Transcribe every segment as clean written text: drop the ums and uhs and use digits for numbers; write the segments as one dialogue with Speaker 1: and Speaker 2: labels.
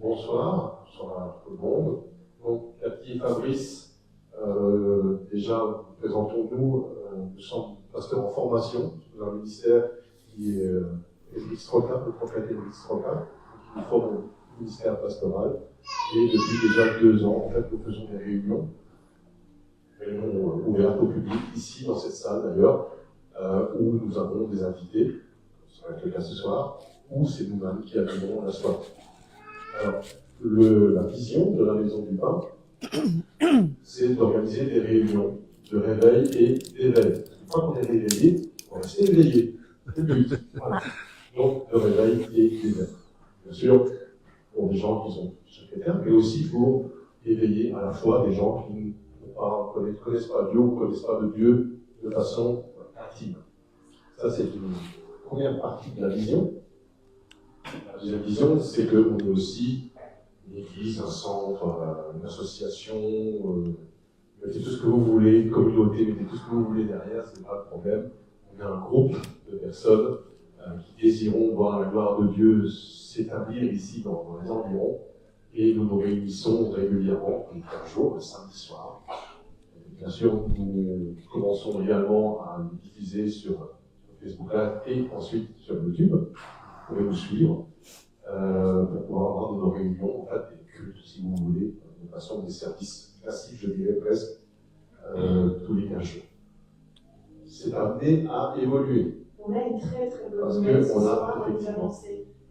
Speaker 1: Bonsoir à tout le monde. Donc, Cathy et Fabrice, déjà, présentons-nous. Nous sommes pasteurs en formation dans un ministère qui est Élise Troca, le prophète Élise Troca, qui forme un ministère pastoral. Et depuis déjà 2 ans, en fait, nous faisons des réunions ouvertes au public, ici, dans cette salle d'ailleurs, où nous avons des invités, ça va être le cas ce soir, ou c'est nous-mêmes qui animons la soirée. Alors, la vision de la Maison du Pain, c'est d'organiser des réunions de réveil et d'éveil. Une fois qu'on est réveillé, on reste éveillé. C'est le but. Voilà. Donc, de réveil et d'éveil. Bien sûr, pour des gens qui sont secrétaires, mais aussi pour éveiller à la fois des gens qui ne connaissent pas Dieu ou ne connaissent pas de Dieu de façon intime. Ça, c'est une première partie de la vision. La deuxième vision, c'est qu'on est aussi une église, un centre, une association, mettez tout ce que vous voulez, une communauté, mettez tout ce que vous voulez derrière, ce n'est pas le problème. On est un groupe de personnes qui désirons voir la gloire de Dieu s'établir ici dans les environs, et nous nous réunissons régulièrement, un jour, le samedi soir. Bien sûr, nous commençons également à le diffuser sur Facebook Live et ensuite sur YouTube. Vous pouvez nous suivre pour pouvoir avoir nos réunions, en fait, des cultes, si vous voulez, de façon des services classiques, je dirais presque, tous les 15 jours. C'est amené à évoluer.
Speaker 2: On a une très très bonne
Speaker 1: Parce
Speaker 2: nouvelle
Speaker 1: qu'on a effectivement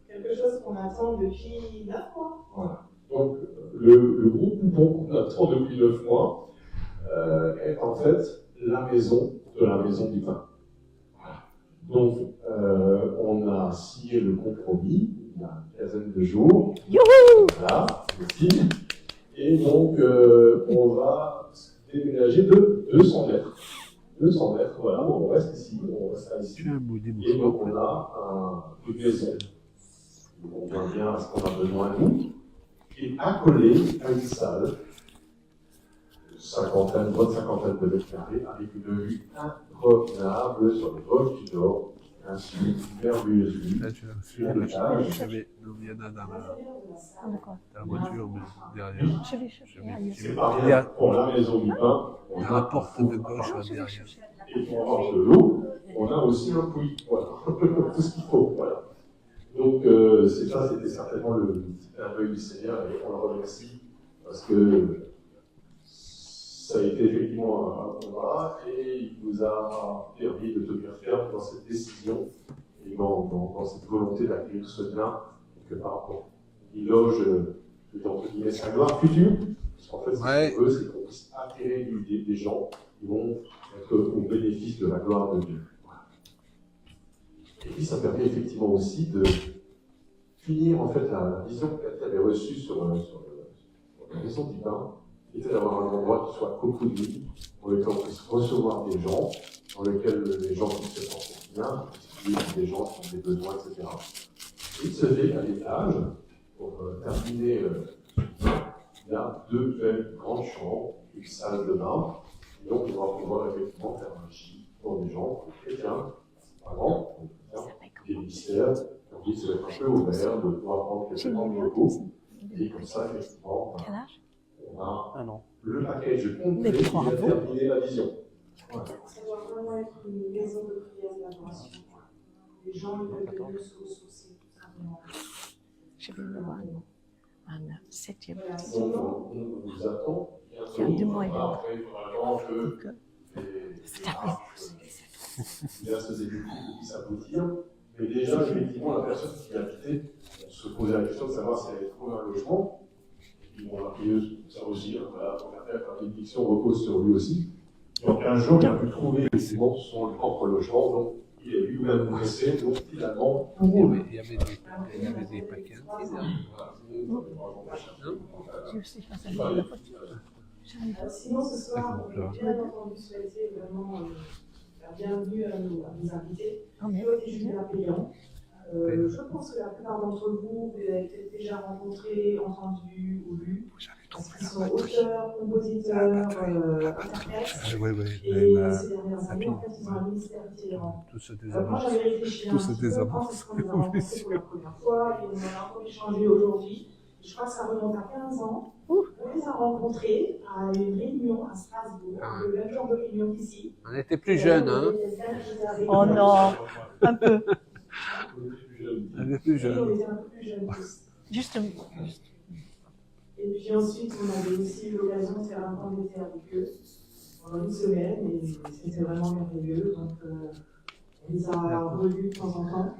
Speaker 2: quelque chose qu'on attend depuis 9 mois.
Speaker 1: Voilà. Donc, le groupe Poupon qu'on attend depuis 9 mois est en fait la maison de la Maison du Pain. Donc, on a signé le compromis il y a une quinzaine de jours.
Speaker 3: Youhou!
Speaker 1: Voilà, merci. Et donc, on va déménager de 200 mètres. 200 mètres, voilà, on reste ici, on reste ici. Et donc, on a une maison. On voit bien ce qu'on a besoin de nous. Et accolé à une salle, bonne cinquantaine de mètres carrés, avec une vue incroyable sur les Vosges du Nord, ainsi une merveilleuse vue.
Speaker 4: Là, tu as il y en a dans la voiture, mais derrière.
Speaker 1: C'est pas bien pour la Maison du Pain.
Speaker 4: On a la porte de gauche derrière.
Speaker 1: Et pour avoir de l'eau, on a aussi un puits. Voilà, tout ce qu'il faut. Voilà. Donc, c'était certainement le merveille du Seigneur, et on le remercie parce que ça a été effectivement un combat, et il nous a permis de tenir ferme dans cette décision et dans cette volonté d'accueillir ce bien quelque part pour il loge, entre guillemets, sa gloire future, parce qu'en fait, ce qu'on veut, c'est qu'on puisse attirer des gens qui vont être au bénéfice de la gloire de Dieu. Voilà. Et puis, ça permet effectivement aussi de finir en fait la vision que Cathy avait reçue sur la Maison du Pain, était d'avoir un endroit qui soit cocooning, dans lequel on puisse recevoir des gens, dans lequel les gens puissent se sentir bien, des gens qui ont des besoins, etc. Il se fait à l'étage, pour terminer, il y a 2 belles grandes chambres, une salle de bain, et donc on va pouvoir effectivement faire un gîte pour des gens chrétiens, vraiment, des mystères, on dit que ça va être un peu ouvert, de pouvoir prendre quelques temps de repos, et comme ça, effectivement, on a le package complet qui va terminer la vision. Voilà.
Speaker 2: Ça doit vraiment être une maison de prière et d'adoration. Les gens peuvent venir se ressourcer, tout simplement.
Speaker 3: Je vais le voir en 7e.
Speaker 1: Donc, on vous attend.
Speaker 3: Il y a 2 mois et demi.
Speaker 1: Après, il faudra attendre que les diverses études puissent aboutir. Mais déjà, effectivement, la personne qui a quitté, on se posait la question de savoir si elle allait trouver un logement. Et puis, bon, la prieuse, ça aussi, voilà, on a fait la bénédiction repose sur lui aussi. Donc, un jour, il a pu trouver effectivement son propre logement, donc il est lui-même pressé, donc finalement,
Speaker 4: Il y avait des paquets.
Speaker 2: Sinon, ce soir, j'ai bien entendu souhaiter vraiment la bienvenue à nos invités. Claude et Julien Payan. Je pense que la plupart d'entre vous, vous avez peut-être déjà rencontré, entendu ou lu. Ils sont auteurs, compositeurs, interprètes. Et ces dernières années, en fait, ils ont un ministère différent. Moi, j'avais réfléchi un petit peu quand est-ce qu'on les a rencontrés pour la première fois, et on en a encore échangé aujourd'hui. Je crois que ça remonte à 15 ans. On les a rencontrés à une réunion à Strasbourg, le même genre de réunion qu'ici.
Speaker 4: On était plus jeunes, hein?
Speaker 3: Oh non, un peu.
Speaker 4: On était plus
Speaker 2: Oui,
Speaker 4: jeunes.
Speaker 2: on était un peu plus jeunes tous.
Speaker 3: Justement.
Speaker 2: Et puis ensuite, on avait aussi eu l'occasion de faire un camp d'été avec eux pendant une semaine, et c'était vraiment merveilleux. Donc, on les a revus de temps en temps.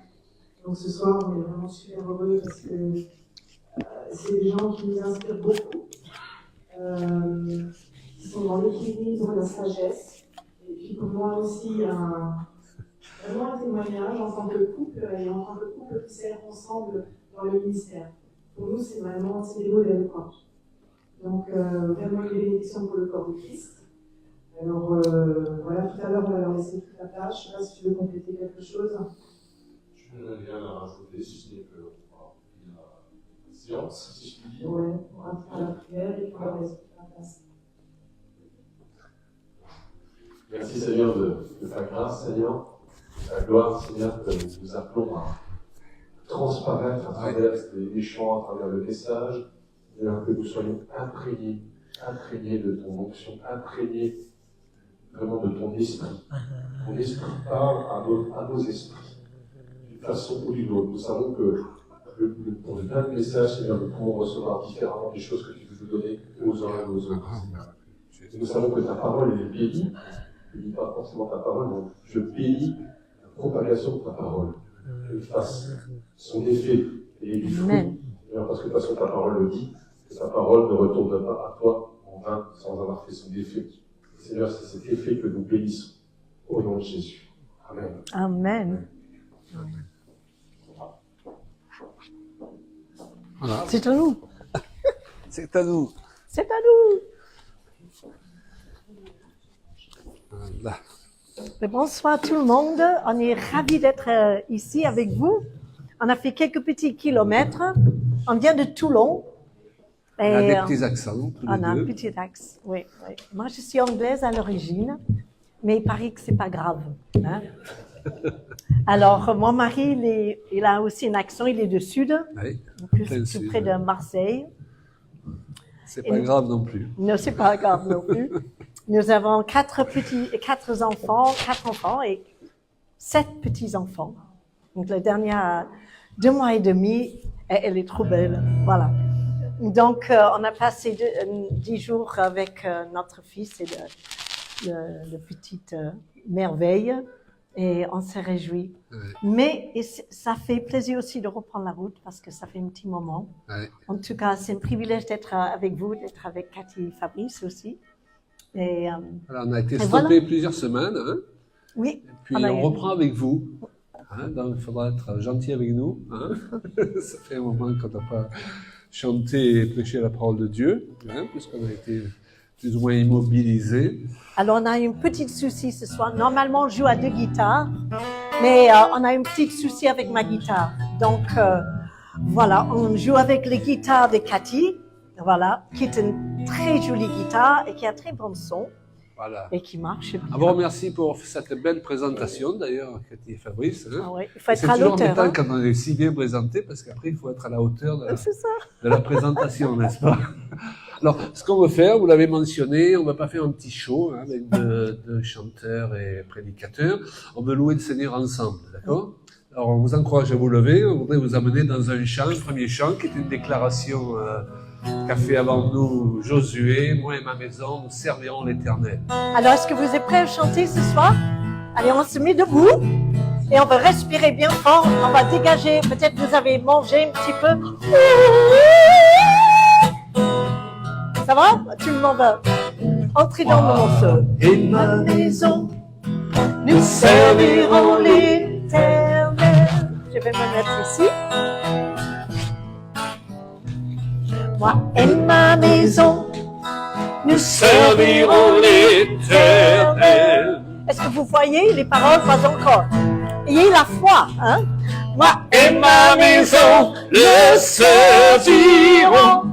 Speaker 2: Donc ce soir, on est vraiment super heureux parce que c'est des gens qui nous inspirent beaucoup, qui sont dans l'équilibre, la sagesse, et puis pour moi aussi, vraiment un témoignage en tant que couple, et en tant que couple qui sert ensemble dans le ministère. Pour nous, c'est vraiment des modèles, quoi. Donc, vraiment une bénédiction pour le corps de Christ. Alors, voilà, tout à l'heure, on va leur laisser toute la place. Je ne sais pas si tu veux compléter quelque chose.
Speaker 1: Je n'ai rien à rajouter, si ce n'est que la séance, si je puis dire.
Speaker 2: Oui, on va faire la prière et puis on leur laisse toute la place.
Speaker 1: Merci Seigneur de ta grâce, Seigneur, de ta gloire, Seigneur, que nous appelons à transparaître à travers les chants, à travers le message, Seigneur, que nous soyons imprégnés de ton onction, imprégnés vraiment de ton esprit. Ton esprit parle à nos esprits, d'une façon ou d'une autre. Nous savons que pour le même message, Seigneur, nous pouvons recevoir différemment des choses que tu veux nous donner aux uns et aux autres. Et nous savons que ta parole est bénie. Je ne dis pas forcément ta parole, mais je bénis la propagation de ta parole. Qu'elle fasse son effet et du fruit. Parce que de toute façon, ta parole le dit, que ta parole ne retourne pas à toi en vain sans avoir fait son effet. Seigneur, c'est cet effet que nous bénissons. Au nom de Jésus. Amen.
Speaker 3: Amen.
Speaker 4: Voilà.
Speaker 3: C'est à nous.
Speaker 4: C'est à nous.
Speaker 3: C'est à nous.
Speaker 4: Voilà.
Speaker 3: Mais bonsoir tout le monde. On est ravis d'être ici avec vous. On a fait quelques petits kilomètres. On vient de Toulon.
Speaker 4: On a des petits accents, tous les
Speaker 3: On a
Speaker 4: deux.
Speaker 3: un petit accent, oui, oui. Moi, je suis anglaise à l'origine, mais il paraît que c'est pas grave. Hein? Alors, mon mari, il a aussi un accent, il est du sud,
Speaker 4: Oui,
Speaker 3: plus près de Marseille.
Speaker 4: C'est pas grave non plus.
Speaker 3: Non, c'est pas grave non plus. Nous avons 4 enfants et 7 petits-enfants. Donc, la dernière a 2 mois et demi, et elle est trop belle. Voilà. Donc, on a passé 10 jours avec notre fils et de petites merveilles et on s'est réjouis.
Speaker 4: Ouais.
Speaker 3: Mais ça fait plaisir aussi de reprendre la route parce que ça fait un petit moment.
Speaker 4: Ouais.
Speaker 3: En tout cas, c'est un privilège d'être avec vous, d'être avec Cathy et Fabrice aussi. Et,
Speaker 4: voilà, on a été stoppés plusieurs semaines. Hein,
Speaker 3: oui.
Speaker 4: et puis on reprend avec vous. Hein, donc il faudra être gentil avec nous. Hein. Ça fait un moment qu'on n'a pas chanté et prêché la parole de Dieu, hein, puisqu'on a été plus ou moins immobilisés.
Speaker 3: Alors on a un petit souci ce soir. Normalement on joue à 2 guitares, mais on a un petit souci avec ma guitare. Donc voilà, on joue avec les guitares de Cathy, voilà, qui est une très jolie guitare et qui a un très bon son.
Speaker 4: Voilà.
Speaker 3: Et qui marche bien.
Speaker 4: Un bon merci pour cette belle présentation, d'ailleurs, Cathy et Fabrice. Hein.
Speaker 3: Ah ouais, il faut être à l'auteur.
Speaker 4: C'est toujours embêtant quand on est si bien présenté, parce qu'après, il faut être à la hauteur de la présentation, n'est-ce pas? Alors, ce qu'on veut faire, vous l'avez mentionné, on ne va pas faire un petit show hein, avec deux chanteurs et prédicateurs. On veut louer le Seigneur ensemble, d'accord? Alors, on vous encourage à vous lever. On voudrait vous amener dans un chant, le premier chant, qui est une déclaration qu'a fait avant nous Josué. Moi et ma maison, nous servirons l'Éternel.
Speaker 3: Alors, est-ce que vous êtes prêts à chanter ce soir? Allez, on se met debout et on va respirer bien fort. On va dégager. Peut-être vous avez mangé un petit peu. Ça va? Tout le monde va entrer dans le morceau.
Speaker 4: Et ma
Speaker 3: maison, nous servirons l'Éternel. Je vais me mettre ici. Moi et ma maison, nous servirons l'Éternel. Est-ce que vous voyez les paroles? Pas encore. Ayez la foi, hein? Moi et ma maison, le servirons.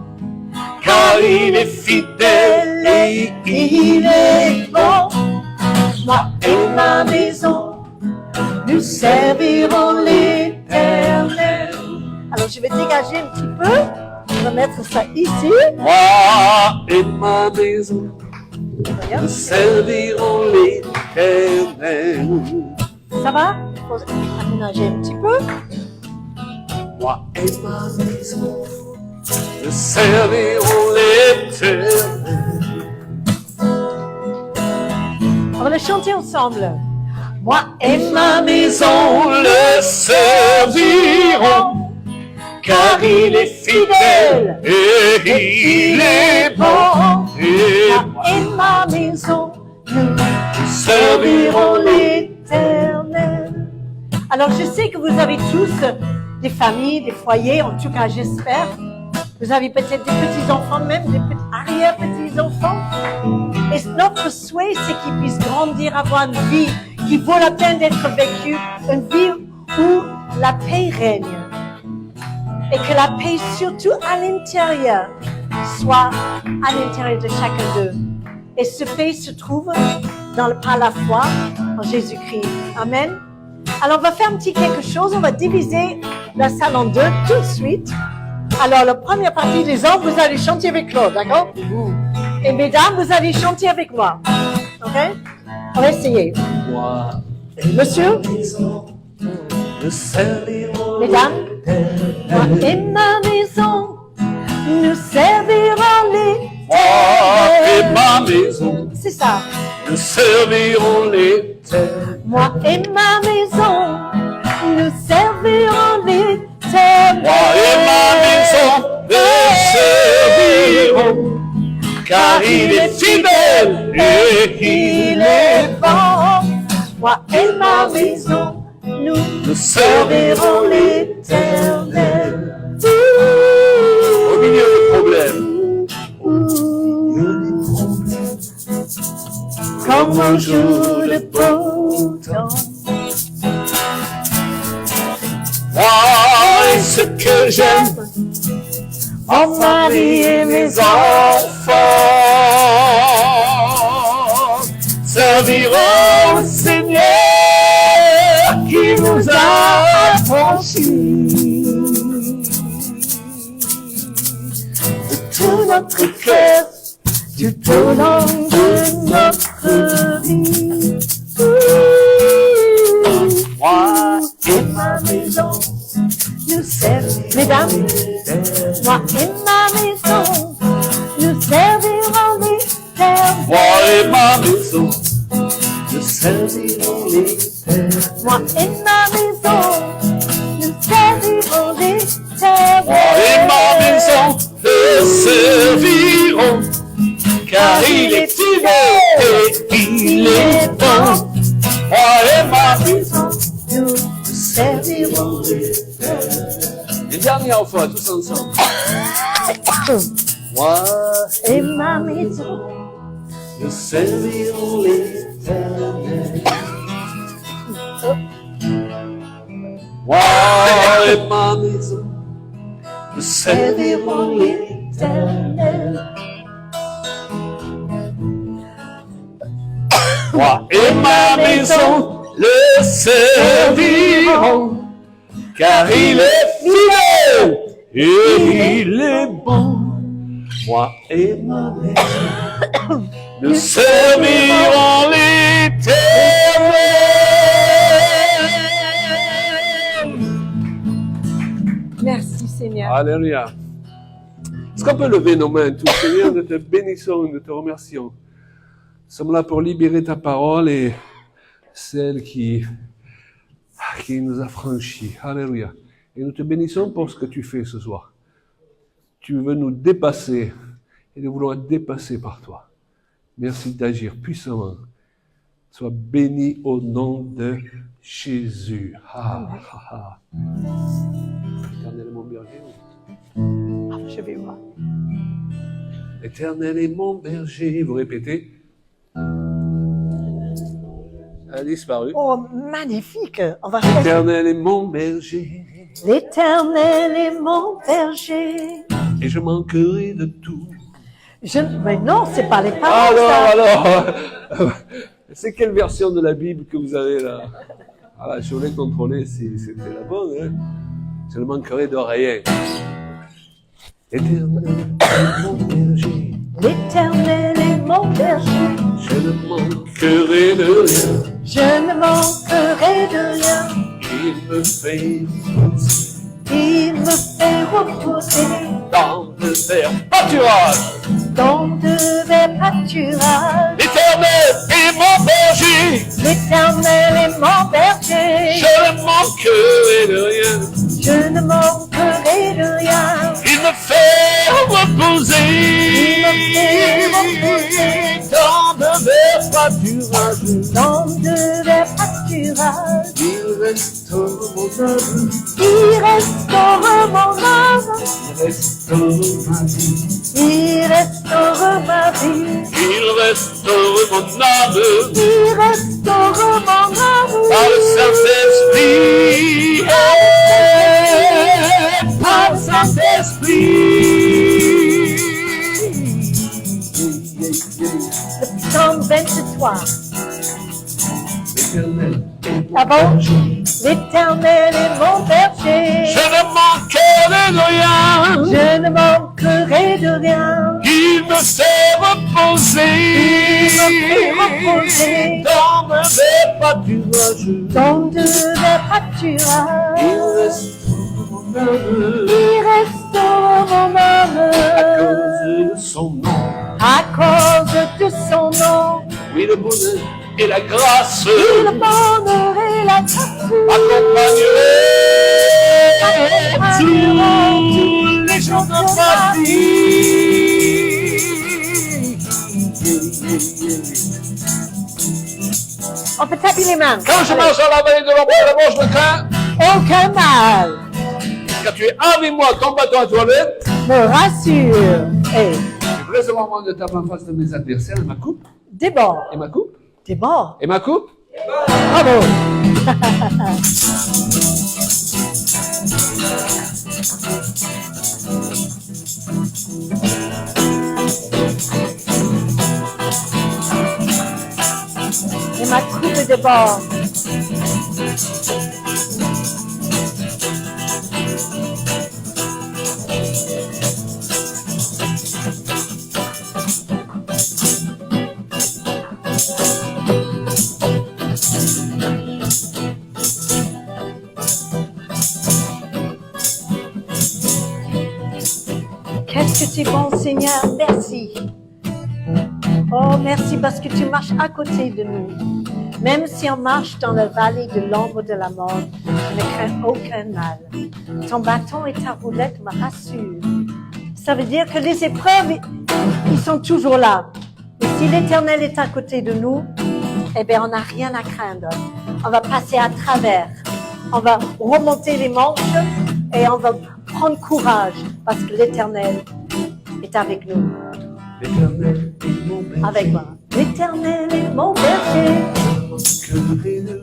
Speaker 3: Car il est fidèle et il est bon. Moi et ma maison, nous servirons l'Éternel. Alors je vais dégager un petit peu. On va mettre ça ici.
Speaker 4: Moi et ma maison, nous servirons l'Éternel.
Speaker 3: Ça va? Faut aménager un petit peu.
Speaker 4: Moi et ma maison, nous servirons l'Éternel.
Speaker 3: On va le chanter ensemble. Moi
Speaker 4: Et ma maison le serviront, car il est fidèle et il est bon. Et
Speaker 3: moi et ma maison, nous servirons l'Éternel. Alors je sais que vous avez tous des familles, des foyers, en tout cas j'espère. Vous avez peut-être des petits-enfants, même des arrière-petits-enfants. Et notre souhait, c'est qu'ils puissent grandir, avoir une vie qui vaut la peine d'être vécue, une vie où la paix règne. Et que la paix, surtout à l'intérieur, soit à l'intérieur de chacun d'eux. Et ce paix se trouve par la foi en Jésus-Christ. Amen. Alors, on va faire un petit quelque chose. On va diviser la salle en deux tout de suite. Alors, la première partie des hommes, vous allez chanter avec Claude, d'accord? Et mesdames, vous allez chanter avec moi. OK? On va essayer.
Speaker 4: moi
Speaker 3: Monsieur?
Speaker 4: nous servirons
Speaker 3: Mesdames? Moi et ma maison, nous servirons
Speaker 4: Moi et
Speaker 3: l'Éternel.
Speaker 4: ma maison,
Speaker 3: C'est ça.
Speaker 4: nous servirons l'Éternel.
Speaker 3: Moi et ma maison, nous servirons l'Éternel.
Speaker 4: Moi et ma maison le servirons, car il est fidèle et il est
Speaker 3: bon. Moi et ma maison, nous servirons l'Éternel.
Speaker 4: au milieu des problèmes.
Speaker 3: Comme un jour de beau temps.
Speaker 4: Moi et ce que j'aime,
Speaker 3: Mon mari et mes
Speaker 4: enfants serviront le Seigneur qui nous a affranchis de tout notre cœur,
Speaker 3: tout au long de notre vie.
Speaker 4: moi
Speaker 3: Et ma maison, nous servirons. Mesdames, moi et ma maison, nous servirons l'Éternel.
Speaker 4: moi et ma maison, nous servirons l'Éternel.
Speaker 3: Moi et ma maison, nous servirons l'Éternel.
Speaker 4: Moi et ma maison le serviront, car il est fidèle et il est bon. Moi et ma maison
Speaker 3: Nous servirons
Speaker 4: l'Éternel. Une dernière fois, tous ensemble. Moi
Speaker 3: et ma maison,
Speaker 4: nous servirons l'Éternel. Moi et ma maison nous servirons l'Éternel. Moi et ma maison le serviront, car il est fidèle et il est bon. Moi et ma maison nous servirons l'Éternel.
Speaker 3: merci Seigneur.
Speaker 4: Alléluia. Est-ce qu'on peut lever nos mains tous, Seigneur, nous te bénissons, nous te remercions. Nous sommes là pour libérer ta parole et celle qui nous a franchis. Alléluia. Et nous te bénissons pour ce que tu fais ce soir. Tu veux nous dépasser et nous voulons être dépassés par toi. Merci d'agir puissamment. Sois béni au nom de Jésus. Éternel est mon berger.
Speaker 3: Je vais voir.
Speaker 4: Éternel est mon berger. Vous répétez. Elle a disparu.
Speaker 3: Oh, magnifique. On va faire.
Speaker 4: Éternel est mon berger.
Speaker 3: L'Éternel est mon berger.
Speaker 4: Et je manquerai de tout.
Speaker 3: Mais non, c'est pas les paroles. ça.
Speaker 4: Alors. C'est quelle version de la Bible que vous avez là? Voilà, je voulais contrôler si c'était la bonne. Hein? Je ne manquerai de rien. Éternel est mon berger,
Speaker 3: L'Éternel est mon berger.
Speaker 4: je ne manquerai de rien.
Speaker 3: Je ne manquerai de rien.
Speaker 4: Il me fait reposer
Speaker 3: Il me fait reposer
Speaker 4: dans de verts pâturages.
Speaker 3: dans de verts pâturages.
Speaker 4: L'Éternel est mon berger,
Speaker 3: L'Éternel est mon berger.
Speaker 4: je ne manquerai de rien.
Speaker 3: Je ne manquerai de rien.
Speaker 4: Il me fait reposer dans de verts pâturages.
Speaker 3: Dans de verts pâturages.
Speaker 4: Il restaure mon âme,
Speaker 3: Il restaure mon âme.
Speaker 4: il restaure ma vie.
Speaker 3: Il restaure ma vie.
Speaker 4: Il restaure mon âme
Speaker 3: Il restaure mon âme.
Speaker 4: par le Saint-Esprit. Par le Saint-Esprit.
Speaker 3: Le psaume 23.
Speaker 4: L'Éternel est mon
Speaker 3: Ah bon?
Speaker 4: berger,
Speaker 3: L'Éternel est mon berger.
Speaker 4: je ne manquerai de rien.
Speaker 3: Je ne manquerai de rien.
Speaker 4: Il me fait reposer dans de verts pâturages.
Speaker 3: Dans de verts
Speaker 4: Il
Speaker 3: pâturages.
Speaker 4: restaure mon âme
Speaker 3: Il restaure mon
Speaker 4: à
Speaker 3: âme.
Speaker 4: cause de son nom.
Speaker 3: À cause de son nom.
Speaker 4: Oui, le bonheur et la grâce
Speaker 3: Le bonheur et la grâce
Speaker 4: accompagneraient tous les jours de ma vie.
Speaker 3: On peut taper les mains.
Speaker 4: Quand je marche à la vallée de l'ombre de la mort, je ne crains.
Speaker 3: Aucun mal
Speaker 4: Car tu es avec moi, ton bâton à toilette.
Speaker 3: me rassure. Et
Speaker 4: Je brise le moment de taper en face de mes adversaires et ma coupe.
Speaker 3: déborde.
Speaker 4: Et ma coupe.
Speaker 3: T'es mort.
Speaker 4: Et ma coupe.
Speaker 3: Bravo. Et ma coupe déborde. Qu'est-ce que tu es bon, Seigneur. Merci. Oh, merci parce que tu marches à côté de nous. Même si on marche dans la vallée de l'ombre de la mort, je ne crains aucun mal. Ton bâton et ta roulette me rassurent. Ça veut dire que les épreuves, ils sont toujours là. Et si l'Éternel est à côté de nous, eh bien, on n'a rien à craindre. On va passer à travers. On va remonter les manches et on va prendre courage parce que l'Éternel est avec nous.
Speaker 4: L'Éternel est mon berger.
Speaker 3: Avec moi. L'Éternel est mon berger.
Speaker 4: Je ne manquerai de rien.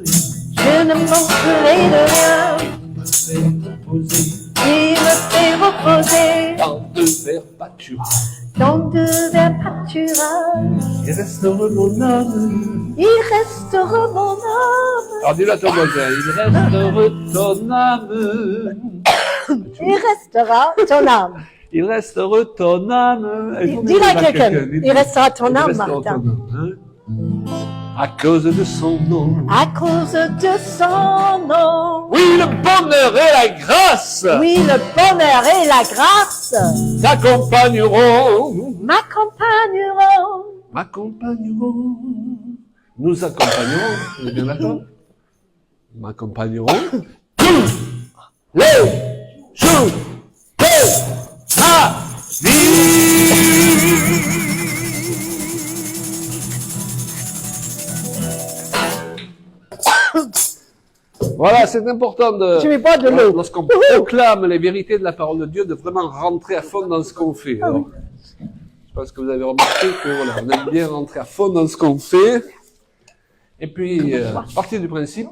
Speaker 3: Je ne manquerai de rien.
Speaker 4: Il me fait reposer
Speaker 3: Il me fait reposer
Speaker 4: dans de verts pâturages.
Speaker 3: dans de verts pâturages.
Speaker 4: Il restaure mon âme.
Speaker 3: Il restaure mon âme.
Speaker 4: Alors dis-le à ton voisin, il restaure ton âme.
Speaker 3: Il restera ton âme.
Speaker 4: Il restaure ton âme.
Speaker 3: Dis-le à quelqu'un. Il restera ton âme, Martin.
Speaker 4: À cause de son nom.
Speaker 3: À cause de son nom.
Speaker 4: Oui, le bonheur et la grâce
Speaker 3: Oui, le bonheur et la grâce
Speaker 4: t'accompagneront.
Speaker 3: m'accompagneront.
Speaker 4: Nous accompagnerons. Vous êtes bien d'accord? M'accompagneront tous les jours de ma vie. Voilà, c'est important
Speaker 3: Je vais boire de l'eau.
Speaker 4: lorsqu'on proclame les vérités de la parole de Dieu, de vraiment rentrer à fond dans ce qu'on fait. Alors, je pense que vous avez remarqué que voilà, on aime bien rentrer à fond dans ce qu'on fait. Et puis, partir du principe,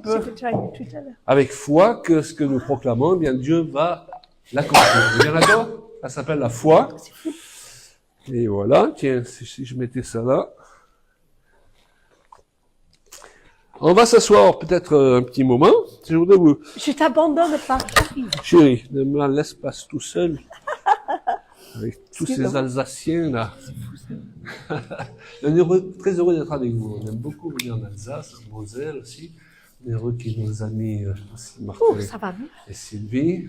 Speaker 4: avec foi, que ce que nous proclamons, eh bien Dieu va l'accomplir. Vous êtes bien d'accord? Ça s'appelle la foi. Et voilà, tiens, si je mettais ça là. On va s'asseoir peut-être un petit moment. Je voudrais vous...
Speaker 3: Je t'abandonne pas.
Speaker 4: Chérie, ne me laisse pas tout seul. avec tous ces Alsaciens là. On est très heureux d'être avec vous. On aime beaucoup venir en Alsace, en Moselle aussi. On est heureux qu'il y ait nos amis Martin et Sylvie.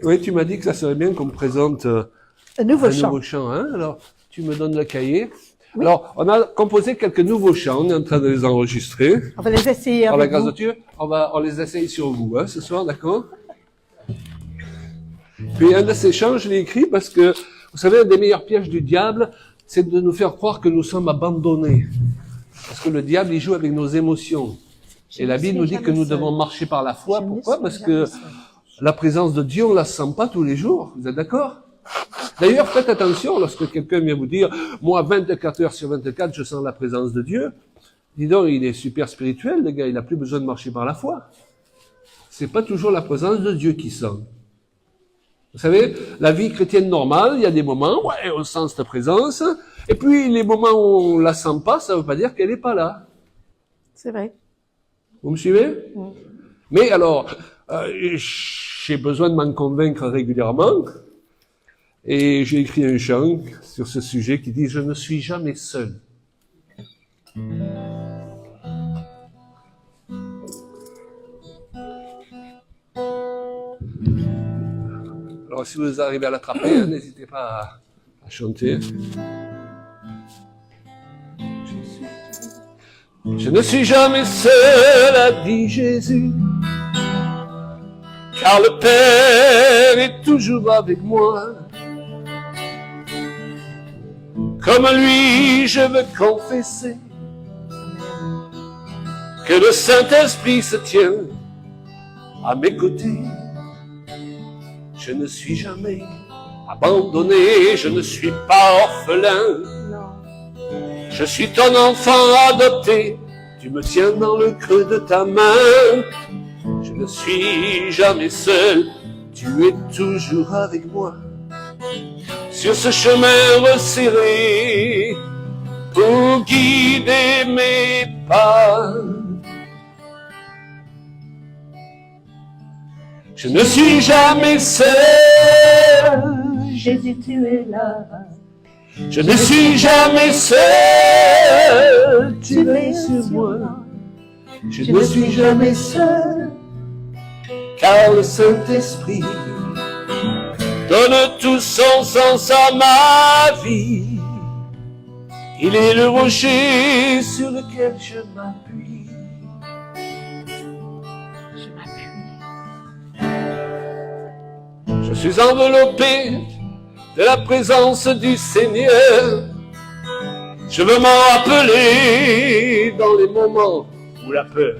Speaker 4: Oui, tu m'as dit que ça serait bien qu'on me présente un nouveau chant. Hein? Alors, tu me donnes le cahier. Oui. Alors, on a composé quelques nouveaux chants. On est en train de les enregistrer.
Speaker 3: On va les essayer
Speaker 4: avec la grâce de Dieu. On les essaye sur vous ce soir, d'accord? Puis un de ces chants, je l'ai écrit parce que, vous savez, un des meilleurs pièges du diable, c'est de nous faire croire que nous sommes abandonnés. Parce que le diable, il joue avec nos émotions. Et la Bible nous dit que nous devons marcher par la foi. Pourquoi? Parce que la présence de Dieu, on la sent pas tous les jours. Vous êtes d'accord? D'ailleurs, faites attention lorsque quelqu'un vient vous dire, moi, 24 heures sur 24, je sens la présence de Dieu. Dis donc, il est super spirituel, le gars, il a plus besoin de marcher par la foi. C'est pas toujours la présence de Dieu qui sent. Vous savez, la vie chrétienne normale, il y a des moments où on sent cette présence, et puis les moments où on la sent pas, ça veut pas dire qu'elle est pas là.
Speaker 3: C'est vrai.
Speaker 4: Vous me suivez? Mais alors, j'ai besoin de m'en convaincre régulièrement, et j'ai écrit un chant sur ce sujet qui dit « Je ne suis jamais seul ». Alors, si vous arrivez à l'attraper, n'hésitez pas à chanter. Je ne suis jamais seul, a dit Jésus, car le Père est toujours avec moi. Comme lui, je veux confesser que le Saint-Esprit se tient à mes côtés. Je ne suis jamais abandonné, je ne suis pas orphelin. Je suis ton enfant adopté, tu me tiens dans le creux de ta main. Je ne suis jamais seul, tu es toujours avec moi. Sur ce chemin resserré, pour guider mes pas. Je ne suis jamais seul, Jésus, tu es là. Je ne suis jamais seul, tu es sur moi. Je ne suis jamais seul, car le Saint-Esprit donne tout son sens à ma vie. Il est le rocher sur lequel je m'appuie. Je suis enveloppé de la présence du Seigneur. Je veux m'en rappeler dans les moments où la peur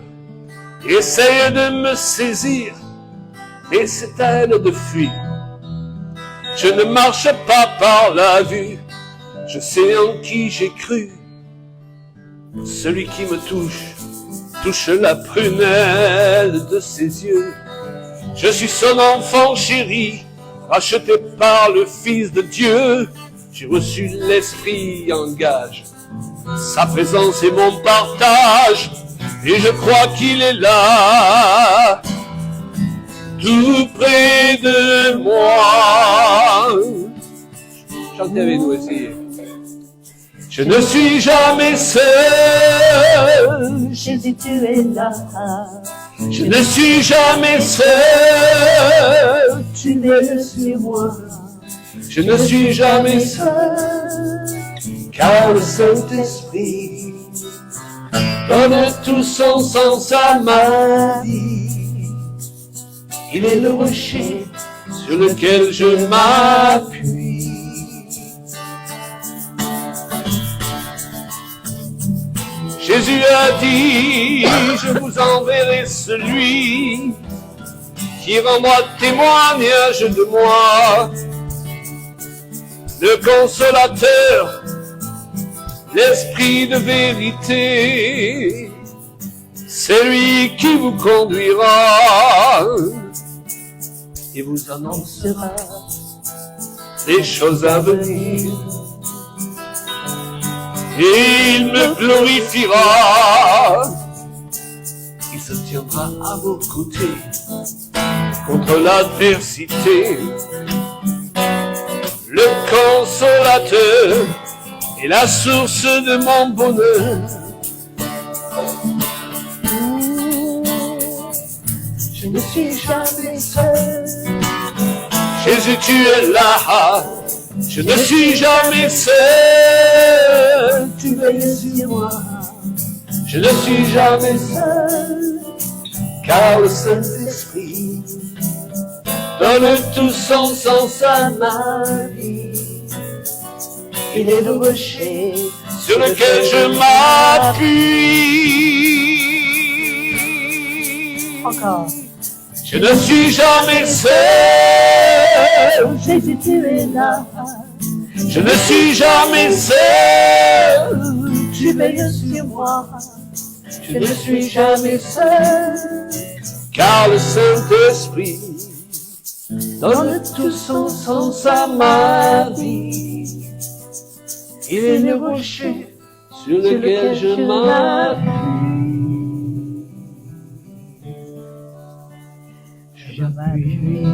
Speaker 4: essaye de me saisir, mais c'est à elle de fuir. Je ne marche pas par la vue, je sais en qui j'ai cru. Celui qui me touche la prunelle de ses yeux. Je suis son enfant chéri, racheté par le Fils de Dieu. J'ai reçu l'Esprit en gage, sa présence est mon partage, et je crois qu'il est là, tout près de moi. Chantez avec nous, essayez. Je ne suis jamais seul, Jésus, tu es là. Je ne suis jamais seul, tu es sur moi. Je ne suis jamais seul, car le Saint-Esprit donne tout son sens à ma vie. Il est le rocher sur lequel je m'appuie. Jésus a dit, je vous enverrai celui qui rendra témoignage de moi. Le consolateur, l'esprit de vérité, c'est lui qui vous conduira et vous annoncera les choses à venir. Et il me glorifiera, il se tiendra à vos côtés contre l'adversité. consolateur et la source de mon bonheur.
Speaker 3: Je ne suis jamais seul.
Speaker 4: Jésus, tu es là. Je ne suis jamais seul.
Speaker 3: Tu veilles sur moi.
Speaker 4: Je ne suis jamais seul.
Speaker 3: Seul.
Speaker 4: Car le
Speaker 3: Saint-Esprit
Speaker 4: donne tout son sens à
Speaker 3: ma vie. Il est le rocher
Speaker 4: sur lequel je m'appuie.
Speaker 3: Encore.
Speaker 4: Je ne suis jamais seul.
Speaker 3: Jésus, tu es là.
Speaker 4: Je ne suis jamais seul.
Speaker 3: Tu veilles sur moi. Je ne suis jamais seul.
Speaker 4: Car le Saint-Esprit
Speaker 3: Donne tout son sens à ma vie. Il est le rocher
Speaker 4: sur lequel je m'appuie.
Speaker 3: Je m'appuie.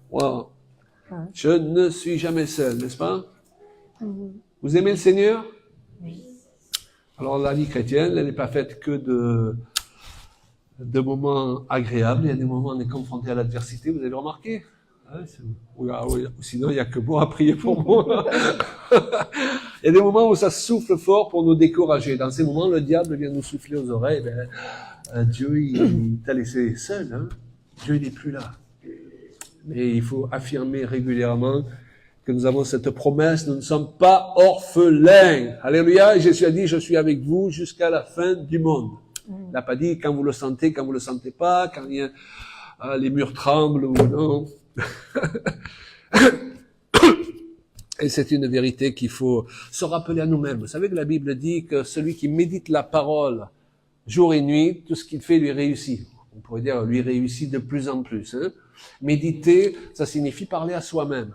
Speaker 4: Wow. Je ne suis jamais seul, n'est-ce pas? Vous aimez le Seigneur? Alors la vie chrétienne, elle n'est pas faite que de moments agréables. Il y a des moments où on est confronté à l'adversité, vous avez remarqué? Sinon, il n'y a que moi à prier pour moi. Il y a des moments où ça souffle fort pour nous décourager. Dans ces moments, le diable vient nous souffler aux oreilles. Dieu, il t'a laissé seul. Hein? Dieu, il n'est plus là. Mais il faut affirmer régulièrement que nous avons cette promesse, nous ne sommes pas orphelins. Alléluia, Jésus a dit, je suis avec vous jusqu'à la fin du monde. Il n'a pas dit quand vous le sentez, quand vous le sentez pas, quand il y a, les murs tremblent ou non. Et c'est une vérité qu'il faut se rappeler à nous-mêmes. Vous savez que la Bible dit que celui qui médite la parole jour et nuit, tout ce qu'il fait lui réussit. On pourrait dire lui réussit de plus en plus. Hein. Méditer, ça signifie parler à soi-même.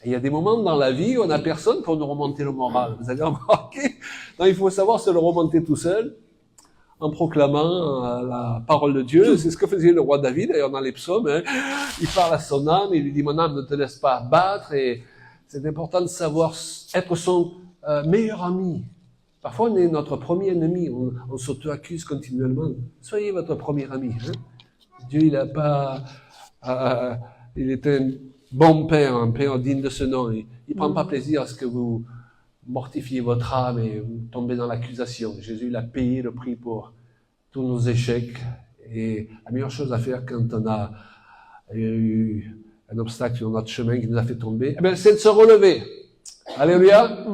Speaker 4: Et il y a des moments dans la vie où on n'a personne pour nous remonter le moral. Vous avez remarqué? Donc il faut savoir se le remonter tout seul, en proclamant la parole de Dieu. C'est ce que faisait le roi David, d'ailleurs dans les psaumes. Hein. Il parle à son âme, il lui dit, mon âme ne te laisse pas abattre. Et c'est important de savoir être son meilleur ami. Parfois on est notre premier ennemi, on s'auto-accuse continuellement. Soyez votre premier ami. Hein. Dieu, il n'a pas... il est un bon père, un père digne de ce nom. Il ne prend pas plaisir à ce que vous mortifiez votre âme et vous tombez dans l'accusation. Jésus, il a payé le prix pour tous nos échecs. Et la meilleure chose à faire quand on a eu un obstacle sur notre chemin qui nous a fait tomber, eh bien, c'est de se relever. Alléluia.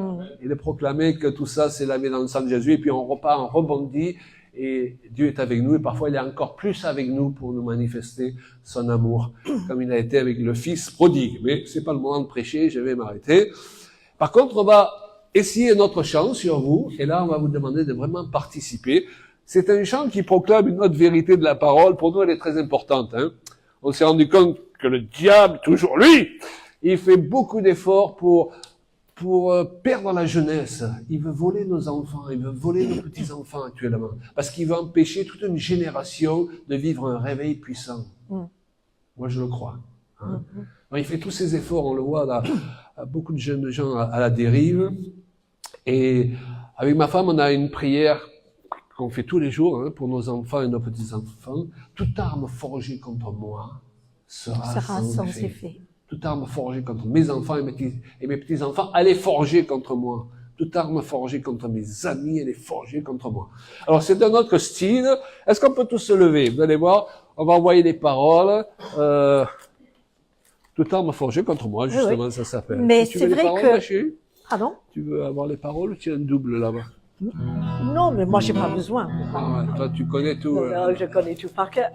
Speaker 4: Et de proclamer que tout ça, c'est lavé dans le sang de Jésus. Et puis on repart, on rebondit. Et Dieu est avec nous. Et parfois, il est encore plus avec nous pour nous manifester son amour, comme il a été avec le Fils prodigue. Mais c'est pas le moment de prêcher, je vais m'arrêter. Par contre, on va essayer notre chant sur vous. Et là, on va vous demander de vraiment participer. C'est un chant qui proclame une autre vérité de la parole. Pour nous, elle est très importante. Hein. On s'est rendu compte que le diable, toujours lui, il fait beaucoup d'efforts pour perdre la jeunesse. Il veut voler nos enfants, il veut voler nos petits-enfants actuellement. Parce qu'il veut empêcher toute une génération de vivre un réveil puissant. Moi, je le crois. Hein. Donc, il fait tous ces efforts, on le voit là, beaucoup de jeunes gens à la dérive. Et avec ma femme, on a une prière qu'on fait tous les jours hein, pour nos enfants et nos petits-enfants. Toute arme forgée contre moi sera sans effet. Toute arme forgée contre mes enfants et mes petits-enfants, elle est forgée contre moi. Toute arme forgée contre mes amis, elle est forgée contre moi. Alors, c'est un autre style. Est-ce qu'on peut tous se lever? Vous allez voir, on va envoyer les paroles. Toute arme forgée contre moi, justement, ça s'appelle.
Speaker 3: Mais
Speaker 4: tu
Speaker 3: c'est
Speaker 4: veux
Speaker 3: vrai
Speaker 4: les paroles,
Speaker 3: que...
Speaker 4: ma chérie?
Speaker 3: Pardon?
Speaker 4: Tu veux avoir les paroles ou tu as un double là-bas?
Speaker 3: Non, mais moi, j'ai pas besoin.
Speaker 4: Ah ouais, toi, tu connais tout.
Speaker 3: Non, je connais tout par cœur.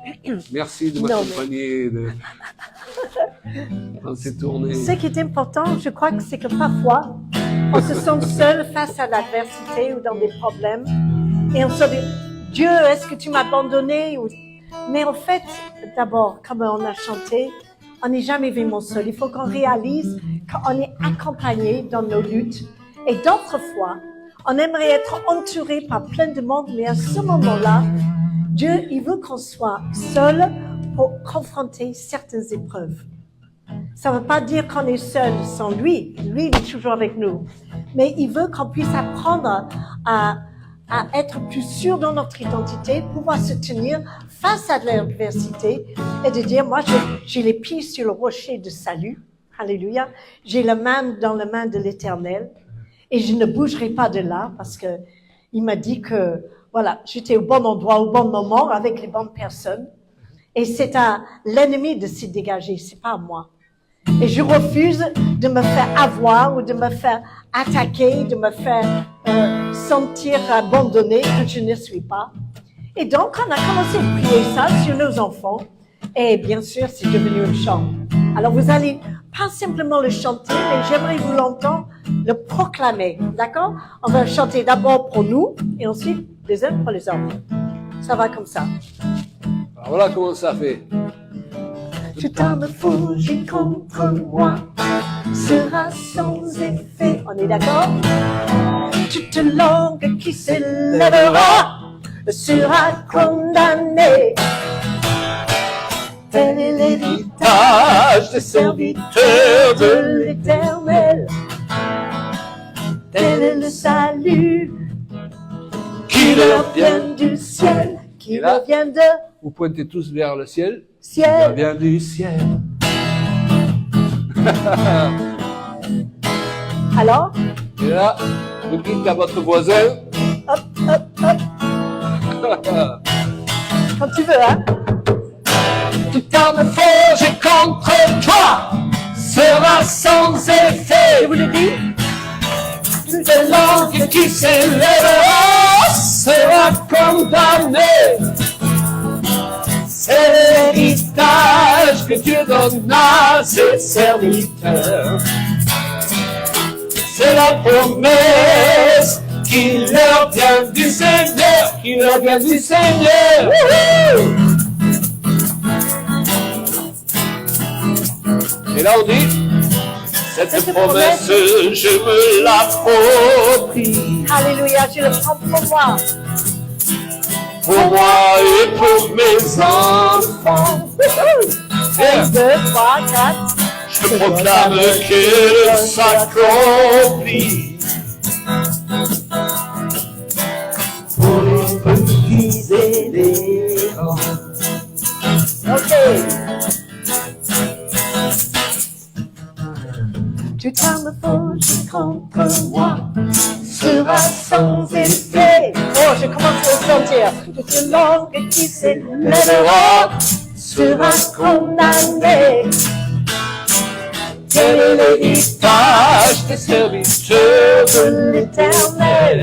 Speaker 4: Merci de m'accompagner dans ces tournées.
Speaker 3: Ce qui est important, je crois que c'est que parfois, on se sent seul face à l'adversité ou dans des problèmes. Et on se dit, Dieu, est-ce que tu m'as abandonné? Mais en fait, d'abord, comme on a chanté, on n'est jamais vraiment seul. Il faut qu'on réalise qu'on est accompagné dans nos luttes. Et d'autres fois, on aimerait être entouré par plein de monde, mais à ce moment-là, Dieu, il veut qu'on soit seul pour confronter certaines épreuves. Ça ne veut pas dire qu'on est seul sans lui. Lui, il est toujours avec nous. Mais il veut qu'on puisse apprendre à être plus sûr dans notre identité, pouvoir se tenir face à l'adversité et de dire, moi, j'ai les pieds sur le rocher de salut. Alléluia. J'ai la main dans la main de l'Éternel et je ne bougerai pas de là parce que il m'a dit que, voilà, j'étais au bon endroit, au bon moment avec les bonnes personnes. Et c'est à l'ennemi de s'y dégager, c'est pas à moi. Et je refuse de me faire avoir ou de me faire attaquer, de me faire sentir abandonnée que je ne suis pas. Et donc, on a commencé à prier ça sur nos enfants. Et bien sûr, c'est devenu un chant. Alors, vous allez pas simplement le chanter, mais j'aimerais vous l'entendre le proclamer. D'accord? On va chanter d'abord pour nous et ensuite les uns pour les autres. Ça va comme ça.
Speaker 4: Alors voilà comment ça fait.
Speaker 3: Toute arme forgée contre moi sera sans effet. On est d'accord? Toute langue qui s'élèvera sera condamnée. Tel est l'héritage des serviteurs de l'Éternel. Tel est le salut qui leur vient du ciel, qui leur vient de...
Speaker 4: Vous pointez tous vers le ciel.
Speaker 3: Ciel.
Speaker 4: Ça vient du ciel.
Speaker 3: Alors?
Speaker 4: Et là, vous dites à votre voisin.
Speaker 3: Hop, hop, hop. Quand tu veux, hein? Toute arme forgée contre toi sera sans effet. Je vous le dis. Toute langue qui s'élèvera sera condamnée. C'est l'héritage que Dieu donne à ses serviteurs. C'est la promesse qui leur vient du Seigneur, qui leur vient du Seigneur.
Speaker 4: Et là on dit, cette promesse, je me l'approprie.
Speaker 3: Alléluia, je le prends pour moi.
Speaker 4: Pour moi et pour mes enfants.
Speaker 3: 1, 2, 3, 4.
Speaker 4: Je proclame qu'elle s'accomplit.
Speaker 3: Pour les petits et les grands. Ok. Toute arme forgée contre moi sera sans effet. Oh, je commence à le sentir. Toute langue qui s'élèvera sera condamnée.
Speaker 4: Quel est l'héritage des serviteurs
Speaker 3: de l'Éternel?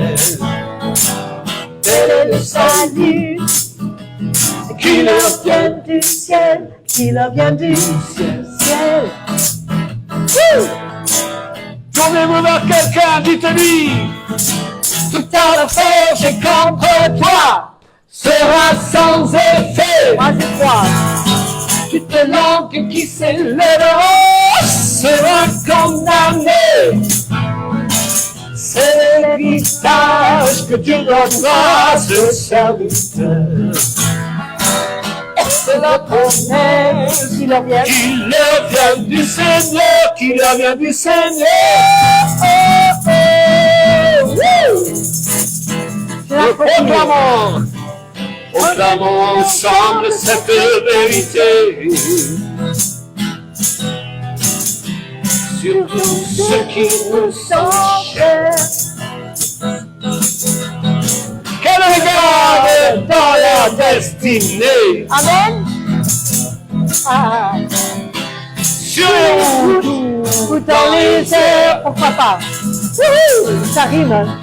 Speaker 3: Tel est le salut qui leur vient du ciel, qui leur vient du ciel.
Speaker 4: Tournez-vous vers quelqu'un, dites-lui.
Speaker 3: Toute arme forgée contre toi sera sans effet. Moi, je crois. Toute langue qui s'élèvera sera condamnée. C'est l'héritage que Dieu donnera à ce serviteur. C'est la promesse qui leur vient
Speaker 4: du Seigneur, qui leur vient du Seigneur. Proclamons ensemble cette vérité. Sur tous ceux qui nous sont chers. Qu'elle regarde dans leur destinée.
Speaker 3: Amen. Ah.
Speaker 4: Sur les routes
Speaker 3: ou dans les airs, pourquoi pas. Ça rime.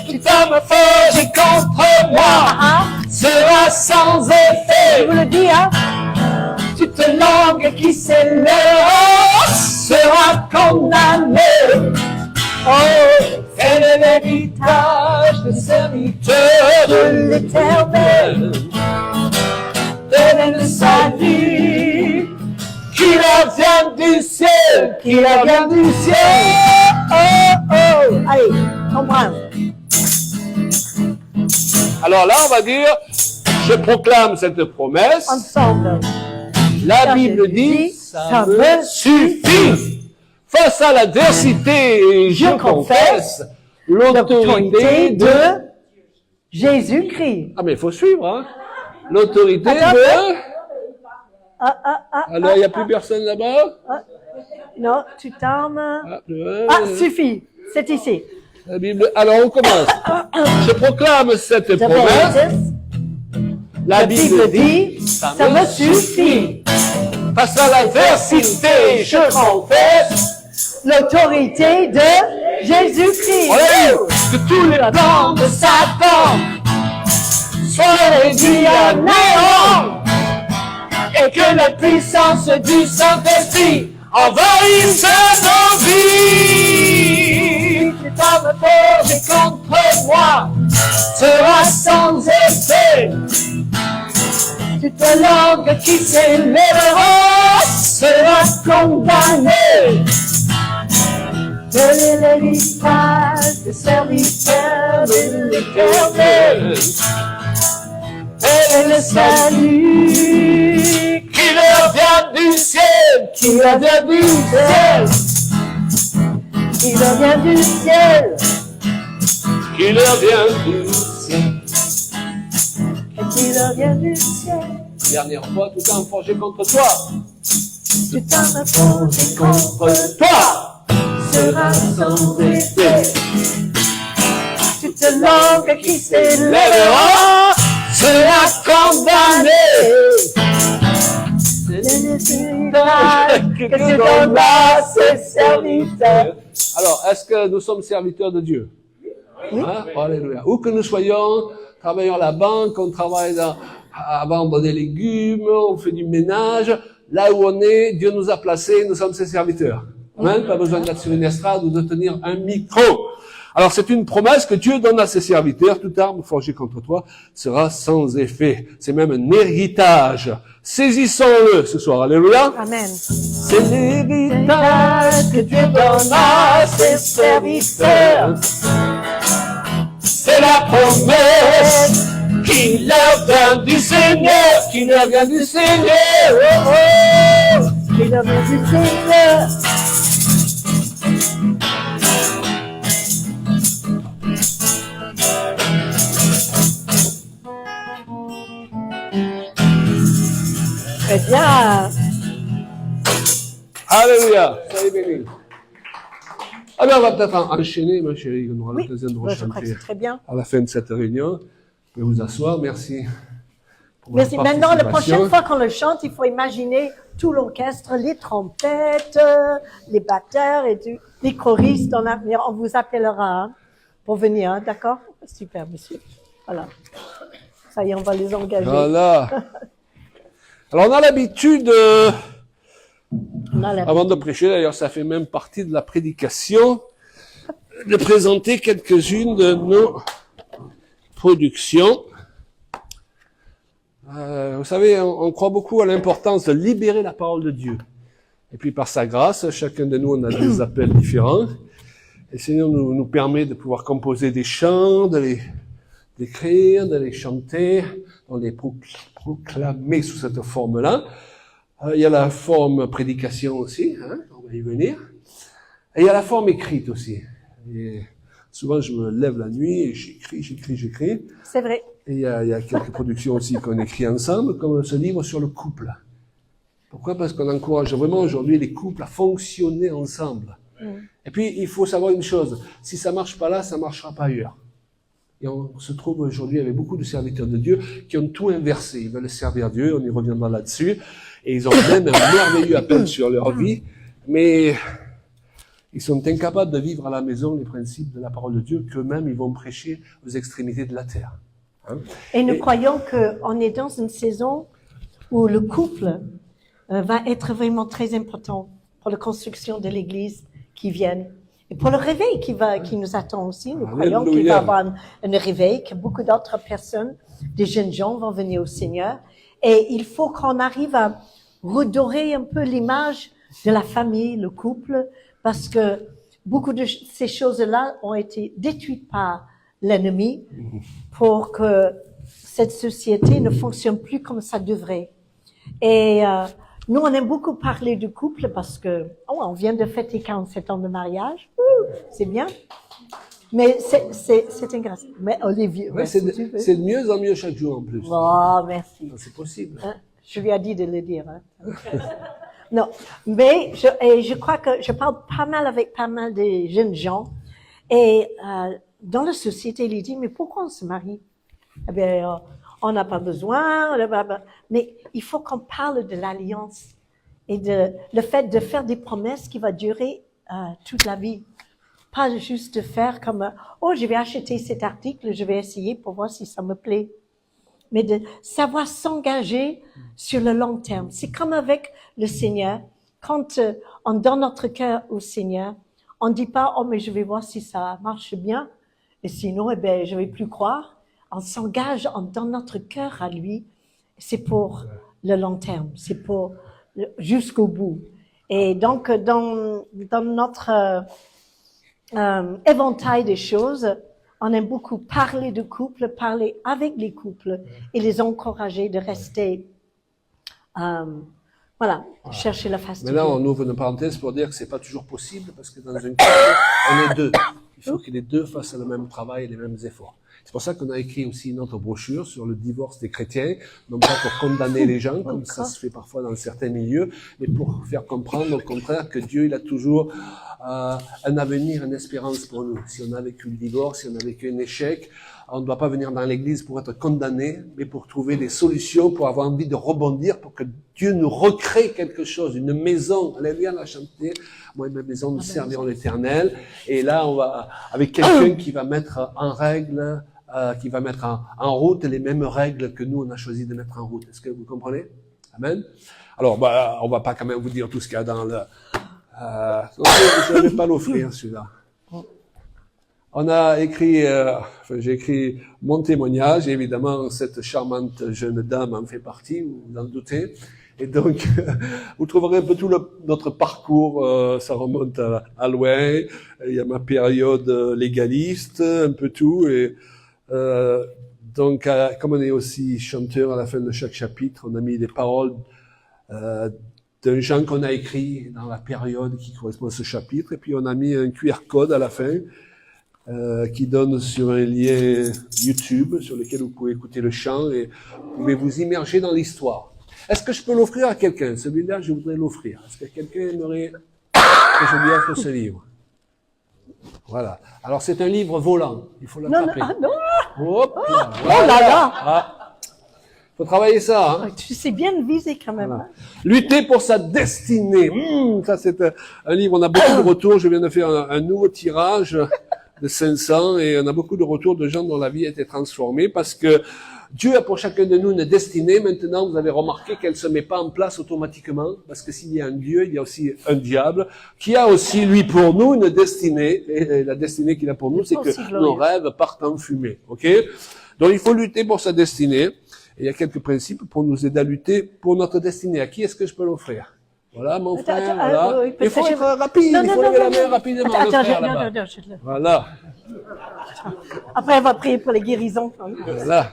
Speaker 4: Toute arme forgée contre moi sera sans effet.
Speaker 3: Je vous le dis, hein.
Speaker 4: Toute langue qui s'élèvera sera condamnée. Oh, elle est l'héritage des serviteurs de l'Éternel. Elle est le salut qui leur vient du ciel, qui leur vient du ciel.
Speaker 3: Oh, oh. Allez, comprends.
Speaker 4: Alors là, on va dire, je proclame cette promesse.
Speaker 3: ensemble.
Speaker 4: La Bible dit, ça me suffit. Face à l'adversité, je confesse l'autorité de...
Speaker 3: Jésus-Christ.
Speaker 4: Ah, mais il faut suivre, hein. L'autorité
Speaker 3: Attends,
Speaker 4: de...
Speaker 3: Ah,
Speaker 4: Alors, il n'y a plus personne là-bas?
Speaker 3: non, tu tombes.
Speaker 4: Ah,
Speaker 3: Suffit. C'est ici.
Speaker 4: la Bible... Alors, on commence. Je proclame cette promesse. La Bible dit, ça me suffit. Face à l'adversité, je confesse
Speaker 3: l'autorité de Jésus-Christ.
Speaker 4: que tous les plans de Satan soient réduits à néant et que la puissance du Saint-Esprit envahisse nos vies. Toute arme posée contre moi sera sans effet. Toute langue qui s'élèvera sera condamnée.
Speaker 3: De l'héritage des serviteurs de l'Éternel.
Speaker 4: Et le salut qui leur vient du ciel, qui leur vient du ciel,
Speaker 3: qui leur vient du ciel,
Speaker 4: qui leur vient du ciel.
Speaker 3: qui leur vient du ciel.
Speaker 4: Dernière fois, tout un forgé contre toi.
Speaker 3: Tout un forgé contre
Speaker 4: Toi
Speaker 3: sera sans effet. Toute langue qui s'élèvera
Speaker 4: lèvera, sera condamnée.
Speaker 3: que tu donnes à ses serviteurs.
Speaker 4: Alors, est-ce que nous sommes serviteurs de Dieu? Hein? Alléluia. Où que nous soyons, travaillons à la banque, on travaille à vendre des légumes, on fait du ménage. Là où on est, Dieu nous a placés, nous sommes ses serviteurs. Amen. Pas besoin d'être sur une estrade ou de tenir un micro. Alors c'est une promesse que Dieu donne à ses serviteurs. Toute arme forgée contre toi sera sans effet. C'est même un héritage. Saisissons-le ce soir. Alléluia.
Speaker 3: Amen.
Speaker 4: C'est l'héritage que Dieu donne à ses serviteurs. C'est la promesse qui leur vient du Seigneur, qui leur vient du Seigneur. Oh, oh.
Speaker 3: Qui leur vient du Seigneur. Très bien.
Speaker 4: Alléluia. Soyez bénis. Alors, on va peut-être enchaîner, ma chérie. On aura l'occasion de
Speaker 3: Je crois que
Speaker 4: rechanter
Speaker 3: c'est très bien.
Speaker 4: à la fin de cette réunion. Vous pouvez vous asseoir. Merci. Pour
Speaker 3: Merci.
Speaker 4: votre
Speaker 3: Maintenant, la
Speaker 4: participation.
Speaker 3: prochaine fois qu'on le chante, il faut imaginer tout l'orchestre, les trompettes, les batteurs et tout, les choristes. On vous appellera hein, pour venir, hein, d'accord? Super, monsieur. Voilà. Ça y est, on va les engager.
Speaker 4: Voilà. Alors, on a l'habitude,
Speaker 3: On a la-
Speaker 4: avant de prêcher, d'ailleurs, ça fait même partie de la prédication, de présenter quelques-unes de nos productions. Vous savez, on croit beaucoup à l'importance de libérer la parole de Dieu. Et puis, par sa grâce, chacun de nous, on a des appels différents. Et le Seigneur nous permet de pouvoir composer des chants, de les d'écrire, de les chanter, de les proclamer sous cette forme-là. Il y a la forme prédication aussi, hein, on va y venir. Et il y a la forme écrite aussi. Et souvent, je me lève la nuit et j'écris.
Speaker 3: C'est vrai.
Speaker 4: Et il y a quelques productions aussi qu'on écrit ensemble, comme ce livre sur le couple. Pourquoi? Parce qu'on encourage vraiment aujourd'hui les couples à fonctionner ensemble. Et puis, il faut savoir une chose, si ça marche pas là, ça marchera pas ailleurs. Et on se trouve aujourd'hui avec beaucoup de serviteurs de Dieu qui ont tout inversé. Ils veulent servir Dieu, on y reviendra là-dessus. Et ils ont même un merveilleux appel sur leur vie, mais ils sont incapables de vivre à la maison les principes de la parole de Dieu qu'eux-mêmes ils vont prêcher aux extrémités de la terre. Hein?
Speaker 3: Et nous croyons qu'on est dans une saison où le couple va être vraiment très important pour la construction de l'Église qui vient. Et pour le réveil qui nous attend aussi, nous croyons qu'il va y avoir un réveil, que beaucoup d'autres personnes, des jeunes gens vont venir au Seigneur. Et il faut qu'on arrive à redorer un peu l'image de la famille, le couple, parce que beaucoup de ces choses-là ont été détruites par l'ennemi pour que cette société ne fonctionne plus comme ça devrait. Et nous, on aime beaucoup parler du couple parce que on vient de fêter 47 ans de mariage. C'est bien. Mais c'est intéressant. Mais Olivier,
Speaker 4: ouais, c'est de mieux en mieux chaque jour en plus.
Speaker 3: Oh, merci.
Speaker 4: C'est possible.
Speaker 3: Je lui ai dit de le dire. Hein. Non, mais je crois que je parle pas mal avec pas mal de jeunes gens. Et dans la société, il dit, mais pourquoi on se marie? Eh bien, on n'a pas besoin. Mais il faut qu'on parle de l'alliance et de le fait de faire des promesses qui vont durer toute la vie. Pas juste de faire comme, oh, je vais acheter cet article, je vais essayer pour voir si ça me plaît. Mais de savoir s'engager sur le long terme. C'est comme avec le Seigneur. Quand on donne notre cœur au Seigneur, on ne dit pas, oh, mais je vais voir si ça marche bien. Et sinon, eh ben, je vais plus croire. On s'engage, on donne notre cœur à lui. C'est pour le long terme. C'est pour jusqu'au bout. Et donc, dans notre éventail des choses, on aime beaucoup parler de couple, parler avec les couples et les encourager de rester, chercher la face de Dieu.
Speaker 4: Mais là, on ouvre une parenthèse pour dire que c'est pas toujours possible parce que dans une couple, on est deux. Il faut que les deux fassent le même travail et les mêmes efforts. C'est pour ça qu'on a écrit aussi notre brochure sur le divorce des chrétiens, non pas pour condamner les gens, comme ça se fait parfois dans certains milieux, mais pour faire comprendre au contraire que Dieu, il a toujours un avenir, une espérance pour nous. Si on a vécu le divorce, si on a vécu un échec, on ne doit pas venir dans l'église pour être condamné, mais pour trouver des solutions, pour avoir envie de rebondir, pour que Dieu nous recrée quelque chose, une maison. Alléluia, on a chanté, moi et ma maison, nous servirons l'Éternel. Et là, on va, avec quelqu'un qui va mettre en règle, qui va mettre en route les mêmes règles que nous, on a choisi de mettre en route. Est-ce que vous comprenez? Amen. Alors, on va pas quand même vous dire tout ce qu'il y a dans le... je ne vais pas l'offrir, celui-là. On a écrit, j'ai écrit mon témoignage, et évidemment, cette charmante jeune dame en fait partie, vous vous en doutez. Et donc, vous trouverez un peu tout notre parcours, ça remonte à loin. Il y a ma période légaliste, un peu tout. Et donc, comme on est aussi chanteur à la fin de chaque chapitre, on a mis des paroles d'un chant qu'on a écrit dans la période qui correspond à ce chapitre. Et puis, on a mis un QR code à la fin qui donne sur un lien YouTube sur lequel vous pouvez écouter le chant et vous pouvez vous immerger dans l'histoire. Est-ce que je peux l'offrir à quelqu'un? Celui-là, je voudrais l'offrir. Est-ce que quelqu'un aimerait que je lui offre ce livre? Voilà. Alors, c'est un livre volant. Il faut l'attraper.
Speaker 3: Non.
Speaker 4: Hop là.
Speaker 3: Voilà. Oh là là.
Speaker 4: Ah. Faut travailler ça, hein.
Speaker 3: Tu sais bien viser quand même.
Speaker 4: Voilà. Lutter pour sa destinée. Ça, c'est un livre. On a beaucoup de retours. Je viens de faire un nouveau tirage de 500 et on a beaucoup de retours de gens dont la vie a été transformée parce que Dieu a pour chacun de nous une destinée. Maintenant, vous avez remarqué qu'elle se met pas en place automatiquement parce que s'il y a un Dieu, il y a aussi un diable qui a aussi, lui, pour nous, une destinée. Et la destinée qu'il a pour nous, c'est que nos rêves partent en fumée. OK? Donc, il faut lutter pour sa destinée. Et il y a quelques principes pour nous aider à lutter pour notre destinée. À qui est-ce que je peux l'offrir? Voilà, mon frère, voilà. Il faut être rapide, il faut lever la main rapidement. Voilà.
Speaker 3: Après, on va prier pour les guérisons.
Speaker 4: Voilà.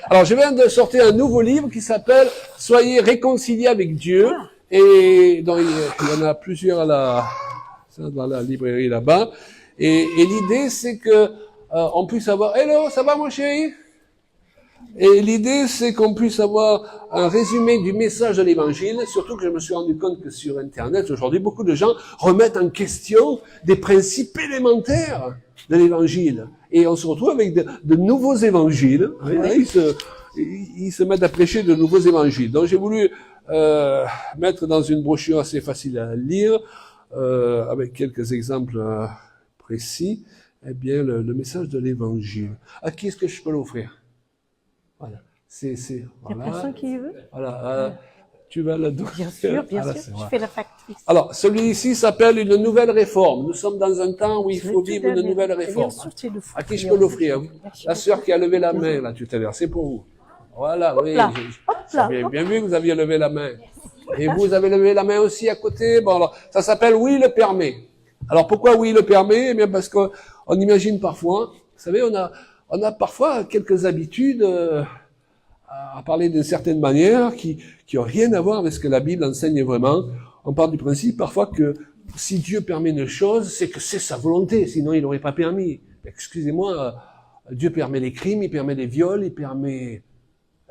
Speaker 4: Alors, je viens de sortir un nouveau livre qui s'appelle « Soyez réconciliés avec Dieu ». Et donc, il y en a plusieurs dans la librairie là-bas. Et l'idée, c'est que on puisse avoir « Hello, ça va mon chéri ?» Et l'idée, c'est qu'on puisse avoir un résumé du message de l'Évangile, surtout que je me suis rendu compte que sur Internet, aujourd'hui, beaucoup de gens remettent en question des principes élémentaires de l'Évangile. Et on se retrouve avec de nouveaux évangiles. Là, ils se mettent à prêcher de nouveaux évangiles. Donc, j'ai voulu mettre dans une brochure assez facile à lire, avec quelques exemples précis, eh bien, le message de l'Évangile. À qui est-ce que je peux l'offrir? Voilà.
Speaker 3: Il y a personne qui veut?
Speaker 4: Voilà. Tu vas la donner.
Speaker 3: Bien sûr. Je fais la factrice.
Speaker 4: Alors, celui-ci s'appelle une nouvelle réforme. Nous sommes dans un temps où il faut vivre une nouvelle réforme. À qui je peux l'offrir? La sœur qui a levé la main, là, tout à l'heure. C'est pour vous. Voilà, oui. J'ai bien vu que vous aviez levé la main. Et vous avez levé la main aussi à côté. Bon, alors, ça s'appelle Oui le permet. Alors, pourquoi Oui le permet? Eh bien, parce qu'on imagine parfois, vous savez, on a parfois quelques habitudes à parler d'une certaine manière qui ont rien à voir avec ce que la Bible enseigne vraiment. On part du principe parfois que si Dieu permet une chose, c'est que c'est sa volonté, sinon il n'aurait pas permis. Excusez-moi, Dieu permet les crimes, il permet les viols, il permet...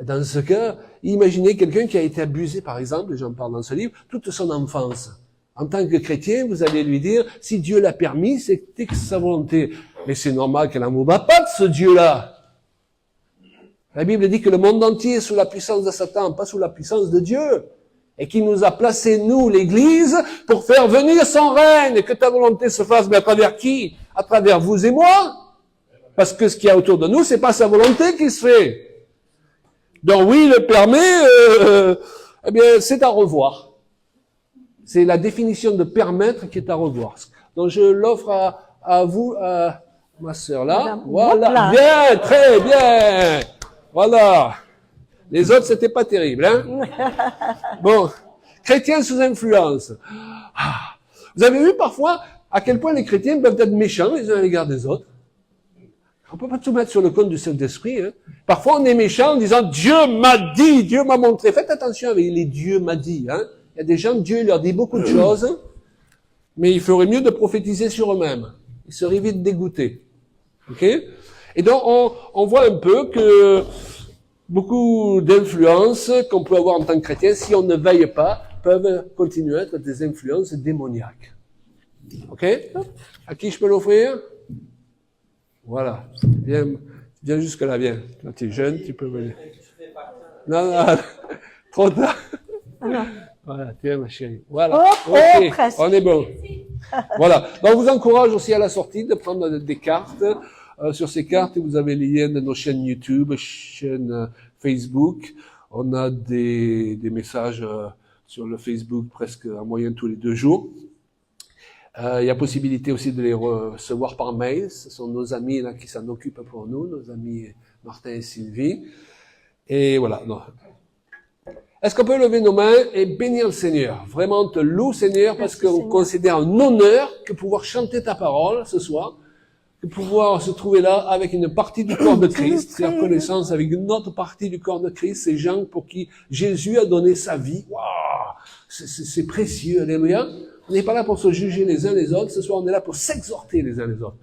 Speaker 4: Dans ce cas, imaginez quelqu'un qui a été abusé, par exemple, et j'en parle dans ce livre, toute son enfance. En tant que chrétien, vous allez lui dire, si Dieu l'a permis, c'était que sa volonté. Mais c'est normal qu'elle n'en voudra pas de ce Dieu-là. La Bible dit que le monde entier est sous la puissance de Satan, pas sous la puissance de Dieu. Et qu'il nous a placés, nous, l'Église, pour faire venir son règne. Et que ta volonté se fasse, mais à travers qui? À travers vous et moi. Parce que ce qu'il y a autour de nous, c'est pas sa volonté qui se fait. Donc oui, il le permet, eh bien, c'est à revoir. C'est la définition de permettre qui est à revoir. Donc je l'offre à vous, à ma sœur là. Voilà. Bien, très bien. Voilà. Les autres, c'était pas terrible, hein. Bon. Chrétiens sous influence. Vous avez vu parfois à quel point les chrétiens peuvent être méchants les uns à l'égard des autres. On peut pas tout mettre sur le compte du Saint-Esprit, hein. Parfois, on est méchant en disant, Dieu m'a dit, Dieu m'a montré. Faites attention avec les Dieu m'a dit, hein. Il y a des gens, Dieu leur dit beaucoup de choses, mais il ferait mieux de prophétiser sur eux-mêmes. Ils seraient vite dégoûtés. Ok? Et donc, on voit un peu que beaucoup d'influences qu'on peut avoir en tant que chrétien, si on ne veille pas, peuvent continuer à être des influences démoniaques. Ok? À qui je peux l'offrir? Voilà. Viens jusque-là, viens. Quand tu es jeune, tu peux venir. Non, trop tard. Voilà, tiens, ma chérie. Voilà. Ok, on est bon. Voilà. Donc, je vous encourage aussi à la sortie de prendre des cartes. Sur ces cartes, vous avez les liens de nos chaînes YouTube, chaînes Facebook. On a des messages sur le Facebook presque en moyenne tous les 2 jours. Il y a possibilité aussi de les recevoir par mail. Ce sont nos amis là qui s'en occupent pour nous, nos amis Martin et Sylvie. Et voilà. Non. Est-ce qu'on peut lever nos mains et bénir le Seigneur? Vraiment, on te loue, Seigneur, parce qu'on considère un honneur que pouvoir chanter ta parole ce soir, que pouvoir se trouver là avec une partie du corps de Christ, faire connaissance avec une autre partie du corps de Christ, ces gens pour qui Jésus a donné sa vie. Waouh, c'est précieux, alléluia. On n'est pas là pour se juger les uns les autres. Ce soir, on est là pour s'exhorter les uns les autres.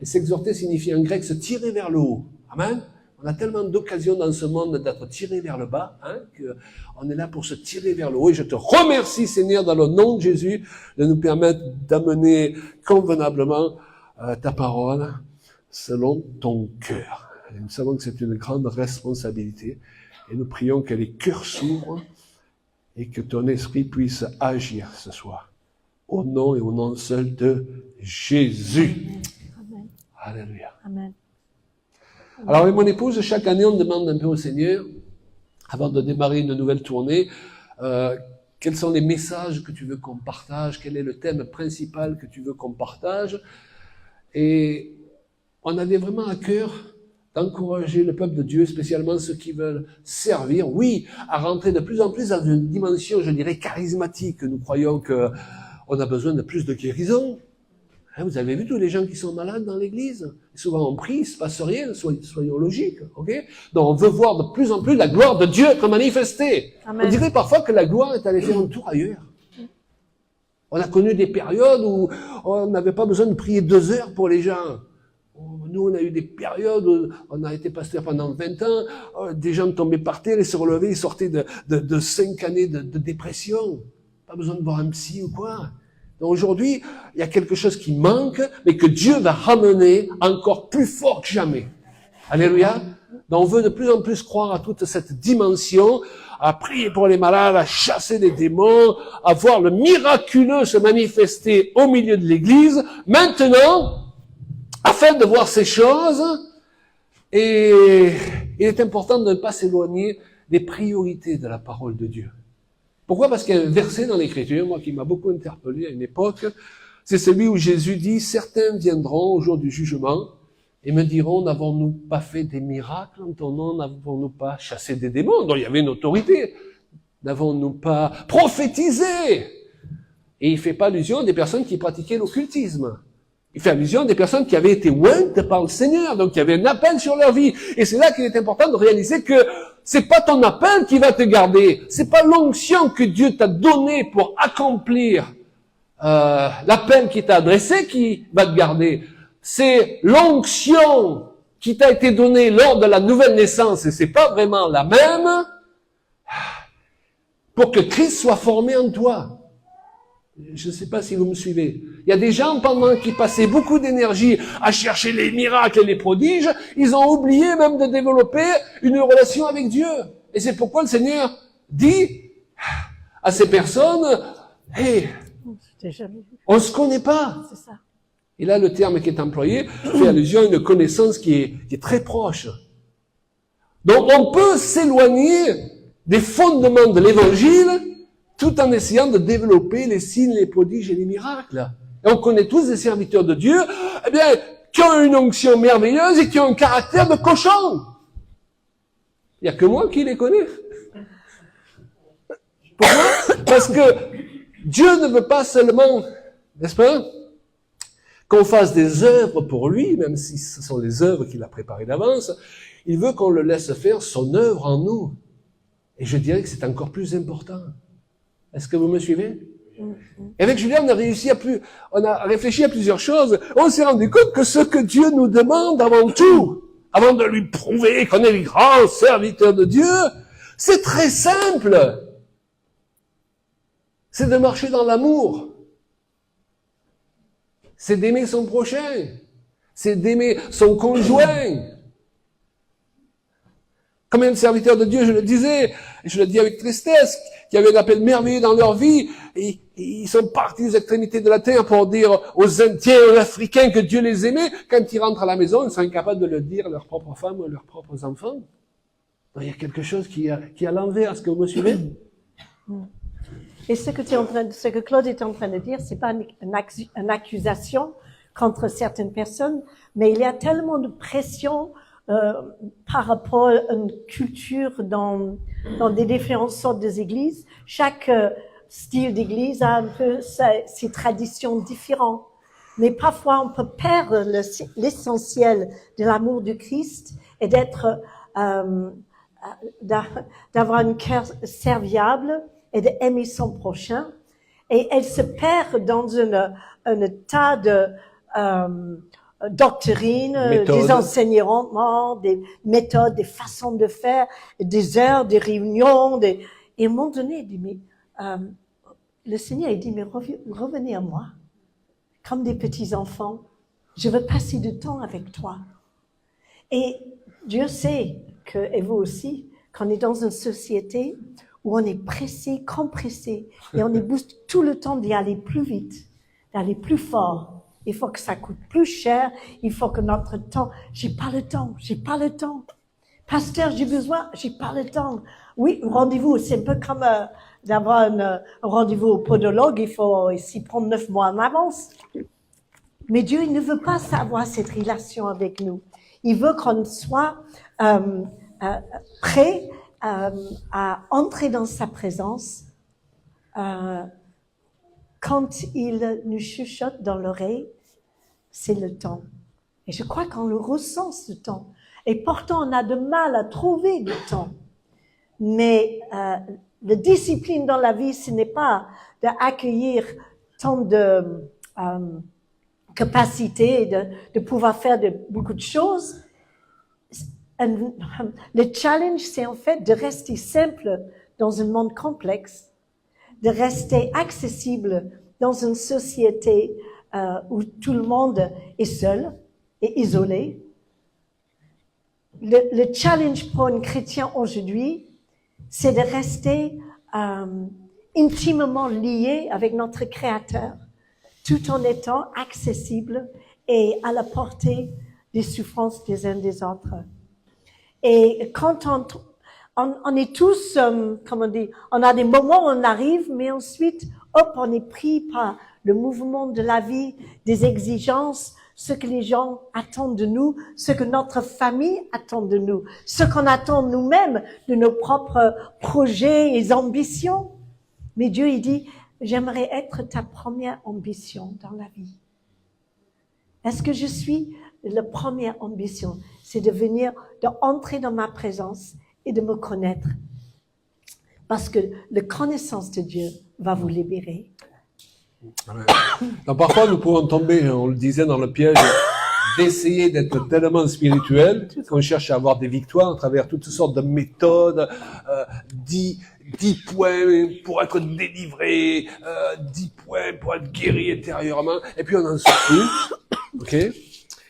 Speaker 4: Et s'exhorter signifie en grec se tirer vers le haut. Amen. On a tellement d'occasions dans ce monde d'être tiré vers le bas, hein, qu'on est là pour se tirer vers le haut. Et je te remercie, Seigneur, dans le nom de Jésus, de nous permettre d'amener convenablement ta parole selon ton cœur. Et nous savons que c'est une grande responsabilité. Et nous prions que les cœurs s'ouvrent et que ton esprit puisse agir ce soir. Au nom et au nom seul de Jésus.
Speaker 3: Amen.
Speaker 4: Alléluia.
Speaker 3: Amen.
Speaker 4: Alors, avec mon épouse, chaque année, on demande un peu au Seigneur, avant de démarrer une nouvelle tournée, quels sont les messages que tu veux qu'on partage, quel est le thème principal que tu veux qu'on partage. Et on avait vraiment à cœur d'encourager le peuple de Dieu, spécialement ceux qui veulent servir, oui, à rentrer de plus en plus dans une dimension, je dirais, charismatique. Nous croyons que on a besoin de plus de guérison. Hein, vous avez vu tous les gens qui sont malades dans l'église? Souvent on prie, il se passe rien, soyons logiques, ok? Donc on veut voir de plus en plus la gloire de Dieu être manifestée. Amen. On dirait parfois que la gloire est allée faire un tour ailleurs. On a connu des périodes où on n'avait pas besoin de prier 2 heures pour les gens. Nous, on a eu des périodes où on a été pasteur pendant 20 ans, des gens tombaient par terre, ils se relevaient, ils sortaient de 5 années de dépression. Pas besoin de voir un psy ou quoi. Donc aujourd'hui, il y a quelque chose qui manque, mais que Dieu va ramener encore plus fort que jamais. Alléluia. Donc on veut de plus en plus croire à toute cette dimension, à prier pour les malades, à chasser les démons, à voir le miraculeux se manifester au milieu de l'Église. Maintenant, afin de voir ces choses, et il est important de ne pas s'éloigner des priorités de la parole de Dieu. Pourquoi? Parce qu'il y a un verset dans l'Écriture, moi, qui m'a beaucoup interpellé à une époque, c'est celui où Jésus dit « Certains viendront au jour du jugement et me diront, n'avons-nous pas fait des miracles en ton nom, n'avons-nous pas chassé des démons ?» Donc il y avait une autorité. « N'avons-nous pas prophétisé ?» Et il fait pas allusion à des personnes qui pratiquaient l'occultisme. Il fait allusion à des personnes qui avaient été ointes par le Seigneur, donc il y avait un appel sur leur vie. Et c'est là qu'il est important de réaliser que c'est pas ton appel qui va te garder, c'est pas l'onction que Dieu t'a donnée pour accomplir l'appel qui t'a adressé qui va te garder. C'est l'onction qui t'a été donnée lors de la nouvelle naissance, et c'est pas vraiment la même, pour que Christ soit formé en toi. Je ne sais pas si vous me suivez. Il y a des gens, pendant qu'ils passaient beaucoup d'énergie à chercher les miracles et les prodiges, ils ont oublié même de développer une relation avec Dieu. Et c'est pourquoi le Seigneur dit à ces personnes, « Hey, on ne se connaît pas. »
Speaker 3: C'est ça.
Speaker 4: Et là, le terme qui est employé fait allusion à une connaissance qui est très proche. Donc, on peut s'éloigner des fondements de l'Évangile tout en essayant de développer les signes, les prodiges et les miracles. Et on connaît tous des serviteurs de Dieu, eh bien, qui ont une onction merveilleuse et qui ont un caractère de cochon. Il n'y a que moi qui les connais. Pourquoi? Parce que Dieu ne veut pas seulement, n'est-ce pas, qu'on fasse des œuvres pour lui, même si ce sont les œuvres qu'il a préparées d'avance. Il veut qu'on le laisse faire son œuvre en nous. Et je dirais que c'est encore plus important. Est-ce que vous me suivez? Et avec Julien, on a réfléchi à plusieurs choses. On s'est rendu compte que ce que Dieu nous demande avant tout, avant de lui prouver qu'on est les grands serviteurs de Dieu, c'est très simple. C'est de marcher dans l'amour. C'est d'aimer son prochain. C'est d'aimer son conjoint. Combien de serviteurs de Dieu, je le disais, et je le dis avec tristesse, qui avaient un appel merveilleux dans leur vie, et ils sont partis des extrémités de la terre pour dire aux Indiens, aux Africains que Dieu les aimait. Quand ils rentrent à la maison, ils sont incapables de le dire à leurs propres femmes ou à leurs propres enfants. Donc, il y a quelque chose qui est à l'envers. Est-ce que vous me suivez?
Speaker 3: Et ce que Claude est en train de dire, c'est pas une accusation contre certaines personnes, mais il y a tellement de pression par rapport à une culture dans des différentes sortes d'églises. Chaque style d'église a un peu ses traditions différentes. Mais parfois, on peut perdre l'essentiel de l'amour du Christ et d'avoir un cœur serviable et d'aimer son prochain. Et elle se perd dans un tas de doctrines, des enseignements, des méthodes, des façons de faire, des heures, des réunions. Et à un moment donné, il dit, mais le Seigneur, il dit, mais revenez à moi, comme des petits enfants. Je veux passer du temps avec toi. Et Dieu sait que, et vous aussi, qu'on est dans une société où on est pressé, compressé, et on est tout le temps d'y aller plus vite, d'aller plus fort. Il faut que ça coûte plus cher. Il faut que notre temps, j'ai pas le temps. Pasteur, j'ai pas le temps. Oui, rendez-vous, c'est un peu comme d'avoir un rendez-vous au podologue. Il faut s'y prendre 9 mois en avance. Mais Dieu, il ne veut pas avoir cette relation avec nous. Il veut qu'on soit prêt à entrer dans sa présence quand il nous chuchote dans l'oreille, c'est le temps. Et je crois qu'on le ressent, ce temps. Et pourtant, on a de mal à trouver le temps. Mais la discipline dans la vie, ce n'est pas d'accueillir tant de capacité de pouvoir faire beaucoup de choses. Le challenge, c'est en fait de rester simple dans un monde complexe, de rester accessible dans une société où tout le monde est seul et isolé. Le challenge pour un chrétien aujourd'hui, c'est de rester intimement lié avec notre Créateur, tout en étant accessible et à la portée des souffrances des uns des autres. Et quand on est tous, comme on dit, on a des moments où on arrive, mais ensuite, hop, on est pris par le mouvement de la vie, des exigences, ce que les gens attendent de nous, ce que notre famille attend de nous, ce qu'on attend nous-mêmes de nos propres projets et ambitions. Mais Dieu, il dit, j'aimerais être ta première ambition dans la vie. Est-ce que je suis la première ambition? C'est de venir, d'entrer dans ma présence et de me connaître. Parce que la connaissance de Dieu va vous libérer.
Speaker 4: Donc, parfois, nous pouvons tomber, on le disait, dans le piège d'essayer d'être tellement spirituel qu'on cherche à avoir des victoires à travers toutes sortes de méthodes, 10 points pour être délivré, 10 points pour être guéri intérieurement, et puis on n'en sort plus. Ok?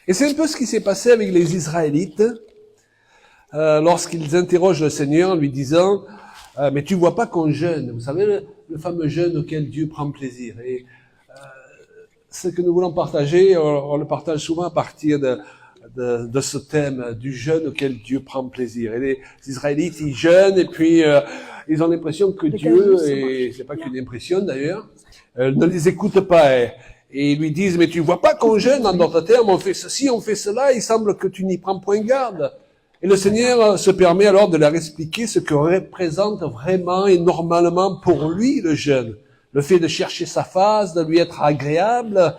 Speaker 4: Et c'est un peu ce qui s'est passé avec les Israélites lorsqu'ils interrogent le Seigneur en lui disant mais tu vois pas qu'on jeûne? Vous savez, le fameux jeûne auquel Dieu prend plaisir. Et ce que nous voulons partager, on le partage souvent à partir de ce thème du jeûne auquel Dieu prend plaisir. Et les Israélites, ils jeûnent et puis ils ont l'impression que Dieu, et c'est pas qu'une impression d'ailleurs, ne les écoute pas. Et ils lui disent, mais tu vois pas qu'on jeûne, en d'autres termes, on fait ceci, on fait cela, il semble que tu n'y prends point garde. Et le Seigneur se permet alors de leur expliquer ce que représente vraiment et normalement pour lui le jeûne. Le fait de chercher sa face, de lui être agréable.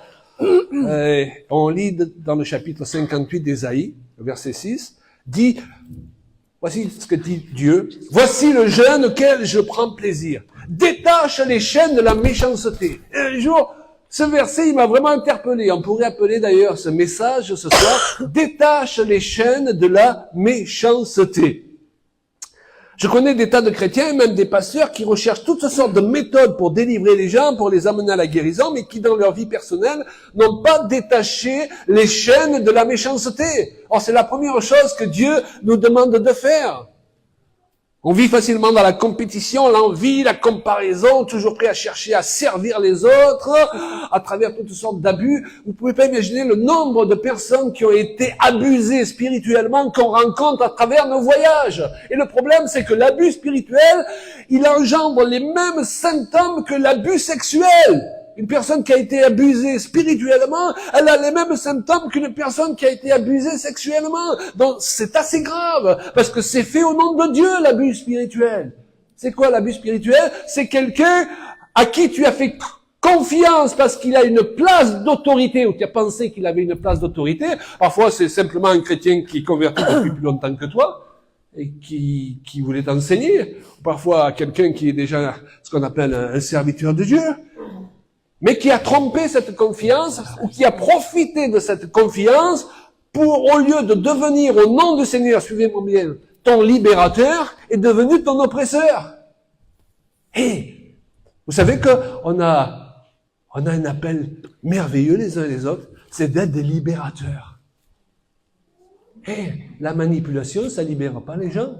Speaker 4: On lit dans le chapitre 58 d'Ésaïe, verset 6, dit, voici ce que dit Dieu, voici le jeûne auquel je prends plaisir. Détache les chaînes de la méchanceté. Et un jour, ce verset, il m'a vraiment interpellé. On pourrait appeler d'ailleurs ce message ce soir, détache les chaînes de la méchanceté. Je connais des tas de chrétiens et même des pasteurs qui recherchent toutes sortes de méthodes pour délivrer les gens, pour les amener à la guérison, mais qui dans leur vie personnelle n'ont pas détaché les chaînes de la méchanceté. Or, c'est la première chose que Dieu nous demande de faire. On vit facilement dans la compétition, l'envie, la comparaison, toujours prêt à chercher à servir les autres à travers toutes sortes d'abus. Vous pouvez pas imaginer le nombre de personnes qui ont été abusées spirituellement qu'on rencontre à travers nos voyages. Et le problème, c'est que l'abus spirituel, il engendre les mêmes symptômes que l'abus sexuel. Une personne qui a été abusée spirituellement, elle a les mêmes symptômes qu'une personne qui a été abusée sexuellement. Donc c'est assez grave, parce que c'est fait au nom de Dieu, l'abus spirituel. C'est quoi l'abus spirituel? C'est quelqu'un à qui tu as fait confiance parce qu'il a une place d'autorité, ou tu as pensé qu'il avait une place d'autorité. Parfois c'est simplement un chrétien qui est converti depuis plus longtemps que toi, et qui voulait t'enseigner. Parfois quelqu'un qui est déjà ce qu'on appelle un serviteur de Dieu, mais qui a trompé cette confiance, ou qui a profité de cette confiance pour, au lieu de devenir, au nom du Seigneur, suivez-moi bien, ton libérateur, est devenu ton oppresseur. Et vous savez qu'on a un appel merveilleux les uns et les autres, c'est d'être des libérateurs. Et la manipulation, ça libère pas les gens.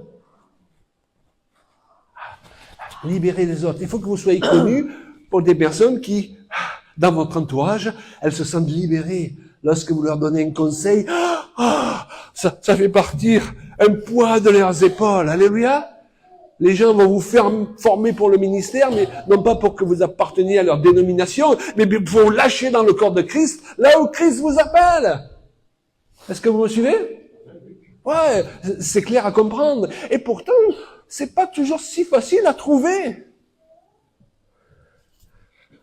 Speaker 4: Libérer les autres. Il faut que vous soyez connus pour des personnes qui, dans votre entourage, elles se sentent libérées. Lorsque vous leur donnez un conseil, ça fait partir un poids de leurs épaules. Alléluia. Les gens vont vous faire former pour le ministère, mais non pas pour que vous apparteniez à leur dénomination, mais pour vous lâcher dans le corps de Christ, là où Christ vous appelle. Est-ce que vous me suivez? Ouais, c'est clair à comprendre. Et pourtant, c'est pas toujours si facile à trouver.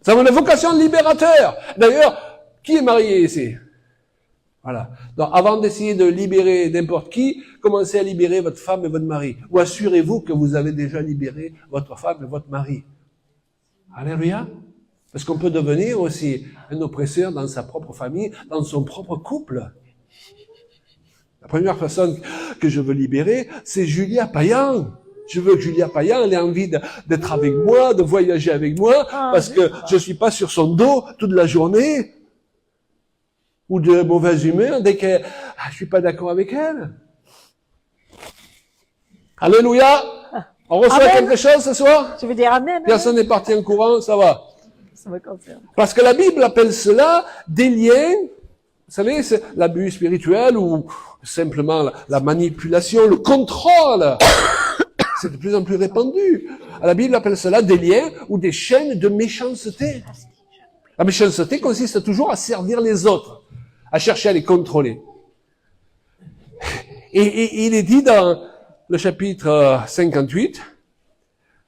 Speaker 4: Ça a une vocation de libérateur. D'ailleurs, qui est marié ici? Voilà. Donc, avant d'essayer de libérer n'importe qui, commencez à libérer votre femme et votre mari. Ou assurez-vous que vous avez déjà libéré votre femme et votre mari. Alléluia. Parce qu'on peut devenir aussi un oppresseur dans sa propre famille, dans son propre couple. La première personne que je veux libérer, c'est Julia Payan. Je veux que Julia Payan ait envie d'être avec moi, de voyager avec moi, parce que je suis pas sur son dos toute la journée, ou de mauvaise humeur dès que je suis pas d'accord avec elle. Alléluia. On reçoit
Speaker 3: Amen.
Speaker 4: quelque chose ce soir?
Speaker 3: Je veux dire amen.
Speaker 4: Personne n'est parti en courant, ça va.
Speaker 3: Ça me concerne.
Speaker 4: Parce que la Bible appelle cela des liens. Vous savez, c'est l'abus spirituel ou simplement la manipulation, le contrôle. C'est de plus en plus répandu. La Bible appelle cela des liens ou des chaînes de méchanceté. La méchanceté consiste toujours à servir les autres, à chercher à les contrôler. Et il est dit dans le chapitre 58,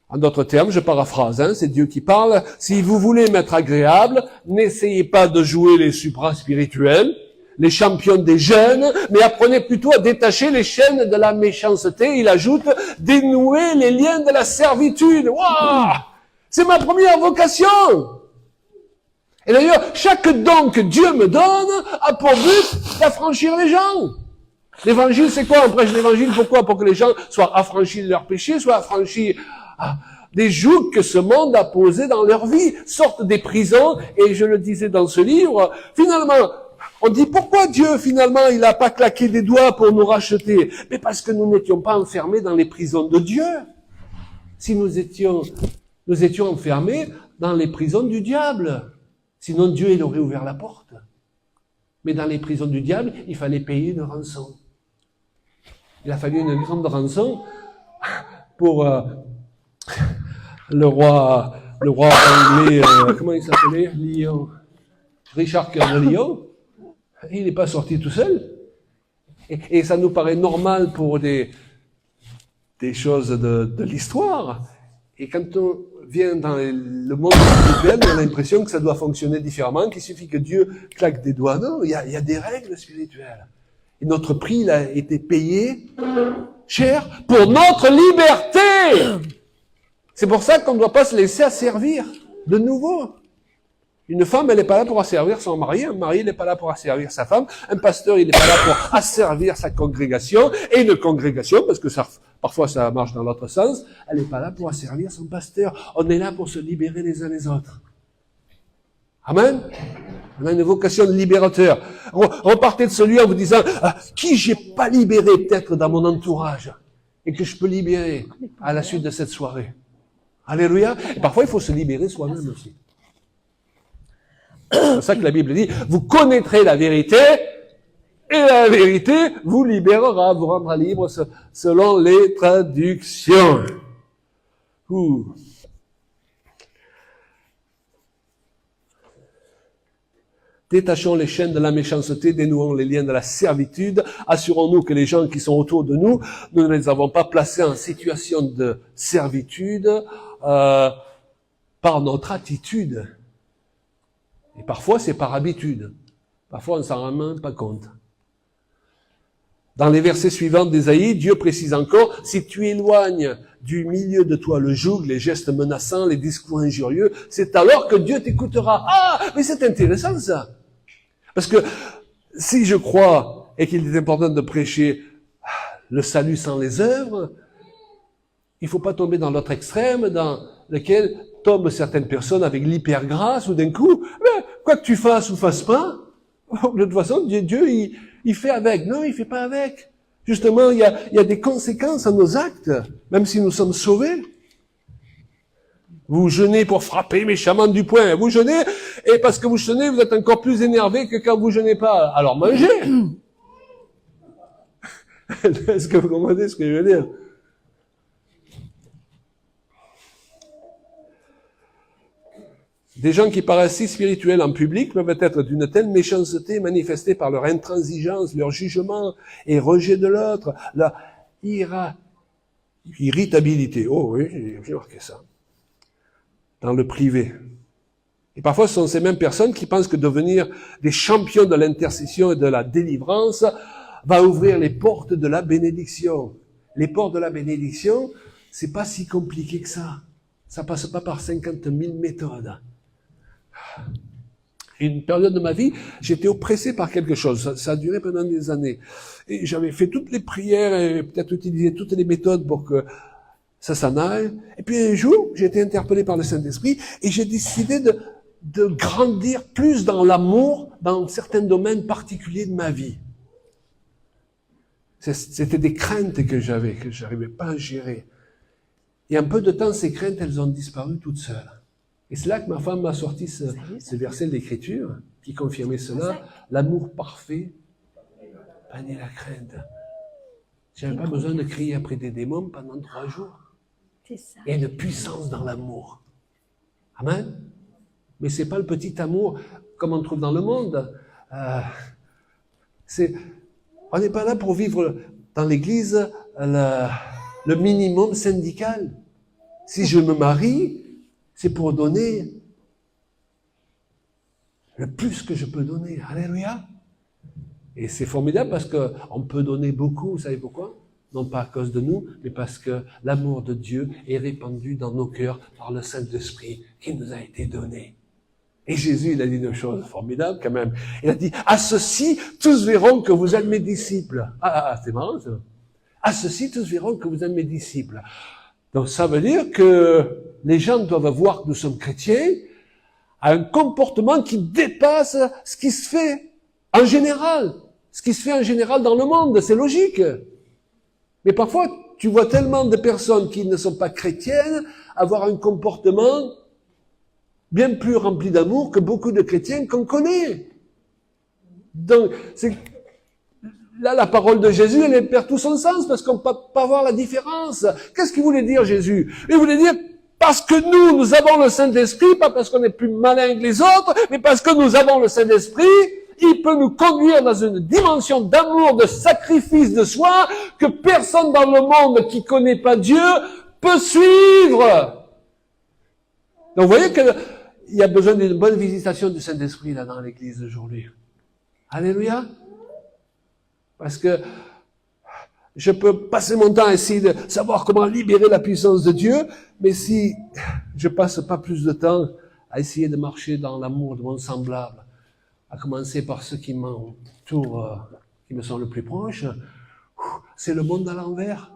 Speaker 4: en d'autres termes, je paraphrase, c'est Dieu qui parle, si vous voulez m'être agréable, n'essayez pas de jouer les supra-spirituels, les champions des jeunes, mais apprenez plutôt à détacher les chaînes de la méchanceté. Il ajoute, dénouer les liens de la servitude. Waouh! C'est ma première vocation! Et d'ailleurs, chaque don que Dieu me donne a pour but d'affranchir les gens. L'évangile, c'est quoi? On prêche l'évangile, pourquoi? Pour que les gens soient affranchis de leurs péchés, soient affranchis des jougs que ce monde a posés dans leur vie, sortent des prisons, et je le disais dans ce livre, finalement, on dit pourquoi Dieu, finalement, il n'a pas claqué des doigts pour nous racheter? Mais parce que nous n'étions pas enfermés dans les prisons de Dieu. Si nous étions enfermés dans les prisons du diable. Sinon, Dieu, il aurait ouvert la porte. Mais dans les prisons du diable, il fallait payer une rançon. Il a fallu une grande rançon pour le roi anglais, comment il s'appelait? Lyon. Richard Cœur de Lion. Il n'est pas sorti tout seul. Et ça nous paraît normal pour des choses de l'histoire. Et quand on vient dans le monde spirituel, on a l'impression que ça doit fonctionner différemment, qu'il suffit que Dieu claque des doigts. Non, il y a des règles spirituelles. Et notre prix, il a été payé cher pour notre liberté. C'est pour ça qu'on ne doit pas se laisser asservir de nouveau. Une femme, elle n'est pas là pour asservir son mari. Un mari, il n'est pas là pour asservir sa femme. Un pasteur, il n'est pas là pour asservir sa congrégation. Et une congrégation, parce que parfois ça marche dans l'autre sens, elle n'est pas là pour asservir son pasteur. On est là pour se libérer les uns les autres. Amen. On a une vocation de libérateur. Repartez de celui en vous disant, qui j'ai pas libéré peut-être dans mon entourage et que je peux libérer à la suite de cette soirée. Alléluia. Et parfois, il faut se libérer soi-même aussi. C'est pour ça que la Bible dit, vous connaîtrez la vérité, et la vérité vous libérera, vous rendra libre selon les traductions. Détachons les chaînes de la méchanceté, dénouons les liens de la servitude, assurons-nous que les gens qui sont autour de nous, nous ne les avons pas placés en situation de servitude par notre attitude. Et parfois, c'est par habitude. Parfois, on ne s'en rend même pas compte. Dans les versets suivants d'Ésaïe, Dieu précise encore, si tu éloignes du milieu de toi le joug, les gestes menaçants, les discours injurieux, c'est alors que Dieu t'écoutera. Ah, mais c'est intéressant ça. Parce que si je crois et qu'il est important de prêcher le salut sans les œuvres, il ne faut pas tomber dans l'autre extrême, dans lequel tombent certaines personnes avec l'hypergrâce, ou d'un coup, mais, quoi que tu fasses ou fasses pas, de toute façon, Dieu, il fait avec. Non, il fait pas avec. Justement, il y a des conséquences à nos actes, même si nous sommes sauvés. Vous jeûnez pour frapper méchamment du poing. Vous jeûnez, et parce que vous jeûnez, vous êtes encore plus énervé que quand vous jeûnez pas. Alors mangez. Est-ce que vous comprenez ce que je veux dire? Des gens qui paraissent si spirituels en public peuvent être d'une telle méchanceté manifestée par leur intransigeance, leur jugement et rejet de l'autre, leur irritabilité. Oh oui, j'ai marqué ça. Dans le privé. Et parfois, ce sont ces mêmes personnes qui pensent que devenir des champions de l'intercession et de la délivrance va ouvrir les portes de la bénédiction. Les portes de la bénédiction, c'est pas si compliqué que ça. Ça passe pas par 50 000 méthodes. Une période de ma vie, j'étais oppressé par quelque chose. Ça a duré pendant des années. Et j'avais fait toutes les prières et peut-être utilisé toutes les méthodes pour que ça s'en aille. Et puis un jour, j'ai été interpellé par le Saint-Esprit et j'ai décidé de grandir plus dans l'amour dans certains domaines particuliers de ma vie. C'était des craintes que j'avais, que je n'arrivais pas à gérer. Et en peu de temps, ces craintes, elles ont disparu toutes seules. Et c'est là que ma femme m'a sorti ce verset de l'Écriture qui confirmait cela. L'amour parfait bannit la crainte. J'avais pas besoin de crier après des démons pendant 3 jours. Il y a une puissance dans l'amour. Amen. Mais c'est pas le petit amour comme on trouve dans le monde. On n'est pas là pour vivre dans l'Église le minimum syndical. Si je me marie, c'est pour donner le plus que je peux donner. Alléluia. Et c'est formidable parce qu'on peut donner beaucoup, vous savez pourquoi? Non pas à cause de nous, mais parce que l'amour de Dieu est répandu dans nos cœurs par le Saint-Esprit qui nous a été donné. Et Jésus, il a dit une chose formidable quand même. Il a dit, à ceci, tous verront que vous êtes mes disciples. C'est marrant ça. À ceci, tous verront que vous êtes mes disciples. Donc ça veut dire que les gens doivent voir que nous sommes chrétiens à un comportement qui dépasse ce qui se fait en général. Ce qui se fait en général dans le monde, c'est logique. Mais parfois, tu vois tellement de personnes qui ne sont pas chrétiennes avoir un comportement bien plus rempli d'amour que beaucoup de chrétiens qu'on connaît. Donc, là, la parole de Jésus, elle perd tout son sens parce qu'on ne peut pas voir la différence. Qu'est-ce qu'il voulait dire, Jésus? Il voulait dire, parce que nous avons le Saint-Esprit, pas parce qu'on est plus malin que les autres, mais parce que nous avons le Saint-Esprit, il peut nous conduire dans une dimension d'amour, de sacrifice de soi, que personne dans le monde qui connaît pas Dieu peut suivre. Donc, vous voyez qu'il y a besoin d'une bonne visitation du Saint-Esprit, là, dans l'Église d'aujourd'hui. Alléluia. Parce que je peux passer mon temps à essayer de savoir comment libérer la puissance de Dieu, mais si je passe pas plus de temps à essayer de marcher dans l'amour de mon semblable, à commencer par ceux qui m'entourent, qui me sont le plus proches, c'est le monde à l'envers.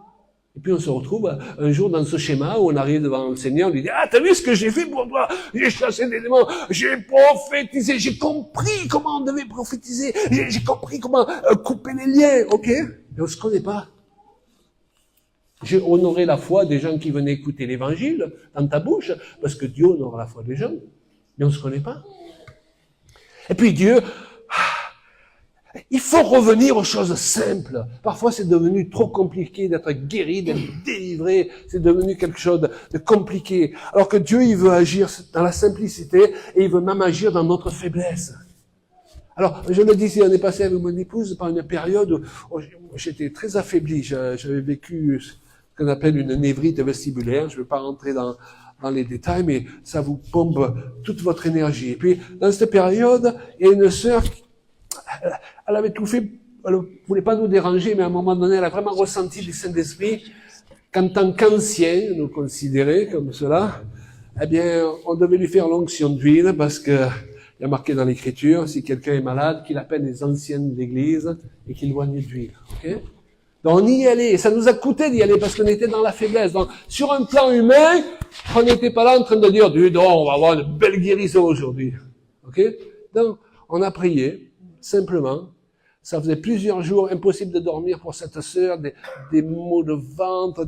Speaker 4: Et puis on se retrouve un jour dans ce schéma où on arrive devant le Seigneur, on lui dit, ah, t'as vu ce que j'ai fait pour toi? J'ai chassé des démons, j'ai prophétisé, j'ai compris comment on devait prophétiser, j'ai compris comment couper les liens, ok? Mais on se connaît pas. J'ai honoré la foi des gens qui venaient écouter l'évangile dans ta bouche, parce que Dieu honore la foi des gens, mais on se connaît pas. Et puis Dieu, il faut revenir aux choses simples. Parfois, c'est devenu trop compliqué d'être guéri, d'être délivré. C'est devenu quelque chose de compliqué. Alors que Dieu, il veut agir dans la simplicité et il veut même agir dans notre faiblesse. Alors, je le disais, on est passé avec mon épouse par une période où j'étais très affaibli. J'avais vécu ce qu'on appelle une névrite vestibulaire. Je ne vais pas rentrer dans les détails, mais ça vous pompe toute votre énergie. Et puis, dans cette période, il y a une sœur elle avait tout fait, elle ne voulait pas nous déranger, mais à un moment donné, elle a vraiment ressenti le Saint-Esprit qu'en tant qu'ancien, nous considérer comme cela, eh bien, on devait lui faire l'onction d'huile parce que il y a marqué dans l'Écriture, si quelqu'un est malade, qu'il appelle les anciens de l'Église et qu'il loigne d'huile. Okay? Donc on y allait, et ça nous a coûté d'y aller parce qu'on était dans la faiblesse. Donc sur un plan humain, on n'était pas là en train de dire, on va avoir une belle guérison aujourd'hui. Ok? Donc on a prié. Simplement, ça faisait plusieurs jours, impossible de dormir pour cette sœur, des maux de ventre,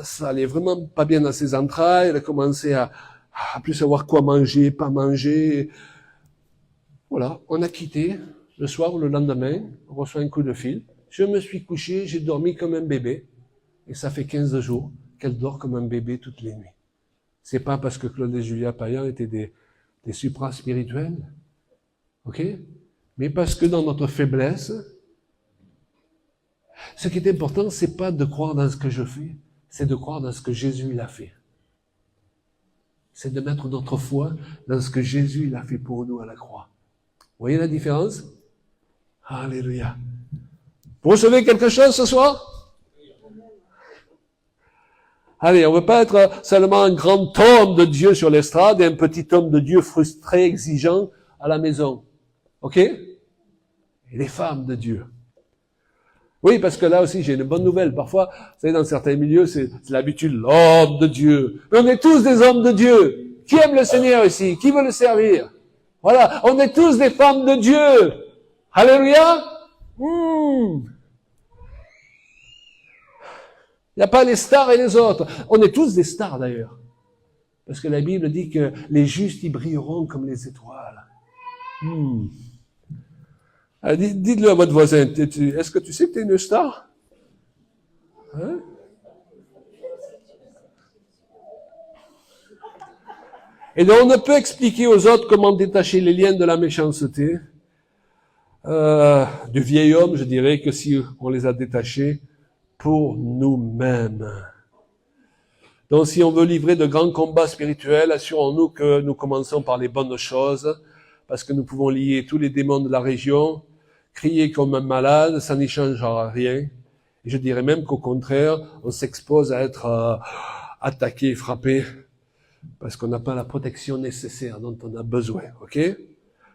Speaker 4: ça allait vraiment pas bien dans ses entrailles, elle a commencé à plus savoir quoi manger, pas manger. Voilà, on a quitté, le soir ou le lendemain, on reçoit un coup de fil, je me suis couché, j'ai dormi comme un bébé, et ça fait 15 jours qu'elle dort comme un bébé toutes les nuits. C'est pas parce que Claude et Julia Payan étaient des supra-spirituels, ok? Mais parce que dans notre faiblesse, ce qui est important, c'est pas de croire dans ce que je fais, c'est de croire dans ce que Jésus il a fait. C'est de mettre notre foi dans ce que Jésus il a fait pour nous à la croix. Vous voyez la différence? Alléluia. Vous recevez quelque chose ce soir? Allez, on ne veut pas être seulement un grand homme de Dieu sur l'estrade et un petit homme de Dieu frustré, exigeant à la maison. Ok? Et les femmes de Dieu. Oui, parce que là aussi, j'ai une bonne nouvelle. Parfois, vous savez, dans certains milieux, c'est l'habitude, l'homme de Dieu. Mais on est tous des hommes de Dieu. Qui aime le Seigneur ici? Qui veut le servir? Voilà, on est tous des femmes de Dieu. Alléluia. Il n'y a pas les stars et les autres. On est tous des stars d'ailleurs. Parce que la Bible dit que les justes, ils brilleront comme les étoiles. Allez, dites-le à votre voisin, est-ce que tu sais que tu es une star? Hein? Et donc on ne peut expliquer aux autres comment détacher les liens de la méchanceté du vieil homme, je dirais, que si on les a détachés pour nous-mêmes. Donc si on veut livrer de grands combats spirituels, assurons-nous que nous commençons par les bonnes choses, parce que nous pouvons lier tous les démons de la région crier comme un malade, ça n'y changera rien. Et je dirais même qu'au contraire, on s'expose à être attaqué, frappé, parce qu'on n'a pas la protection nécessaire dont on a besoin, ok?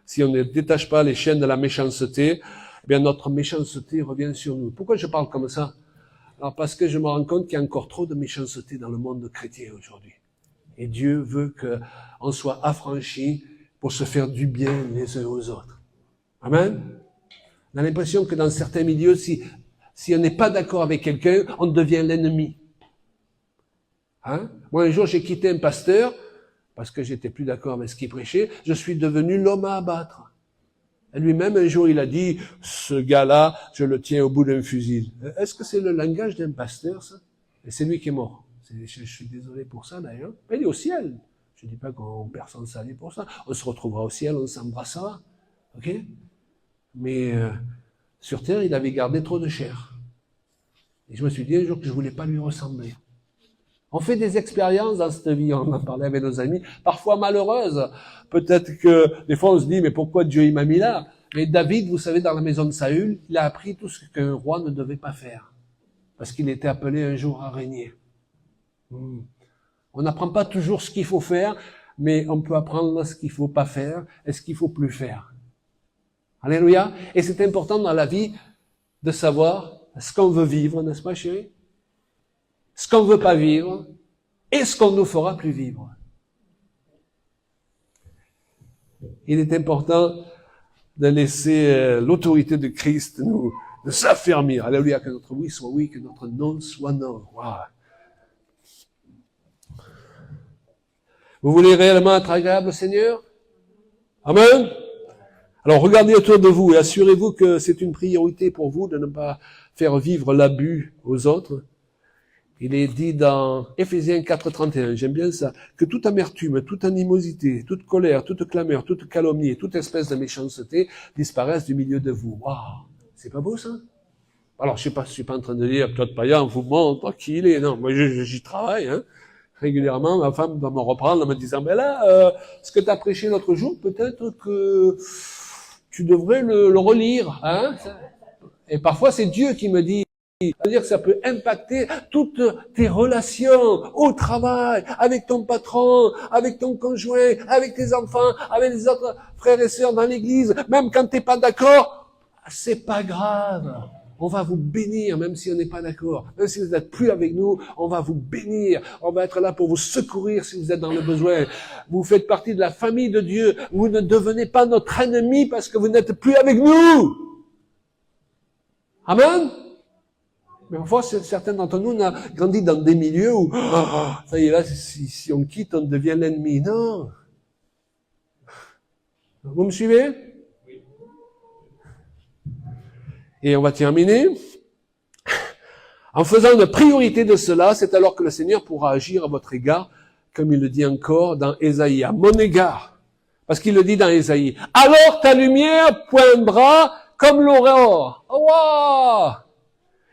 Speaker 4: Si on ne détache pas les chaînes de la méchanceté, eh bien notre méchanceté revient sur nous. Pourquoi je parle comme ça? Alors parce que je me rends compte qu'il y a encore trop de méchanceté dans le monde chrétien aujourd'hui. Et Dieu veut qu'on soit affranchis pour se faire du bien les uns aux autres. Amen? On a l'impression que dans certains milieux, si on n'est pas d'accord avec quelqu'un, on devient l'ennemi. Hein? Moi, un jour, j'ai quitté un pasteur, parce que j'étais plus d'accord avec ce qu'il prêchait, je suis devenu l'homme à abattre. Et lui-même, un jour, il a dit, ce gars-là, je le tiens au bout d'un fusil. Est-ce que c'est le langage d'un pasteur, ça? Et c'est lui qui est mort. Je suis désolé pour ça, d'ailleurs. Mais il est au ciel. Je ne dis pas qu'on perd son salut pour ça. On se retrouvera au ciel, on s'embrassera. Ok? Mais sur terre, il avait gardé trop de chair. Et je me suis dit un jour que je voulais pas lui ressembler. On fait des expériences dans cette vie, on en parlait avec nos amis, parfois malheureuses. Peut-être que des fois on se dit, mais pourquoi Dieu il m'a mis là? Mais David, vous savez, dans la maison de Saül, il a appris tout ce qu'un roi ne devait pas faire. Parce qu'il était appelé un jour à régner. On n'apprend pas toujours ce qu'il faut faire, mais on peut apprendre ce qu'il faut pas faire et ce qu'il faut plus faire. Alléluia. Et c'est important dans la vie de savoir ce qu'on veut vivre, n'est-ce pas, chérie? Ce qu'on veut pas vivre et ce qu'on ne fera plus vivre. Il est important de laisser l'autorité de Christ nous s'affermir. Alléluia, que notre oui soit oui, que notre non soit non. Wow. Vous voulez réellement être agréable au Seigneur? Amen. Alors regardez autour de vous et assurez-vous que c'est une priorité pour vous de ne pas faire vivre l'abus aux autres. Il est dit dans Éphésiens 4:31, j'aime bien ça, que toute amertume, toute animosité, toute colère, toute clameur, toute calomnie, toute espèce de méchanceté disparaissent du milieu de vous. Waouh, c'est pas beau ça? Alors je suis pas en train de dire, Claude Payan vous montre qui il est. Non, moi j'y travaille, hein. Régulièrement, ma femme doit me reprendre en me disant, ben là, ce que tu as prêché l'autre jour, peut-être que tu devrais le relire, hein. Et parfois c'est Dieu qui me dit, c'est-à-dire que ça peut impacter toutes tes relations au travail, avec ton patron, avec ton conjoint, avec tes enfants, avec les autres frères et sœurs dans l'église. Même quand t'es pas d'accord, c'est pas grave. On va vous bénir, même si on n'est pas d'accord. Même si vous n'êtes plus avec nous, on va vous bénir. On va être là pour vous secourir si vous êtes dans le besoin. Vous faites partie de la famille de Dieu. Vous ne devenez pas notre ennemi parce que vous n'êtes plus avec nous. Amen. Mais parfois, certains d'entre nous, on a grandi dans des milieux où, ça y est, là, si on quitte, on devient l'ennemi. Non. Vous me suivez? Oui. Et on va terminer. En faisant une priorité de cela, c'est alors que le Seigneur pourra agir à votre égard, comme il le dit encore dans Ésaïe, à mon égard. Parce qu'il le dit dans Ésaïe. Alors ta lumière poindra comme l'aurore. Oh, wow!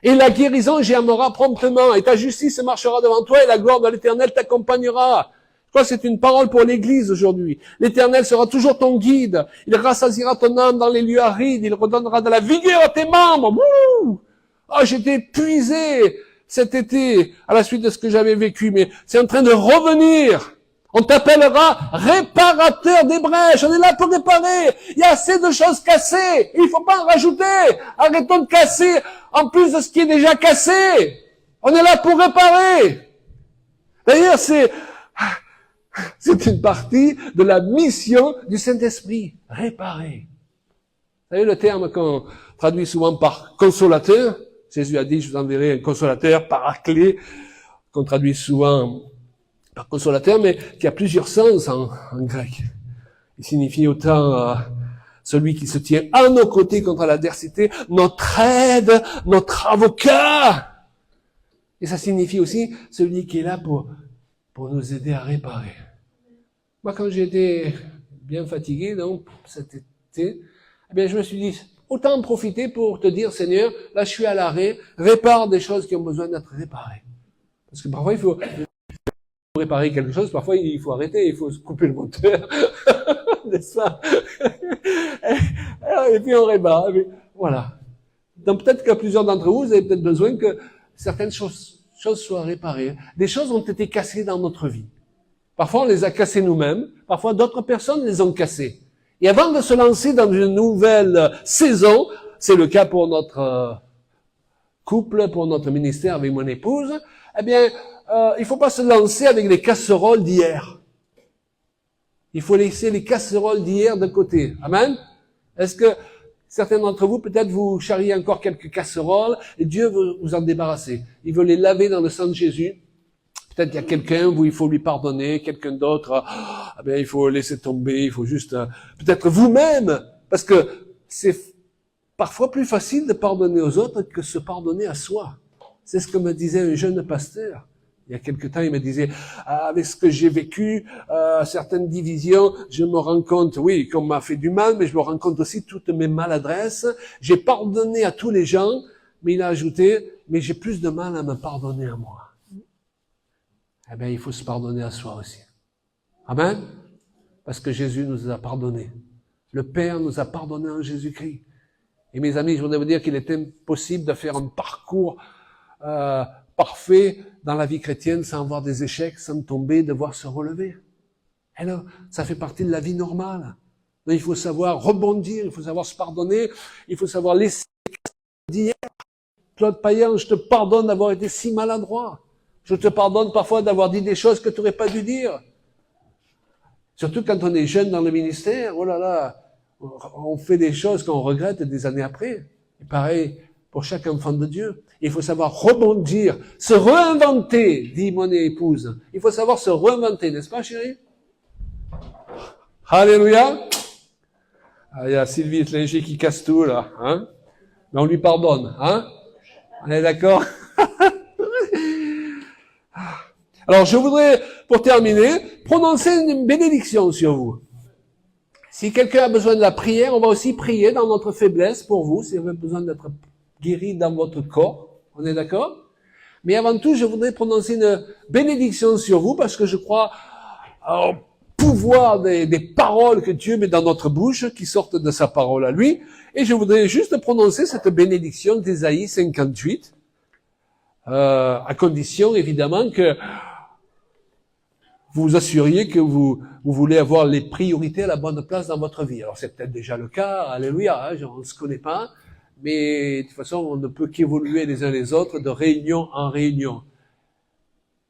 Speaker 4: Et la guérison germera promptement, et ta justice marchera devant toi, et la gloire de l'Éternel t'accompagnera. Je crois que c'est une parole pour l'Église aujourd'hui. L'Éternel sera toujours ton guide. Il rassasiera ton âme dans les lieux arides. Il redonnera de la vigueur à tes membres. Wouh! Oh, j'étais épuisé cet été à la suite de ce que j'avais vécu, mais c'est en train de revenir. On t'appellera réparateur des brèches. On est là pour réparer. Il y a assez de choses cassées. Il faut pas en rajouter. Arrêtons de casser en plus de ce qui est déjà cassé. On est là pour réparer. D'ailleurs, c'est une partie de la mission du Saint-Esprit. Réparer. Vous savez le terme qu'on traduit souvent par consolateur? Jésus a dit, je vous enverrai un consolateur, paraclet, qu'on traduit souvent par consolateur, mais qui a plusieurs sens en grec. Il signifie autant celui qui se tient à nos côtés contre l'adversité, notre aide, notre avocat. Et ça signifie aussi celui qui est là pour nous aider à réparer. Moi, quand j'étais bien fatigué, donc, cet été, eh bien, je me suis dit, autant en profiter pour te dire, Seigneur, là, je suis à l'arrêt, répare des choses qui ont besoin d'être réparées. Parce que parfois, il faut réparer quelque chose, parfois il faut arrêter, il faut se couper le moteur, n'est-ce pas? Et puis on répare. Voilà. Donc peut-être que plusieurs d'entre vous, vous avez peut-être besoin que certaines choses soient réparées. Des choses ont été cassées dans notre vie. Parfois, on les a cassées nous-mêmes. Parfois, d'autres personnes les ont cassées. Et avant de se lancer dans une nouvelle saison, c'est le cas pour notre couple, pour notre ministère avec mon épouse, eh bien, il faut pas se lancer avec les casseroles d'hier. Il faut laisser les casseroles d'hier de côté. Amen? Est-ce que certains d'entre vous, peut-être, vous charriez encore quelques casseroles et Dieu veut vous en débarrasser. Il veut les laver dans le sang de Jésus. Peut-être qu'il y a quelqu'un où il faut lui pardonner, quelqu'un d'autre, il faut laisser tomber, il faut juste, peut-être vous-même, parce que c'est parfois plus facile de pardonner aux autres que se pardonner à soi. C'est ce que me disait un jeune pasteur. Il y a quelque temps, il me disait, avec ce que j'ai vécu, certaines divisions, je me rends compte, oui, qu'on m'a fait du mal, mais je me rends compte aussi de toutes mes maladresses. J'ai pardonné à tous les gens, mais il a ajouté, mais j'ai plus de mal à me pardonner à moi. Eh bien, il faut se pardonner à soi aussi. Amen? Parce que Jésus nous a pardonné. Le Père nous a pardonné en Jésus-Christ. Et mes amis, je voudrais vous dire qu'il est impossible de faire un parcours parfait dans la vie chrétienne sans avoir des échecs, sans tomber, devoir se relever. Alors, ça fait partie de la vie normale. Donc, il faut savoir rebondir, il faut savoir se pardonner, il faut savoir laisser d'hier. Claude Payan, je te pardonne d'avoir été si maladroit. Je te pardonne parfois d'avoir dit des choses que tu n'aurais pas dû dire. Surtout quand on est jeune dans le ministère, oh là là, on fait des choses qu'on regrette des années après. Et pareil pour chaque enfant de Dieu. Il faut savoir rebondir, se réinventer, dit mon épouse. Il faut savoir se réinventer, n'est-ce pas, chérie? Alléluia. Ah, il y a Sylvie Etlinger qui casse tout, là, hein? Mais on lui pardonne, hein? On est d'accord? Alors, je voudrais, pour terminer, prononcer une bénédiction sur vous. Si quelqu'un a besoin de la prière, on va aussi prier dans notre faiblesse pour vous, si vous avez besoin d'être guéri dans votre corps. On est d'accord? Mais avant tout, je voudrais prononcer une bénédiction sur vous parce que je crois au pouvoir des paroles que Dieu met dans notre bouche, qui sortent de sa parole à lui. Et je voudrais juste prononcer cette bénédiction d'Ésaïe 58, à condition, évidemment, que vous vous assuriez que vous voulez avoir les priorités à la bonne place dans votre vie. Alors c'est peut-être déjà le cas, alléluia, hein, on ne se connaît pas, mais de toute façon on ne peut qu'évoluer les uns les autres de réunion en réunion.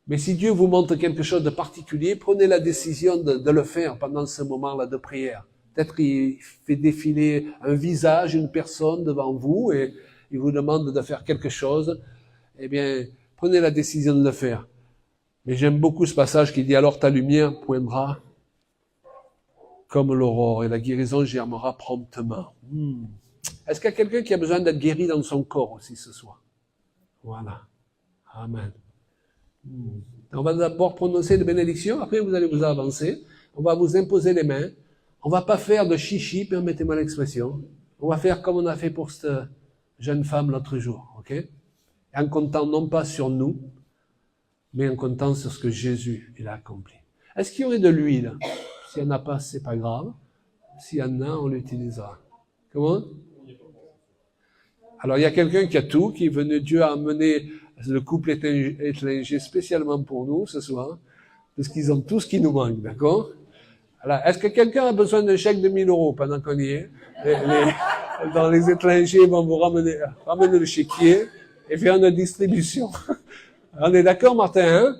Speaker 4: Mais si Dieu vous montre quelque chose de particulier, prenez la décision de le faire pendant ce moment-là de prière. Peut-être qu'il fait défiler un visage, une personne devant vous et il vous demande de faire quelque chose. Eh bien, prenez la décision de le faire. Mais j'aime beaucoup ce passage qui dit « Alors ta lumière poindra comme l'aurore et la guérison germera promptement. » Est-ce qu'il y a quelqu'un qui a besoin d'être guéri dans son corps aussi ce soir? Voilà. Amen. On va d'abord prononcer une bénédiction, après vous allez vous avancer. On va vous imposer les mains. On va pas faire de chichi, permettez-moi l'expression. On va faire comme on a fait pour cette jeune femme l'autre jour, ok? En comptant non pas sur nous, mais en comptant sur ce que Jésus il a accompli. Est-ce qu'il y aurait de l'huile? S'il n'y en a pas, c'est pas grave. S'il y en a, on l'utilisera. Comment? Alors, il y a quelqu'un qui a tout, qui est venu, Dieu a amené le couple Etlinger spécialement pour nous ce soir, parce qu'ils ont tout ce qui nous manque, d'accord? Alors, est-ce que quelqu'un a besoin d'un chèque de 1 000 € pendant qu'on y est? Dans les Etlinger, ils vont vous ramener le chéquier et faire une distribution. On est d'accord, Martin, hein?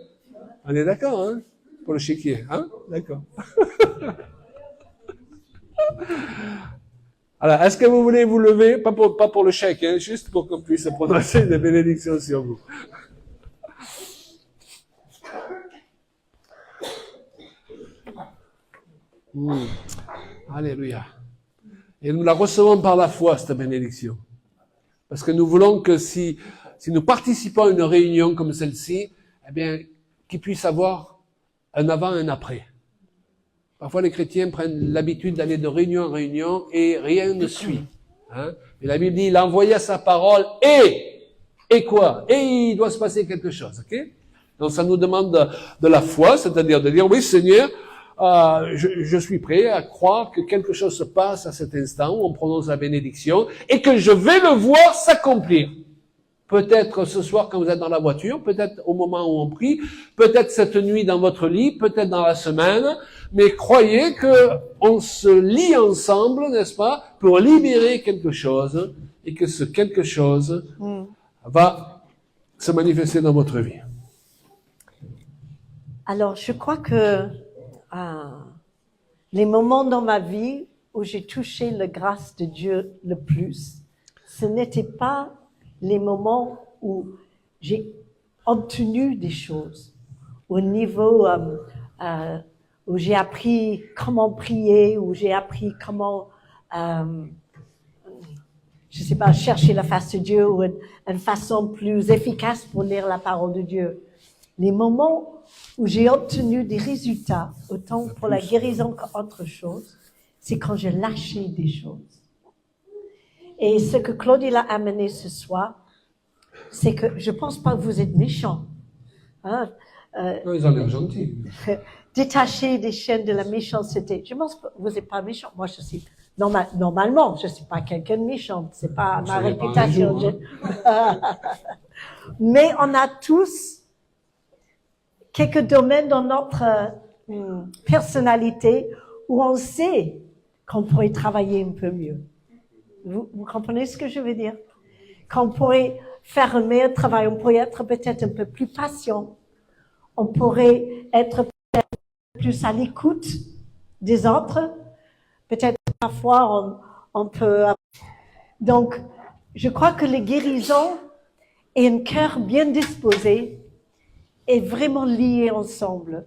Speaker 4: On est d'accord, hein? Pour le chéquier, hein? D'accord. Alors, est-ce que vous voulez vous lever? Pas pour le chèque, hein? Juste pour qu'on puisse prononcer des bénédictions sur vous. Alléluia. Et nous la recevons par la foi, cette bénédiction. Parce que nous voulons que si nous participons à une réunion comme celle-ci, eh bien, qu'il puisse avoir un avant et un après. Parfois, les chrétiens prennent l'habitude d'aller de réunion en réunion et rien ne suit. Hein? Et la Bible dit, il a envoyé sa parole et quoi? Et il doit se passer quelque chose, ok? Donc, ça nous demande de la foi, c'est-à-dire de dire, oui, Seigneur, je suis prêt à croire que quelque chose se passe à cet instant où on prononce la bénédiction et que je vais le voir s'accomplir. Peut-être ce soir quand vous êtes dans la voiture, peut-être au moment où on prie, peut-être cette nuit dans votre lit, peut-être dans la semaine, mais croyez que on se lie ensemble, n'est-ce pas, pour libérer quelque chose et que ce quelque chose va se manifester dans votre vie.
Speaker 3: Alors, je crois que les moments dans ma vie où j'ai touché la grâce de Dieu le plus, ce n'était pas les moments où j'ai obtenu des choses, au niveau où j'ai appris comment prier, où j'ai appris comment, je sais pas, chercher la face de Dieu ou une façon plus efficace pour lire la parole de Dieu. Les moments où j'ai obtenu des résultats, autant pour la guérison qu'autre chose, c'est quand j'ai lâché des choses. Et ce que Claudie a amené ce soir, c'est que je pense pas que vous êtes méchants. Hein?
Speaker 4: Ils ont l'air gentils.
Speaker 3: Détaché des chaînes de la méchanceté. Je pense que vous n'êtes pas méchants. Moi, je suis normalement, je suis pas quelqu'un de méchant. C'est pas ma réputation. Mais on a tous quelques domaines dans notre personnalité où on sait qu'on pourrait travailler un peu mieux. Vous comprenez ce que je veux dire? Qu'on pourrait faire un meilleur travail, on pourrait être peut-être un peu plus patient, on pourrait être peut-être plus à l'écoute des autres, peut-être parfois on peut... Donc, je crois que les guérisons et un cœur bien disposé est vraiment lié ensemble.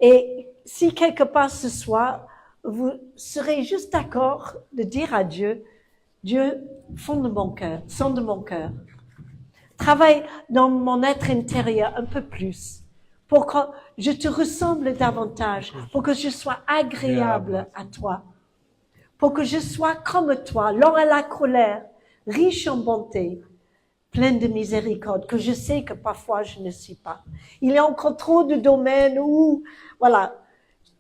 Speaker 3: Et si quelque part ce soir, vous serez juste d'accord de dire à Dieu, Dieu, fond de mon cœur, son de mon cœur, travaille dans mon être intérieur un peu plus, pour que je te ressemble davantage, pour que je sois agréable à toi, pour que je sois comme toi, lent à la colère, riche en bonté, plein de miséricorde, que je sais que parfois je ne suis pas. Il y a encore trop de domaines où, voilà,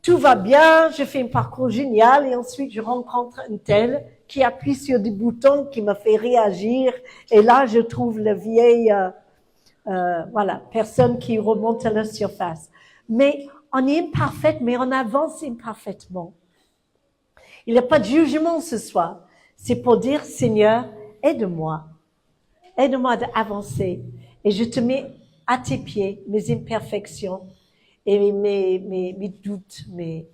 Speaker 3: tout va bien, je fais un parcours génial et ensuite je rencontre un tel qui appuie sur des boutons qui me fait réagir et là je trouve la vieille personne qui remonte à la surface. Mais on est imparfaite, mais on avance imparfaitement. Il n'y a pas de jugement ce soir. C'est pour dire, Seigneur, aide-moi d'avancer et je te mets à tes pieds mes imperfections et mes doutes, mes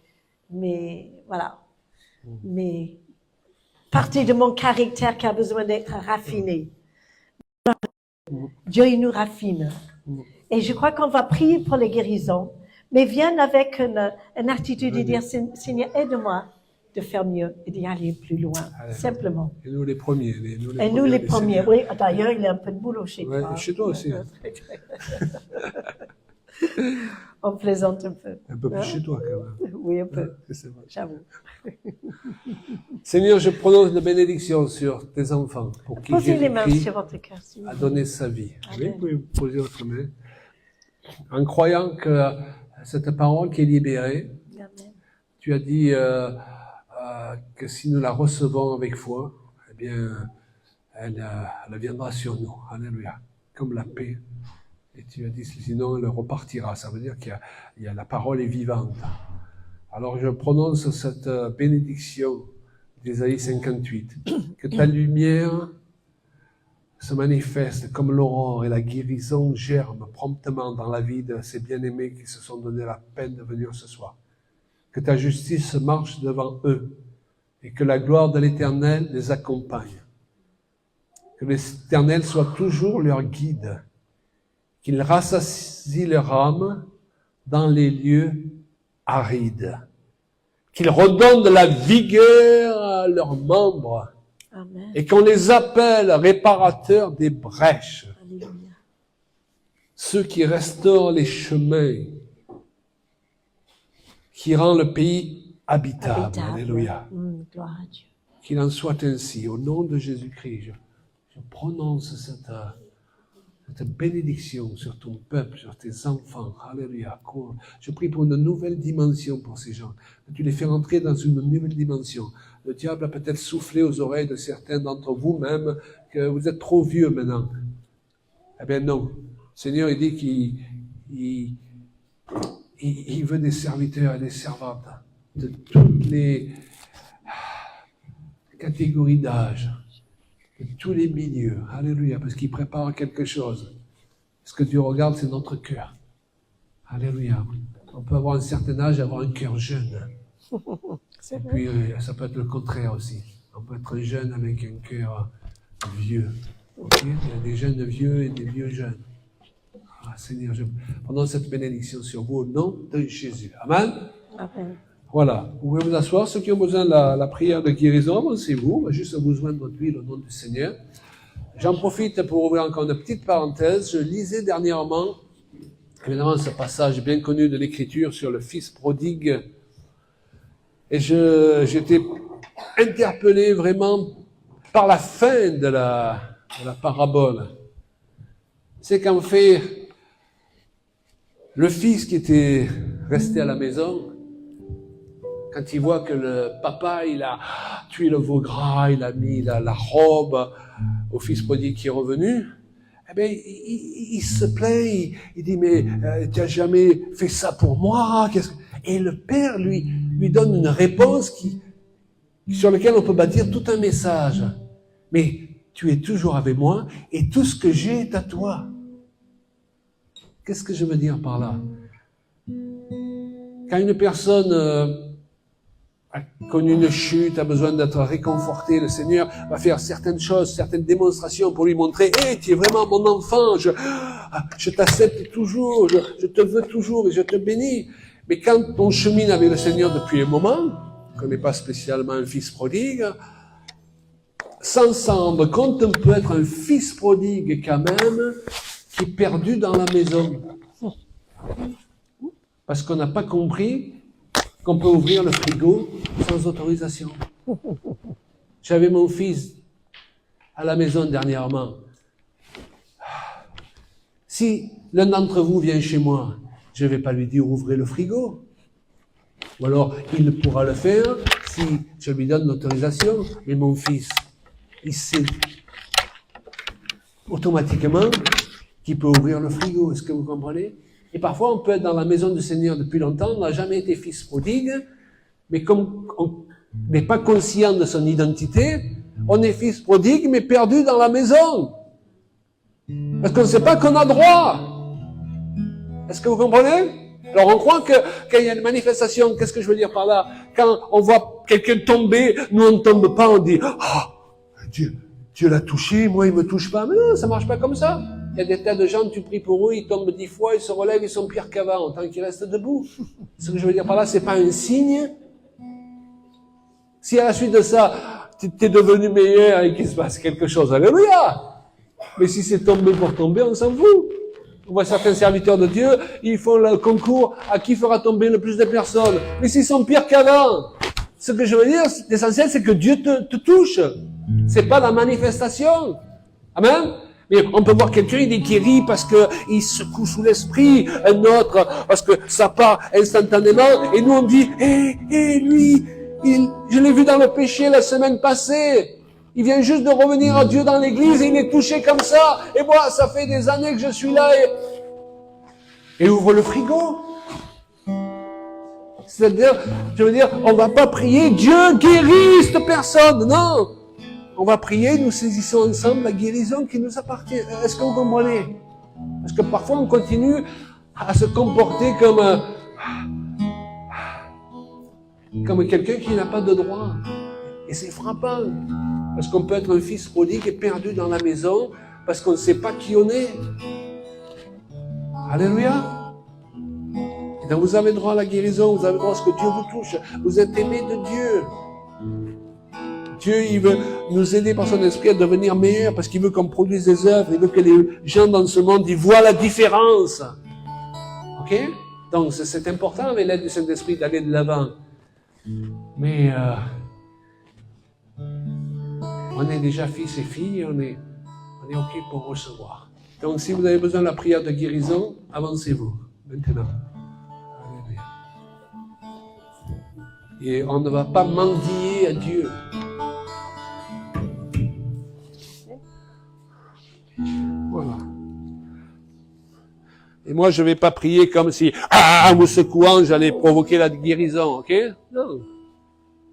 Speaker 3: parties de mon caractère qui a besoin d'être raffiné. Dieu, il nous raffine. Et je crois qu'on va prier pour les guérisons, mais viens avec une attitude de dire, Seigneur, aide-moi de faire mieux et d'y aller plus loin, simplement.
Speaker 4: Et nous les premiers.
Speaker 3: Et nous les premiers, oui. D'ailleurs, il y a un peu de boulot chez toi.
Speaker 4: Chez toi aussi.
Speaker 3: On plaisante un peu.
Speaker 4: Un peu plus chez toi, quand même.
Speaker 3: Oui, un peu.
Speaker 4: C'est vrai.
Speaker 3: J'avoue.
Speaker 4: Seigneur, je prononce une bénédiction sur tes enfants pour qui
Speaker 3: posez les mains
Speaker 4: Jésus-Christ
Speaker 3: sur votre cœur.
Speaker 4: a donné sa vie.
Speaker 3: Amen.
Speaker 4: Oui, vous pouvez poser votre main. En croyant que cette parole qui est libérée,
Speaker 3: Amen.
Speaker 4: tu as dit que si nous la recevons avec foi, eh bien, elle viendra sur nous. Alléluia. Comme la paix. Et tu as dit, sinon elle repartira. Ça veut dire qu'il y a la parole est vivante. Alors je prononce cette bénédiction d'Ésaïe 58. Que ta lumière se manifeste comme l'aurore et la guérison germe promptement dans la vie de ces bien-aimés qui se sont donné la peine de venir ce soir. Que ta justice marche devant eux et que la gloire de l'Éternel les accompagne. Que l'Éternel soit toujours leur guide. Qu'ils rassasient leur âme dans les lieux arides. Qu'ils redonnent de la vigueur à leurs membres.
Speaker 3: Amen.
Speaker 4: Et qu'on les appelle réparateurs des brèches.
Speaker 3: Alléluia.
Speaker 4: Ceux qui restaurent les chemins, qui rend le pays habitable. Alléluia.
Speaker 3: Gloire à Dieu.
Speaker 4: Qu'il en soit ainsi. Au nom de Jésus-Christ, je prononce cette bénédiction sur ton peuple, sur tes enfants. Alléluia. Je prie pour une nouvelle dimension pour ces gens. Que tu les fais entrer dans une nouvelle dimension. Le diable a peut-être soufflé aux oreilles de certains d'entre vous même que vous êtes trop vieux maintenant. Eh bien non. Le Seigneur, il dit qu'il veut des serviteurs et des servantes de toutes les catégories d'âge, de tous les milieux. Alléluia, parce qu'il prépare quelque chose. Ce que Dieu regarde, c'est notre cœur. Alléluia. On peut avoir un certain âge et avoir un cœur jeune. Et puis, ça peut être le contraire aussi. On peut être jeune avec un cœur vieux. Okay? Il y a des jeunes vieux et des vieux jeunes. Ah, Seigneur, prenons cette bénédiction sur vous au nom de Jésus. Amen.
Speaker 3: Amen.
Speaker 4: Voilà, vous pouvez vous asseoir. Ceux qui ont besoin de la prière de guérison, c'est vous. On va juste vous joindre d'huile au nom du Seigneur. J'en profite pour ouvrir encore une petite parenthèse. Je lisais dernièrement, évidemment, ce passage bien connu de l'Écriture sur le fils prodigue. Et j'étais interpellé vraiment par la fin de la parabole. C'est qu'en fait, le fils qui était resté à la maison, quand il voit que le papa, il a tué le veau gras, il a mis la robe au fils prodigue qui est revenu, eh bien, il se plaint, il dit, mais tu n'as jamais fait ça pour moi. Et le père lui donne une réponse sur laquelle on peut bâtir tout un message. Mais tu es toujours avec moi et tout ce que j'ai est à toi. Qu'est-ce que je veux dire par là? Quand une personne a connu une chute, a besoin d'être réconforté, le Seigneur va faire certaines choses, certaines démonstrations pour lui montrer « Hey, tu es vraiment mon enfant, je t'accepte toujours, je te veux toujours et je te bénis. » Mais quand on chemine avec le Seigneur depuis un moment, qu'on n'est pas spécialement un fils prodigue, sans s'en rendre compte, on peut être un fils prodigue quand même, qui est perdu dans la maison. Parce qu'on n'a pas compris qu'on peut ouvrir le frigo sans autorisation. J'avais mon fils à la maison dernièrement. Si l'un d'entre vous vient chez moi, je ne vais pas lui dire ouvrez le frigo. Ou alors, il pourra le faire si je lui donne l'autorisation. Mais mon fils, il sait automatiquement qu'il peut ouvrir le frigo. Est-ce que vous comprenez? Et parfois, on peut être dans la maison du Seigneur depuis longtemps, on n'a jamais été fils prodigue, mais comme on n'est pas conscient de son identité, on est fils prodigue, mais perdu dans la maison. Parce qu'on ne sait pas qu'on a droit. Est-ce que vous comprenez? Alors on croit que quand il y a une manifestation, qu'est-ce que je veux dire par là? Quand on voit quelqu'un tomber, nous on ne tombe pas, on dit « Ah, Dieu l'a touché, moi il me touche pas. » Mais non, ça marche pas comme ça. Il y a des tas de gens, tu pries pour eux, ils tombent 10 fois, ils se relèvent, ils sont pires qu'avant, tant qu'ils restent debout. Ce que je veux dire par là, c'est pas un signe. Si à la suite de ça, tu es devenu meilleur et qu'il se passe quelque chose, alléluia. Mais si c'est tombé pour tomber, on s'en fout. On voit certains serviteurs de Dieu, ils font le concours à qui fera tomber le plus de personnes. Mais s'ils sont pires qu'avant, ce que je veux dire, l'essentiel, c'est que Dieu te touche. C'est pas la manifestation. Amen. Mais on peut voir quelqu'un, il est guéri parce que il secoue sous l'esprit, un autre parce que ça part instantanément, et nous on dit, lui, je l'ai vu dans le péché la semaine passée, il vient juste de revenir à Dieu dans l'église et il est touché comme ça, et moi ça fait des années que je suis là, et ouvre le frigo. C'est-à-dire, je veux dire, on va pas prier, Dieu guérit cette personne, non. On va prier, nous saisissons ensemble la guérison qui nous appartient. Est-ce que vous comprenez? Parce que parfois on continue à se comporter comme quelqu'un qui n'a pas de droit. Et c'est frappant. Parce qu'on peut être un fils prodigue et perdu dans la maison parce qu'on ne sait pas qui on est. Alléluia. Et donc vous avez droit à la guérison, vous avez droit à ce que Dieu vous touche. Vous êtes aimé de Dieu. Dieu, il veut nous aider par son esprit à devenir meilleurs parce qu'il veut qu'on produise des œuvres. Il veut que les gens dans ce monde, ils voient la différence. Ok? Donc, c'est important avec l'aide du Saint-Esprit d'aller de l'avant. Mais, on est déjà fils et filles, on est ok pour recevoir. Donc, si vous avez besoin de la prière de guérison, avancez-vous, maintenant. Alléluia. Et on ne va pas mendier à Dieu. Voilà. Et moi, je ne vais pas prier comme si, en vous secouant, j'allais provoquer la guérison, ok? Non.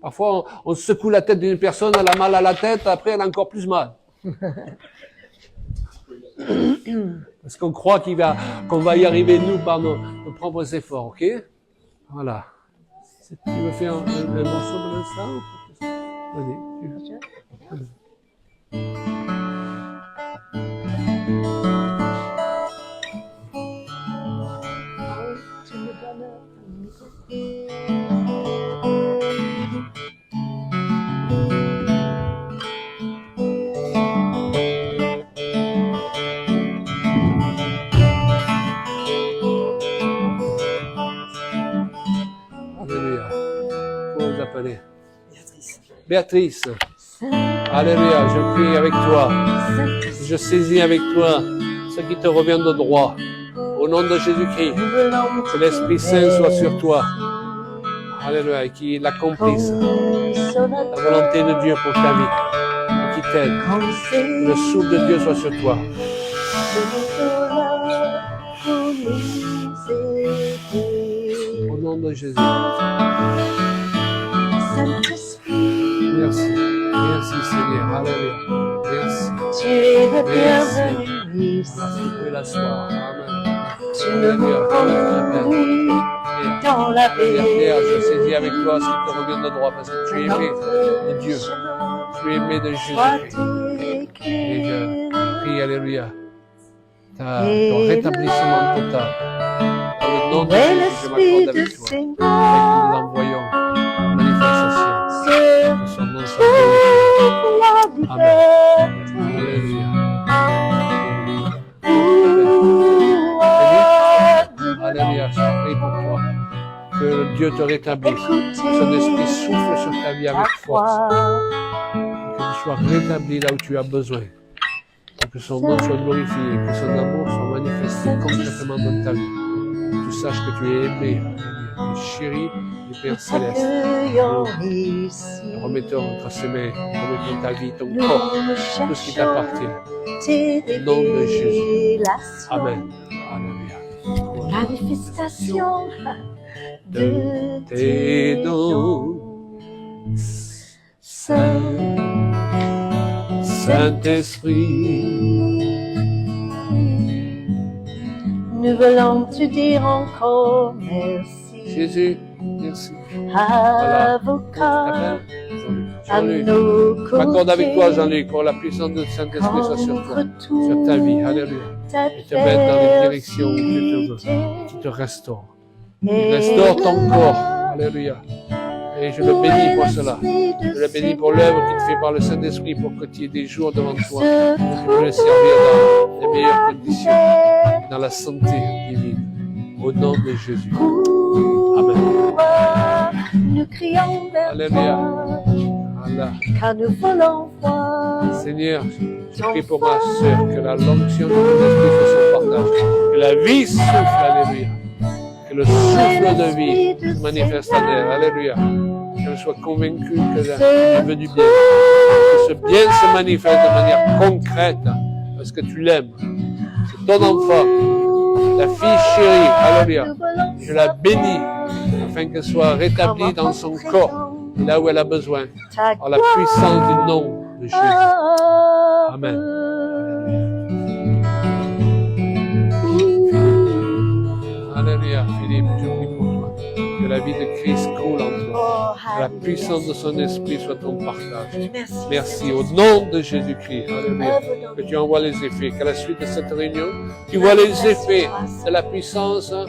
Speaker 4: Parfois, on secoue la tête d'une personne, elle a mal à la tête, après, elle a encore plus mal. Parce qu'on croit qu'on va y arriver, nous, par nos propres efforts, ok? Voilà. Tu me fais un morceau de l'instant? Vas-y. Béatrice. Alléluia, je prie avec toi. Je saisis avec toi ce qui te revient de droit. Au nom de Jésus-Christ, que l'Esprit Saint soit sur toi. Alléluia, et qu'il accomplisse la volonté de Dieu pour ta vie. Et qu'il t'aide. Que le souffle de Dieu soit sur toi. Au nom de Jésus. Merci. Merci Seigneur. Alléluia. Merci.
Speaker 3: Tu es le bienvenu
Speaker 4: Merci. Vous pouvez l'asseoir. Amen.
Speaker 3: Tu me conduis dans la
Speaker 4: Père, je
Speaker 3: paix.
Speaker 4: saisis avec toi ce qui te revient de droit parce que tu es aimé de Dieu. Tu es aimé de Jésus-Christ. Et je prie, Alléluia, ton rétablissement total. Dans le nom de Jésus, je m'accorde avec toi. Et que nous envoyons la manifestation de son nom soit glorifié. Amen. Alléluia. Alléluia, je prie pour toi. Que Dieu te rétablisse. Que son esprit souffle sur ta vie avec force. Que tu sois rétabli là où tu as besoin. Que son nom soit glorifié. Que son amour soit manifesté concrètement dans ta vie. Que tu saches que tu es aimé. Tu es chéri du Père Céleste. Remettons entre ses mains. Remettons ta vie, ton corps. Tout ce qui t'appartient. Au nom de Jésus. Amen. Alléluia.
Speaker 3: Manifestation de
Speaker 4: tes dons. Saint-Esprit,
Speaker 3: nous voulons te dire encore merci.
Speaker 4: Jésus, merci.
Speaker 3: Avocat à nos côtés.
Speaker 4: M'accorde avec toi, Jean-Luc, pour la puissance de Saint-Esprit soit sur toi, sur ta vie. Alléluia. Et te mettre dans les directions où tu te veux, qui te restaure. Restaure ton corps. Alléluia. Et je le bénis pour cela. Je le bénis pour l'œuvre qu'il fait par le Saint-Esprit pour que tu aies des jours devant toi. Et tu peux le servir dans les meilleures conditions, dans la santé divine. Au nom de Jésus. Amen.
Speaker 3: Nous crions vers
Speaker 4: Alléluia.
Speaker 3: toi,
Speaker 4: Allah.
Speaker 3: car nous voulons voir.
Speaker 4: Seigneur, je prie pour ma sœur, que la l'onction de ton esprit soit son partage. Que la vie souffle, alléluia. Que le souffle de vie se manifeste en elle, alléluia. Qu'elle soit convaincue que elle veut du bien. Que ce bien se manifeste de manière concrète, parce que tu l'aimes. C'est ton enfant, ta fille chérie, alléluia. Je la bénis, afin qu'elle soit rétablie dans son corps, et là où elle a besoin, par la puissance du nom de Jésus. Amen. Alléluia, Philippe, je prie pour toi. Que la vie de Christ coule en toi. Que la puissance de son esprit soit ton partage. Merci au nom de Jésus-Christ. Alléluia. Que tu envoies les effets. Qu'à la suite de cette réunion, tu vois les effets de la puissance, non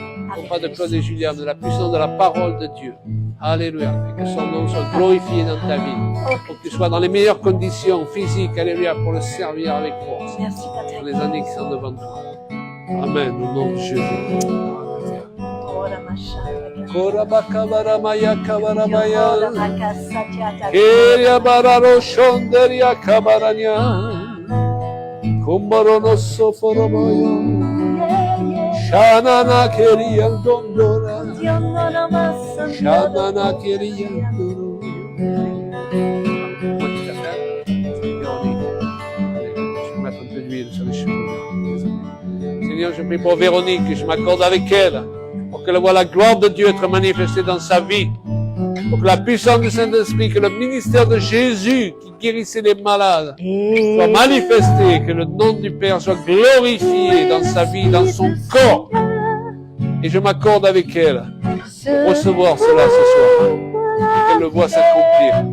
Speaker 4: pas de Claude et Julien, mais de la puissance de la parole de Dieu. Alléluia. Et que son nom soit glorifié dans ta vie. Pour que tu sois dans les meilleures conditions physiques. Alléluia. Pour le servir avec force. Dans les années qui sont devant toi. Amen. Au nom de Jésus. Korabakabaramaya kabaramaya Keria bararo shonderia kabaranya Kombarono soporomoyo. Shanana keriyan dondora. Shanana keriyan dondora. Sur les cheveux. Seigneur, je prie pour Véronique, que je m'accorde avec elle, pour qu'elle voie la gloire de Dieu être manifestée dans sa vie, pour que la puissance du Saint-Esprit, que le ministère de Jésus qui guérissait les malades soit manifesté, que le nom du Père soit glorifié dans sa vie, dans son corps. Et je m'accorde avec elle pour recevoir cela ce soir, et qu'elle le voie s'accomplir.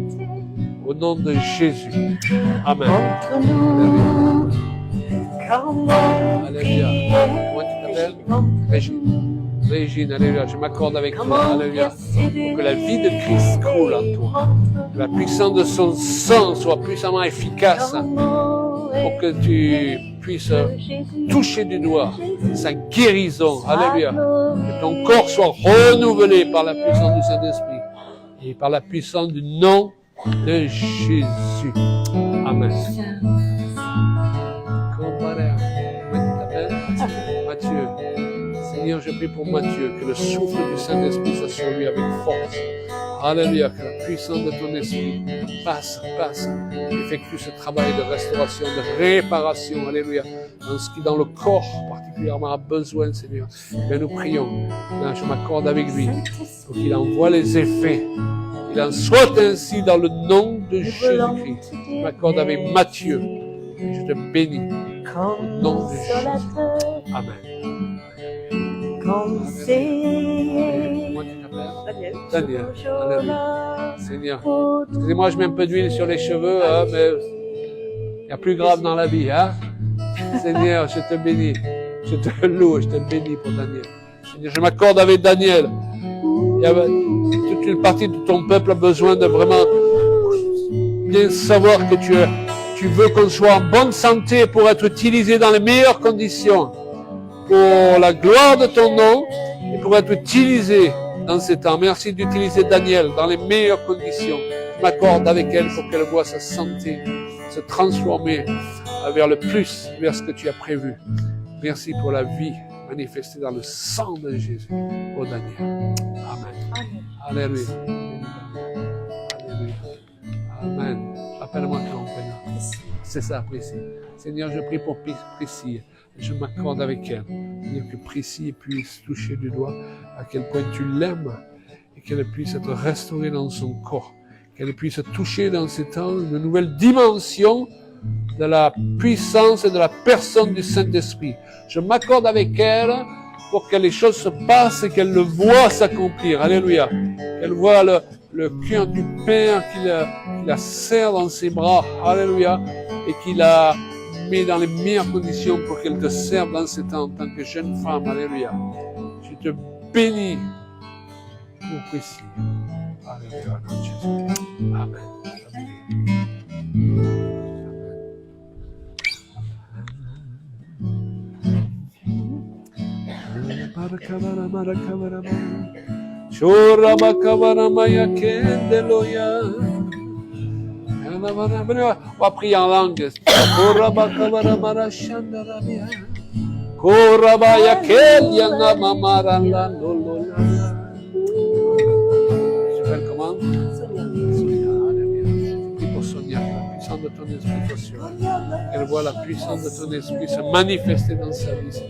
Speaker 4: Au nom de Jésus. Amen. Alléluia. Comment tu t'appelles? Régine. Régine, alléluia. Je m'accorde avec toi. Alléluia. Pour que la vie de Christ coule en toi. Que la puissance de son sang soit puissamment efficace. Pour que tu puisses toucher du doigt sa guérison. Alléluia. Que ton corps soit renouvelé par la puissance du Saint-Esprit. Et par la puissance du nom de Jésus. Amen. Matthieu. Seigneur, je prie pour Matthieu, que le souffle du Saint-Esprit soit sur lui avec force. Alléluia, que la puissance de ton esprit passe, effectue ce travail de restauration, de réparation. Alléluia. Dans ce qui, dans le corps particulièrement, a besoin, Seigneur. Mais nous prions. Là, je m'accorde avec lui pour qu'il envoie les effets. Il en soit ainsi dans le nom de Jésus-Christ. Je m'accorde avec Matthieu. Je te bénis. Au nom de Jésus. Amen. Comment tu t'appelles? Daniel. Alléluia. Seigneur. Excusez-moi, je mets un peu d'huile sur les cheveux, hein, mais il y a plus grave dans la vie. Hein? Seigneur, je te bénis. Je te loue, je te bénis pour Daniel. Seigneur, je m'accorde avec Daniel. Il y a toute une partie de ton peuple a besoin de vraiment bien savoir que tu veux qu'on soit en bonne santé pour être utilisé dans les meilleures conditions, pour la gloire de ton nom et pour être utilisé dans ces temps. Merci d'utiliser Daniel dans les meilleures conditions. Je m'accorde avec elle pour qu'elle voie sa santé se transformer vers le plus, vers ce que tu as prévu. Merci pour la vie manifestée dans le sang de Jésus. Oh Daniel. Amen. Alléluia. Alléluia. Amen. Appelle-moi ton Père. C'est ça, Priscille. Seigneur, je prie pour Priscille. Je m'accorde avec elle. Seigneur, que Priscille puisse toucher du doigt à quel point tu l'aimes et qu'elle puisse être restaurée dans son corps. Qu'elle puisse toucher dans ces temps une nouvelle dimension de la puissance et de la personne du Saint-Esprit. Je m'accorde avec elle pour que les choses se passent et qu'elle le voie s'accomplir. Alléluia. Qu'elle voit le cœur du Père qui la serre dans ses bras. Alléluia. Et qui la met dans les meilleures conditions pour qu'elle te serve dans ces temps en tant que jeune femme. Alléluia. Je te bénis pour Priscille. Alléluia. Amen. On va prier en langue. Comment? Pour Sonia, que la puissance de ton esprit soit sur elle. Qu'elle voit la puissance de ton esprit se manifester dans sa vie.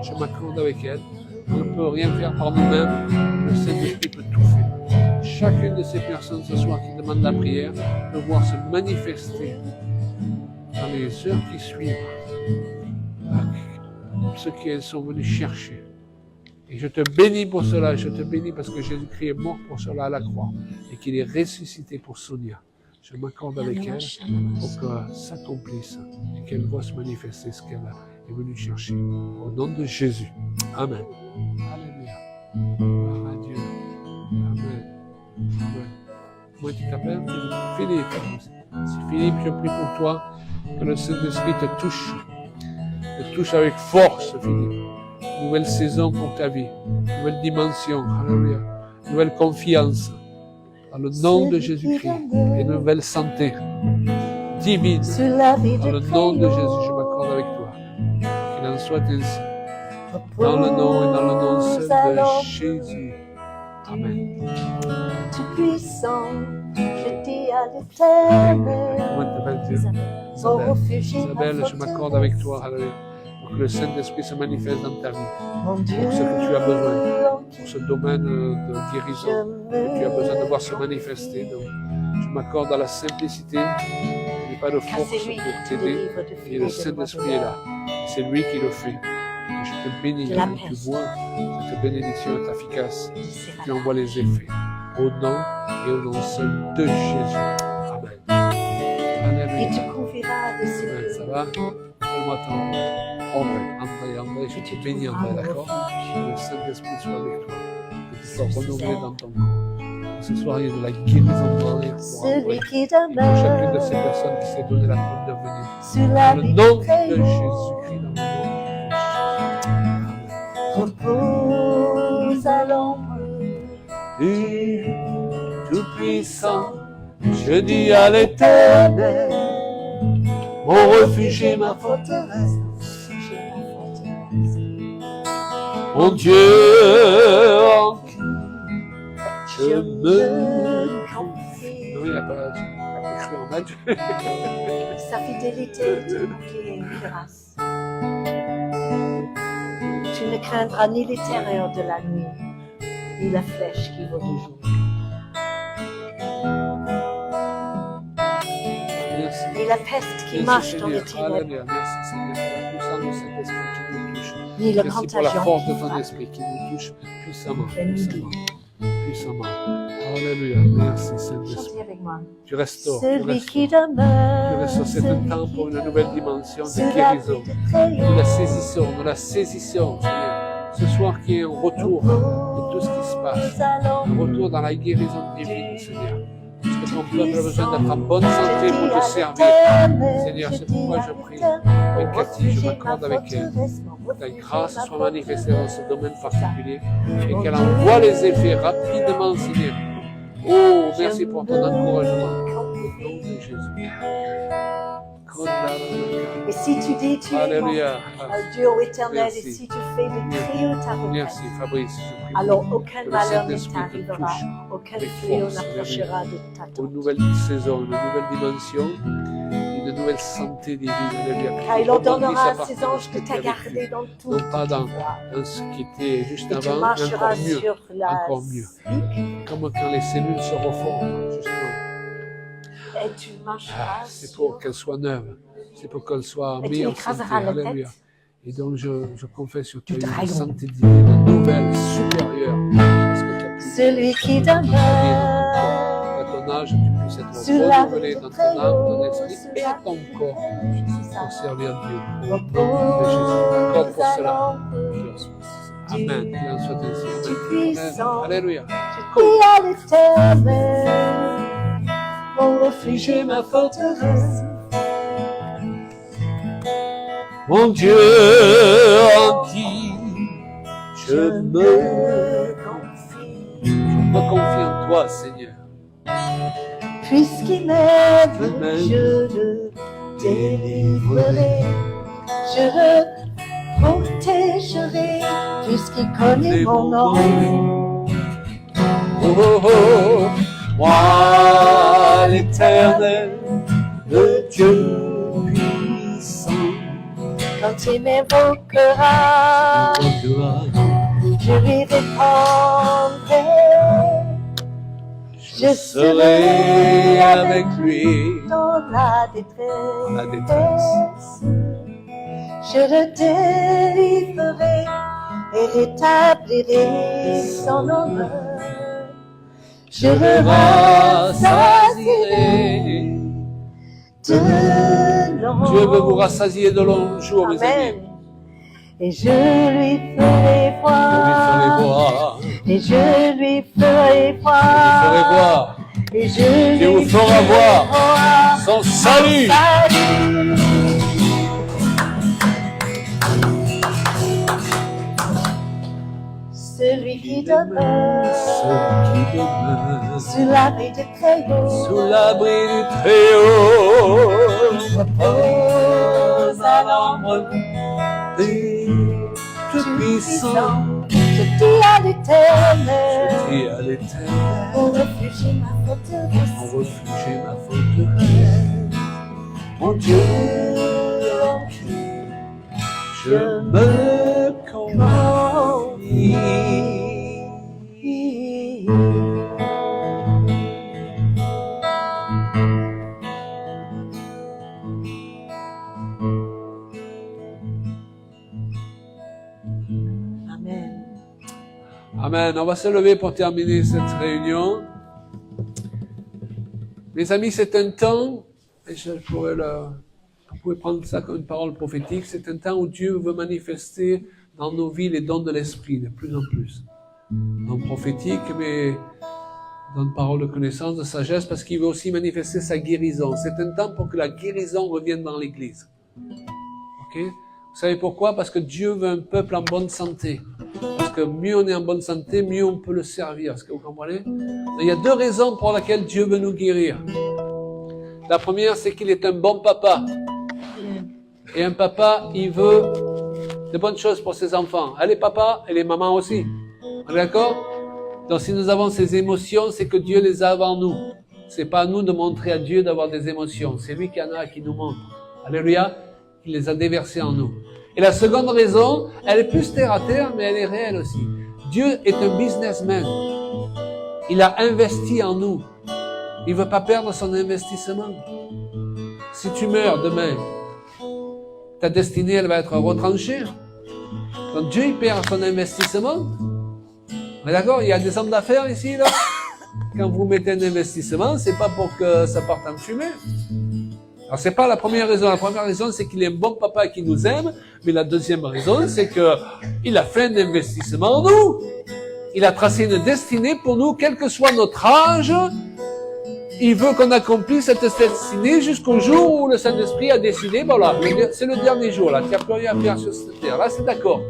Speaker 4: Je m'accorde avec elle. On ne peut rien faire par nous-mêmes. Le Saint-Esprit peut tout faire. Chacune de ces personnes ce soir qui demandent la prière peut voir se manifester dans les heures qui suivent ce qu'elles sont venues chercher. Et je te bénis pour cela. Je te bénis parce que Jésus-Christ est mort pour cela à la croix et qu'il est ressuscité pour Sonia. Je m'accorde avec elle pour que s'accomplisse et qu'elle voit se manifester ce qu'elle est venue chercher. Au nom de Jésus. Amen. Alléluia. Amen Dieu. Amen. Amen. Comment tu t'appelles? Philippe. C'est Philippe, je prie pour toi que le Saint-Esprit te touche. Te touche avec force, Philippe. Nouvelle saison pour ta vie. Nouvelle dimension. Alléluia. Nouvelle confiance. Dans le nom de Jésus-Christ. Et nouvelle santé divine. Dans le nom de Jésus, je m'accorde avec en soit ainsi. Dans le nom et dans le nom seul de Jésus. Amen.
Speaker 3: Tout-puissant, je dis à l'Éternel.
Speaker 4: Comment t'appelles-tu?
Speaker 3: Mon refuge et ma
Speaker 4: Isabelle, je m'accorde
Speaker 3: forteresse.
Speaker 4: avec toi, alléluia, pour que le Saint-Esprit se manifeste dans ta vie,
Speaker 3: Mon Dieu,
Speaker 4: pour ce que tu as besoin,
Speaker 3: en
Speaker 4: pour
Speaker 3: qui
Speaker 4: ce domaine de
Speaker 3: je
Speaker 4: guérison que tu as besoin de voir se
Speaker 3: me
Speaker 4: manifester. Donc, je m'accorde à la simplicité, je n'ai pas de
Speaker 3: car
Speaker 4: force
Speaker 3: c'est lui
Speaker 4: pour
Speaker 3: qui te
Speaker 4: t'aider,
Speaker 3: délivre de
Speaker 4: et
Speaker 3: filer
Speaker 4: le
Speaker 3: de
Speaker 4: Saint-Esprit est là. C'est lui qui le fait. Et je te bénis,
Speaker 3: La
Speaker 4: donc tu
Speaker 3: peste.
Speaker 4: vois cette bénédiction est efficace.
Speaker 3: l'oiseau.
Speaker 4: Tu envoies les effets au nom et au nom seul de Jésus. Amen.
Speaker 3: Il
Speaker 4: Alléluia.
Speaker 3: te confiera de
Speaker 4: Amen.
Speaker 3: ses
Speaker 4: Ça va? Donne-moi ton André, je te bénis, André, d'accord? Que le Saint-Esprit soit avec toi, que tu sois renouvelé dans ton corps. Que ce soir, il y ait de la guérison dans l'air pour
Speaker 3: celui
Speaker 4: André.
Speaker 3: qui
Speaker 4: Et pour chacune de
Speaker 3: demeure
Speaker 4: ces personnes qui s'est donné la peine de venir.
Speaker 3: sur la
Speaker 4: Dans le
Speaker 3: vie
Speaker 4: nom
Speaker 3: du
Speaker 4: de
Speaker 3: Très-Haut,
Speaker 4: Jésus-Christ, dans le nom
Speaker 3: repose à l'ombre
Speaker 4: du Tout-Puissant, je dis à l'Éternel, mon refuge et ma forteresse, mon Dieu en qui je me confie. Non, il n'a pas écrit en match.
Speaker 3: Sa fidélité est un bouclier et une cuirasse. Tu ne craindras ni les terreurs de la nuit, ni la flèche qui vole du jour,
Speaker 4: Merci.
Speaker 3: ni la peste qui
Speaker 4: Merci
Speaker 3: marche dans les
Speaker 4: Seigneur.
Speaker 3: ténèbres,
Speaker 4: Alléluia. Merci Seigneur pour la puissance de cet esprit qui nous touche.
Speaker 3: ni le
Speaker 4: Merci pour la
Speaker 3: contagion
Speaker 4: force de
Speaker 3: qui
Speaker 4: ton
Speaker 3: frappe.
Speaker 4: esprit qui nous touche puissamment.
Speaker 3: La nuit.
Speaker 4: Puissamment. Alléluia. Merci Saint-Esprit.
Speaker 3: Chantez avec moi.
Speaker 4: Tu restaures.
Speaker 3: Celui qui
Speaker 4: Tu
Speaker 3: demeure,
Speaker 4: restaures. C'est un
Speaker 3: celui
Speaker 4: temps pour une nouvelle dimension
Speaker 3: sur
Speaker 4: de
Speaker 3: la
Speaker 4: guérison.
Speaker 3: vie de Très-Haut,
Speaker 4: Nous la saisissons, Seigneur. Ce soir qu'il y ait un retour de tout ce qui se passe.
Speaker 3: repose à
Speaker 4: Un
Speaker 3: l'ombre
Speaker 4: retour dans la guérison divine, Seigneur. Parce que ton peuple a besoin d'être en bonne santé pour te servir. Seigneur, c'est pourquoi je prie. Avec Cathy, je m'accorde avec elle. Que ta grâce soit manifestée dans ce domaine particulier et qu'elle envoie les effets rapidement, Seigneur. Oh, merci pour ton encouragement. Au nom de Jésus.
Speaker 3: Et si tu dis, tu es mon
Speaker 4: Alléluia.
Speaker 3: Dieu éternel,
Speaker 4: Merci.
Speaker 3: et si tu fais le cri de ta requête,
Speaker 4: Merci, Fabrice. Je prie
Speaker 3: alors
Speaker 4: que
Speaker 3: aucun
Speaker 4: le
Speaker 3: malheur ne
Speaker 4: Saint-Esprit te
Speaker 3: t'arrivera,
Speaker 4: touche
Speaker 3: aucun
Speaker 4: avec
Speaker 3: fléau
Speaker 4: force,
Speaker 3: n'approchera de ta
Speaker 4: pour
Speaker 3: tente.
Speaker 4: une nouvelle saison, une nouvelle dimension, une nouvelle santé divine. Alléluia.
Speaker 3: Car il ordonnera à
Speaker 4: Rebondisse à
Speaker 3: ses
Speaker 4: partir
Speaker 3: anges
Speaker 4: de
Speaker 3: de
Speaker 4: ce que tu as
Speaker 3: t'garder
Speaker 4: vécu.
Speaker 3: dans tout.
Speaker 4: Non pas dans ce qui était juste
Speaker 3: Et tu
Speaker 4: avant, mais
Speaker 3: marcheras
Speaker 4: encore mieux.
Speaker 3: sur la
Speaker 4: Encore mieux. Comme quand les cellules se reforment, justement.
Speaker 3: et tu marcheras
Speaker 4: C'est pour
Speaker 3: sur...
Speaker 4: qu'elles soient neuves. C'est pour qu'elles soient en
Speaker 3: Et tu
Speaker 4: meilleure santé.
Speaker 3: écraseras la
Speaker 4: Alléluia.
Speaker 3: tête.
Speaker 4: Et donc, je confesse sur toi
Speaker 3: Du
Speaker 4: une
Speaker 3: dragon.
Speaker 4: santé divine, nouvelle, supérieure. Parce que tu as pu
Speaker 3: Celui qui
Speaker 4: dans ton
Speaker 3: demeure
Speaker 4: âge, tu puisses être
Speaker 3: sur la
Speaker 4: renouvelé
Speaker 3: vie
Speaker 4: dans
Speaker 3: de
Speaker 4: ton âme, ton
Speaker 3: Très-Haut,
Speaker 4: esprit
Speaker 3: sur
Speaker 4: et
Speaker 3: la
Speaker 4: ton corps pour servir Dieu. Au nom de
Speaker 3: repose
Speaker 4: Jésus. Accorde pour
Speaker 3: à
Speaker 4: cela.
Speaker 3: l'ombre
Speaker 4: Amen. Qu'il en soit ainsi.
Speaker 3: du
Speaker 4: Amen.
Speaker 3: puissant.
Speaker 4: Alléluia.
Speaker 3: Et à l'Éternel, mon refuge et ma forteresse.
Speaker 4: Mon Dieu en qui je me
Speaker 3: confie.
Speaker 4: Je me confie en toi, Seigneur.
Speaker 3: Puisqu'il m'aime, je le délivrerai. Je le protégerai, puisqu'il connaît mon nom.
Speaker 4: Oh, oh, oh, moi, l'Éternel, le Dieu puissant,
Speaker 3: Quand il m'évoquera, je lui répondrai.
Speaker 4: je serai avec lui.
Speaker 3: Dans la
Speaker 4: La
Speaker 3: détresse, je le délivrerai et rétablirai son honneur. Je le rassasierai de longs
Speaker 4: Dieu veut vous rassasier de longs jours, mes
Speaker 3: Amen.
Speaker 4: amis.
Speaker 3: Et je lui ferai
Speaker 4: Je
Speaker 3: voir,
Speaker 4: lui ferai voir.
Speaker 3: et je lui ferai
Speaker 4: Je lui ferai
Speaker 3: voir,
Speaker 4: voir.
Speaker 3: et je
Speaker 4: Dieu vous
Speaker 3: lui
Speaker 4: fera
Speaker 3: ferai
Speaker 4: voir
Speaker 3: voir
Speaker 4: son salut.
Speaker 3: salut. Celui qui demeure
Speaker 4: Celui qui demeure
Speaker 3: sous l'abri de Très-Haut,
Speaker 4: sous l'abri du Très-Haut
Speaker 3: repose à l'ombre
Speaker 4: des
Speaker 3: Tout-Puissant, je dis à l'Éternel,
Speaker 4: Je dis à l'Éternel,
Speaker 3: mon refuge et ma forteresse,
Speaker 4: mon refuge et ma forteresse. Mon Dieu, en qui je me confie.
Speaker 3: Amen.
Speaker 4: Amen. On va se lever pour terminer cette réunion. Mes amis, c'est un temps, et vous pouvez prendre ça comme une parole prophétique, c'est un temps où Dieu veut manifester dans nos vies les dons de l'Esprit, de plus en plus. Dons prophétiques, mais dans une parole de connaissance, de sagesse, parce qu'il veut aussi manifester sa guérison. C'est un temps pour que la guérison revienne dans l'Église. Ok? Vous savez pourquoi? Parce que Dieu veut un peuple en bonne santé. Parce que mieux on est en bonne santé, mieux on peut le servir. Est-ce que vous comprenez? Il y a deux raisons pour lesquelles Dieu veut nous guérir. La première, c'est qu'il est un bon papa. Et un papa, il veut de bonnes choses pour ses enfants. Elle est papa, elle est maman aussi. On est d'accord? Donc si nous avons ces émotions, c'est que Dieu les a avant nous. C'est pas à nous de montrer à Dieu d'avoir des émotions. C'est lui qui en a, qui nous montre. Alléluia. Il les a déversées en nous. Et la seconde raison, elle est plus terre à terre, mais elle est réelle aussi. Dieu est un businessman. Il a investi en nous. Il veut pas perdre son investissement. Si tu meurs demain, ta destinée, elle va être retranchée. Donc Dieu, il perd son investissement. On est d'accord? Il y a des hommes d'affaires ici, là. Quand vous mettez un investissement, c'est pas pour que ça parte en fumée. Alors, c'est pas la première raison. La première raison, c'est qu'il est un bon papa qui nous aime. Mais la deuxième raison, c'est que il a fait un investissement en nous. Il a tracé une destinée pour nous, quel que soit notre âge. Il veut qu'on accomplisse cette destinée jusqu'au jour où le Saint-Esprit a décidé, voilà, c'est le dernier jour, là. Tu n'as plus rien à faire sur cette terre. Là, c'est d'accord.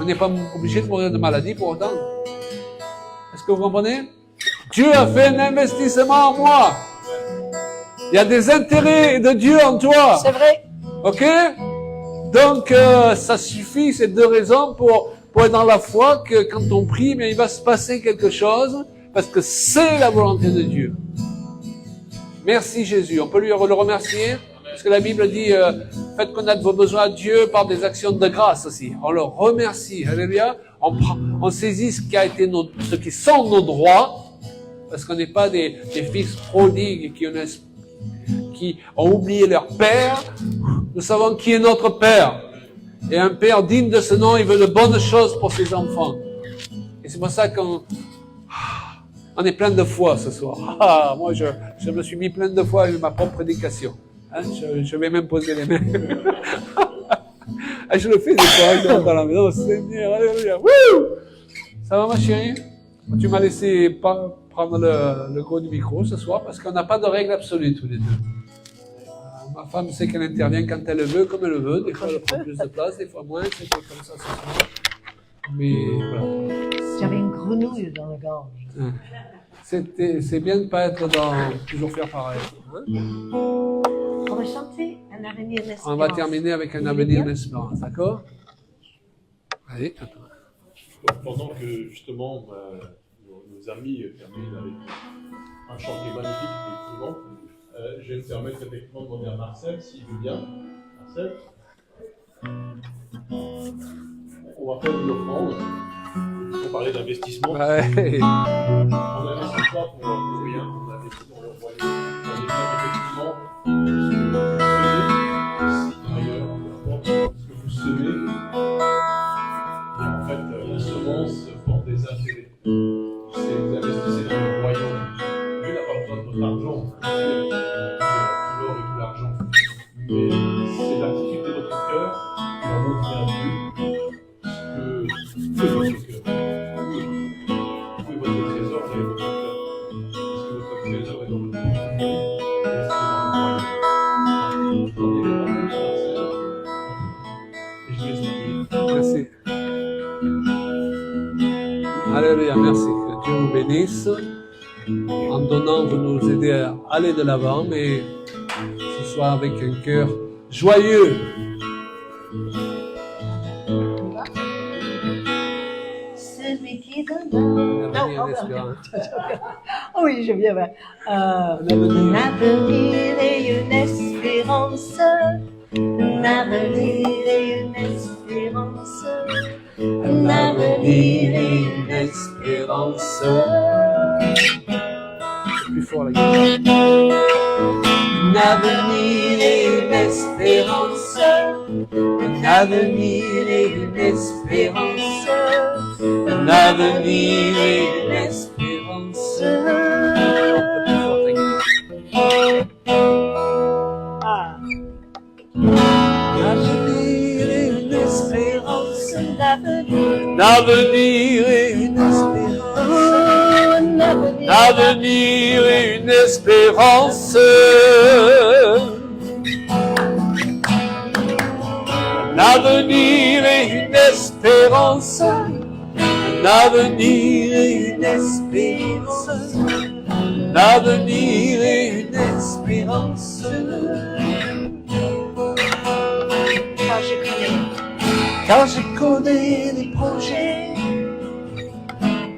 Speaker 4: On n'est pas obligé de mourir de maladie pour autant. Est-ce que vous comprenez? Dieu a fait un investissement en moi. Il y a des intérêts de Dieu en toi.
Speaker 3: C'est vrai.
Speaker 4: Ok? Donc, ça suffit, ces deux raisons pour être dans la foi que quand on prie, mais il va se passer quelque chose parce que c'est la volonté de Dieu. Merci Jésus. On peut lui le remercier parce que la Bible dit faites connaître vos besoins à Dieu par des actions de grâce aussi. On le remercie. Alléluia. On saisit ce qui sont nos droits parce qu'on n'est pas des fils prodigues qui ont oublié leur père. Nous savons qui est notre père. Et un père digne de ce nom, il veut de bonnes choses pour ses enfants. Et c'est pour ça qu'on est plein de foi ce soir. Moi, je me suis mis plein de foi avec ma propre prédication. Hein, je vais même poser les mains. Je le fais des fois, je rentre dans la maison. Seigneur, alléluia. Ça va ma chérie? Tu m'as laissé prendre le gros du micro ce soir parce qu'on n'a pas de règle absolue tous les deux. Ma femme sait qu'elle intervient quand elle veut, comme elle veut. Des fois, elle prend plus de place, des fois moins. C'est comme ça ce soir. Mais voilà.
Speaker 3: J'avais une grenouille dans la gorge.
Speaker 4: C'est bien de ne pas être toujours faire pareil. Hein?
Speaker 3: On va chanter Un avenir en espérance.
Speaker 4: On va terminer avec Un avenir en espérance, d'accord? Allez, attends.
Speaker 1: Pendant que justement nos amis terminent avec un chant qui est magnifique, effectivement, je vais me permettre effectivement de demander à Marcel s'il veut bien. Marcel, on va faire une offrande. On parlait d'investissement.
Speaker 4: Ouais.
Speaker 1: On n'investit pas pour rien, on investit dans le royaume. On est effectivement ailleurs, peu importe ce que vous semez. Et en fait, la semence porte des intérêts. Si vous investissez dans le royaume, Dieu n'a pas besoin de votre argent, l'or et tout l'argent. Mais c'est l'attitude de votre cœur qui va montrer à Dieu ce que fait votre cœur. Où est votre trésor dans votre cœur? Est-ce que votre trésor est dans votre cœur? Est-ce que dans le royaume? Et je vais expliquer.
Speaker 4: Merci. Alléluia, merci. Que Dieu vous bénisse. En donnant, vous nous aidez à aller de l'avant, mais ce soir avec un cœur joyeux.
Speaker 3: Non, oh oui, je viens. Un avenir et une espérance. Un avenir et une espérance. Un avenir et une espérance.
Speaker 4: Plus fort la guitare.
Speaker 3: Un avenir et une espérance. Un avenir et une espérance. Un avenir et une espérance. Ah. Un avenir et une espérance. Un avenir et une espérance. Un avenir et une espérance. Un avenir et une espérance. Un avenir et une espérance. Un avenir et une espérance. Car je connais les projets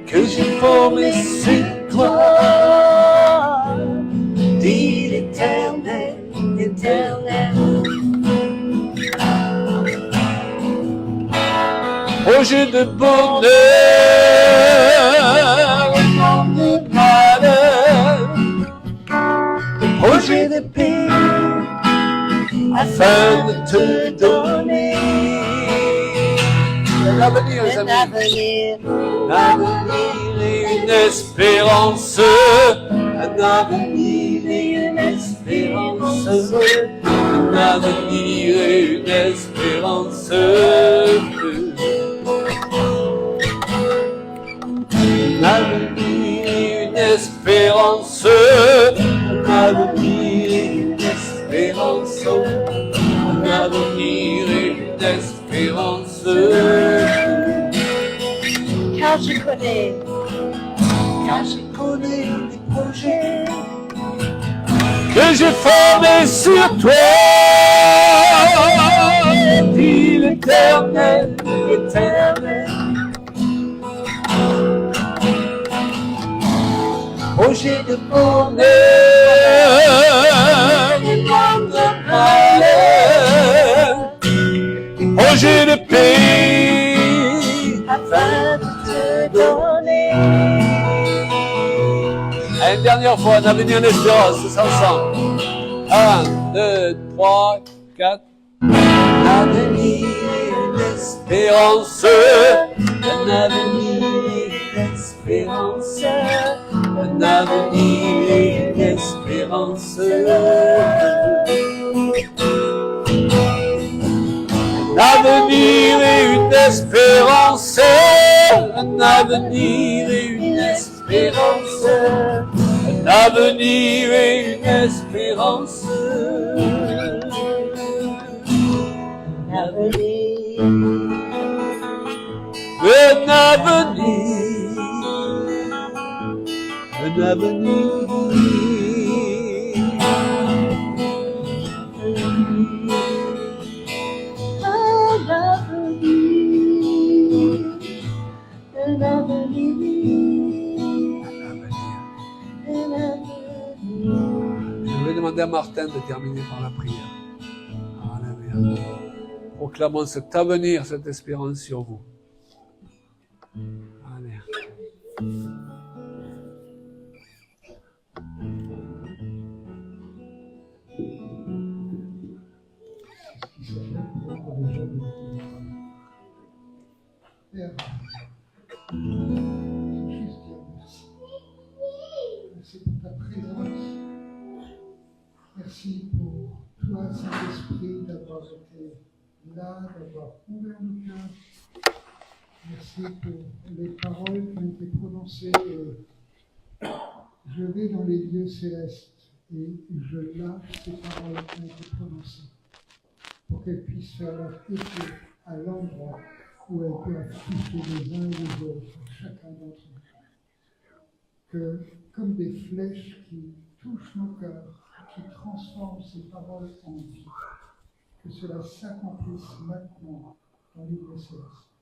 Speaker 3: que j'ai formés sur toi, dit l'Éternel, l'Éternel. Projet de bonheur, non de malheur, projet de paix, afin de te donner
Speaker 4: Un avenir, les amis.
Speaker 3: un avenir et une espérance, un avenir et une espérance, un avenir et une espérance. Un avenir et une espérance, un avenir et une espérance, un avenir et une espérance. Car je connais les projets que j'ai formés sur toi, dit l'Éternel, l'Éternel. Projet de bonheur et non de malheur, projet de paix afin de te donner.
Speaker 4: Une dernière fois, un avenir, une espérance, tous ensemble. 1, 2, 3, 4.
Speaker 3: Un avenir et une espérance, un avenir et une espérance, un avenir et une espérance. Un avenir et une espérance, un avenir et une espérance, un avenir et une espérance. Un avenir, un avenir, un avenir.
Speaker 4: Je vais demander à Martin de terminer par la prière. Alléluia. Proclamons cet avenir, cette espérance sur vous. Allez.
Speaker 5: Merci pour ta présence. Merci pour toi, Saint-Esprit, d'avoir été là, d'avoir ouvert nos cœurs. Merci pour les paroles qui ont été prononcées. Je vais dans les lieux célestes et je lâche ces paroles qui ont été prononcées pour qu'elles puissent faire leur effet à l'endroit où elles doivent toucher les uns et les autres, chacun d'entre nous. Que, comme des flèches qui touchent nos cœurs, qui transforment ces paroles en vie, que cela s'accomplisse maintenant dans les lieux célestes.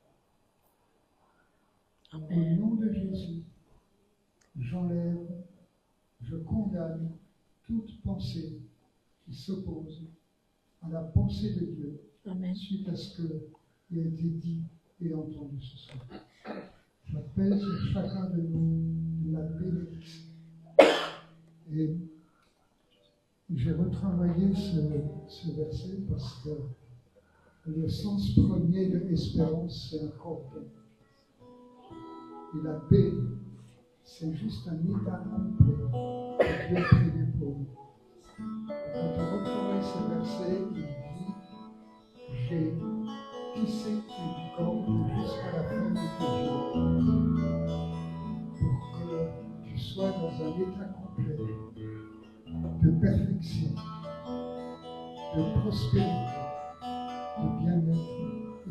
Speaker 5: Au nom de Jésus, j'enlève, je condamne toute pensée qui s'oppose à la pensée de Dieu suite à ce qui a été dit et entendu ce soir. J'appelle sur chacun de nous la bénédiction. Et j'ai retravaillé ce verset parce que le sens premier de l'espérance, c'est un cordon. Et la paix, c'est juste un état complet que Dieu a prévu pour nous. Quand on retravaille ce verset, il dit j'ai tissé une corde jusqu'à la fin de tes jours pour que tu sois dans un état complet de perfection, de prospérité, de bien-être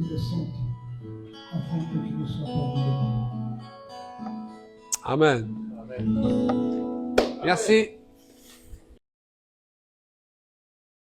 Speaker 5: et de santé, afin que tu ne sois pas dans le monde.
Speaker 4: Amen. Merci.